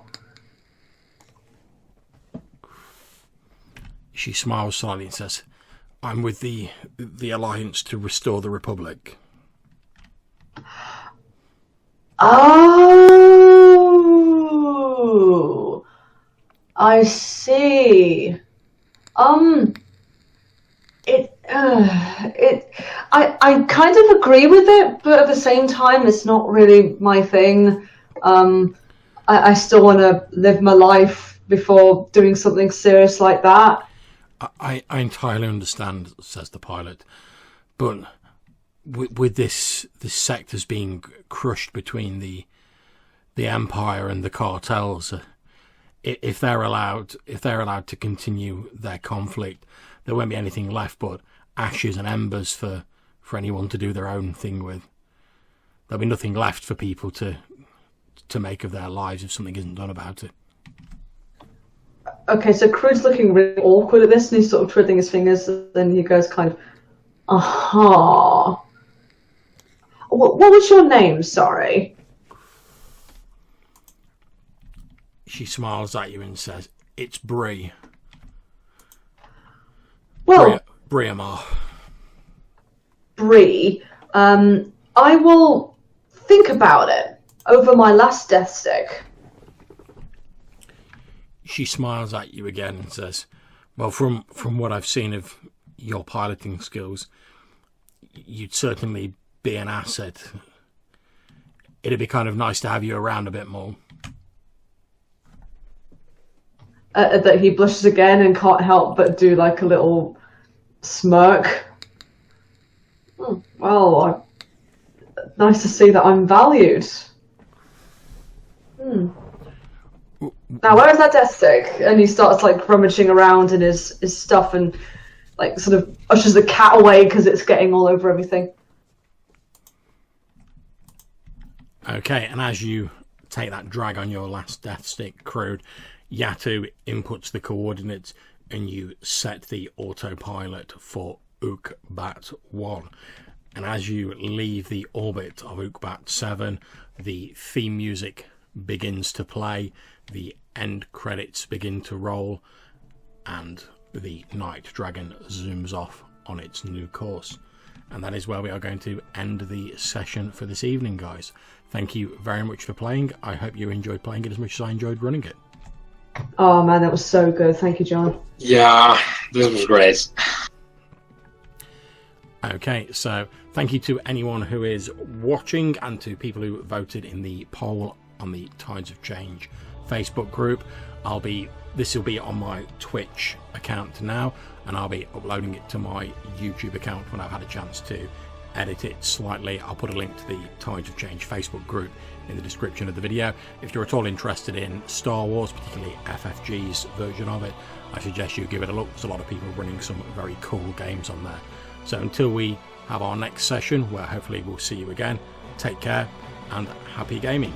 [SPEAKER 1] She smiles slightly and says, "I'm with the Alliance to restore the Republic."
[SPEAKER 2] Oh, I see. I kind of agree with it, but at the same time, it's not really my thing. I still want to live my life before doing something serious like that.
[SPEAKER 1] I entirely understand, says the pilot, but with this sector's being crushed between the Empire and the cartels, if they're allowed to continue their conflict, there won't be anything left but ashes and embers for for anyone to do their own thing with. There'll be nothing left for people to make of their lives if something isn't done about it.
[SPEAKER 2] Okay, so Crude's looking really awkward at this, and he's sort of twiddling his fingers, and he goes kind of, aha. What was your name, sorry?
[SPEAKER 1] She smiles at you and says, "It's Bree.
[SPEAKER 2] Well,
[SPEAKER 1] Briamar."
[SPEAKER 2] Bree, I will think about it over my last death stick.
[SPEAKER 1] She smiles at you again and says, "Well, from what I've seen of your piloting skills, you'd certainly be an asset. It'd be kind of nice to have you around a bit more."
[SPEAKER 2] That he blushes again and can't help but do like a little smirk. Well, nice to see that I'm valued. Now, where is that death stick? And he starts like rummaging around in his stuff and like sort of ushers the cat away because it's getting all over everything.
[SPEAKER 1] Okay, and as you take that drag on your last death stick, Crude, YAATU inputs the coordinates and you set the autopilot for OOKBAT VII. And as you leave the orbit of OOKBAT VII, the theme music begins to play, the end credits begin to roll, and the Night Dragon zooms off on its new course. And that is where we are going to end the session for this evening, guys. Thank you very much for playing. I hope you enjoyed playing it as much as I enjoyed running it.
[SPEAKER 2] Oh man, that was so good. Thank you, John.
[SPEAKER 3] Yeah, this was great.
[SPEAKER 1] Okay, so thank you to anyone who is watching and to people who voted in the poll on the Tides of Change Facebook group. This will be on my Twitch account now, and I'll be uploading it to my YouTube account when I've had a chance to edit it slightly. I'll put a link to the Tides of Change Facebook group in the description of the video. If you're at all interested in Star Wars, particularly FFG's version of it, I suggest you give it a look. There's a lot of people running some very cool games on there. So until we have our next session, where hopefully we'll see you again, take care and happy gaming.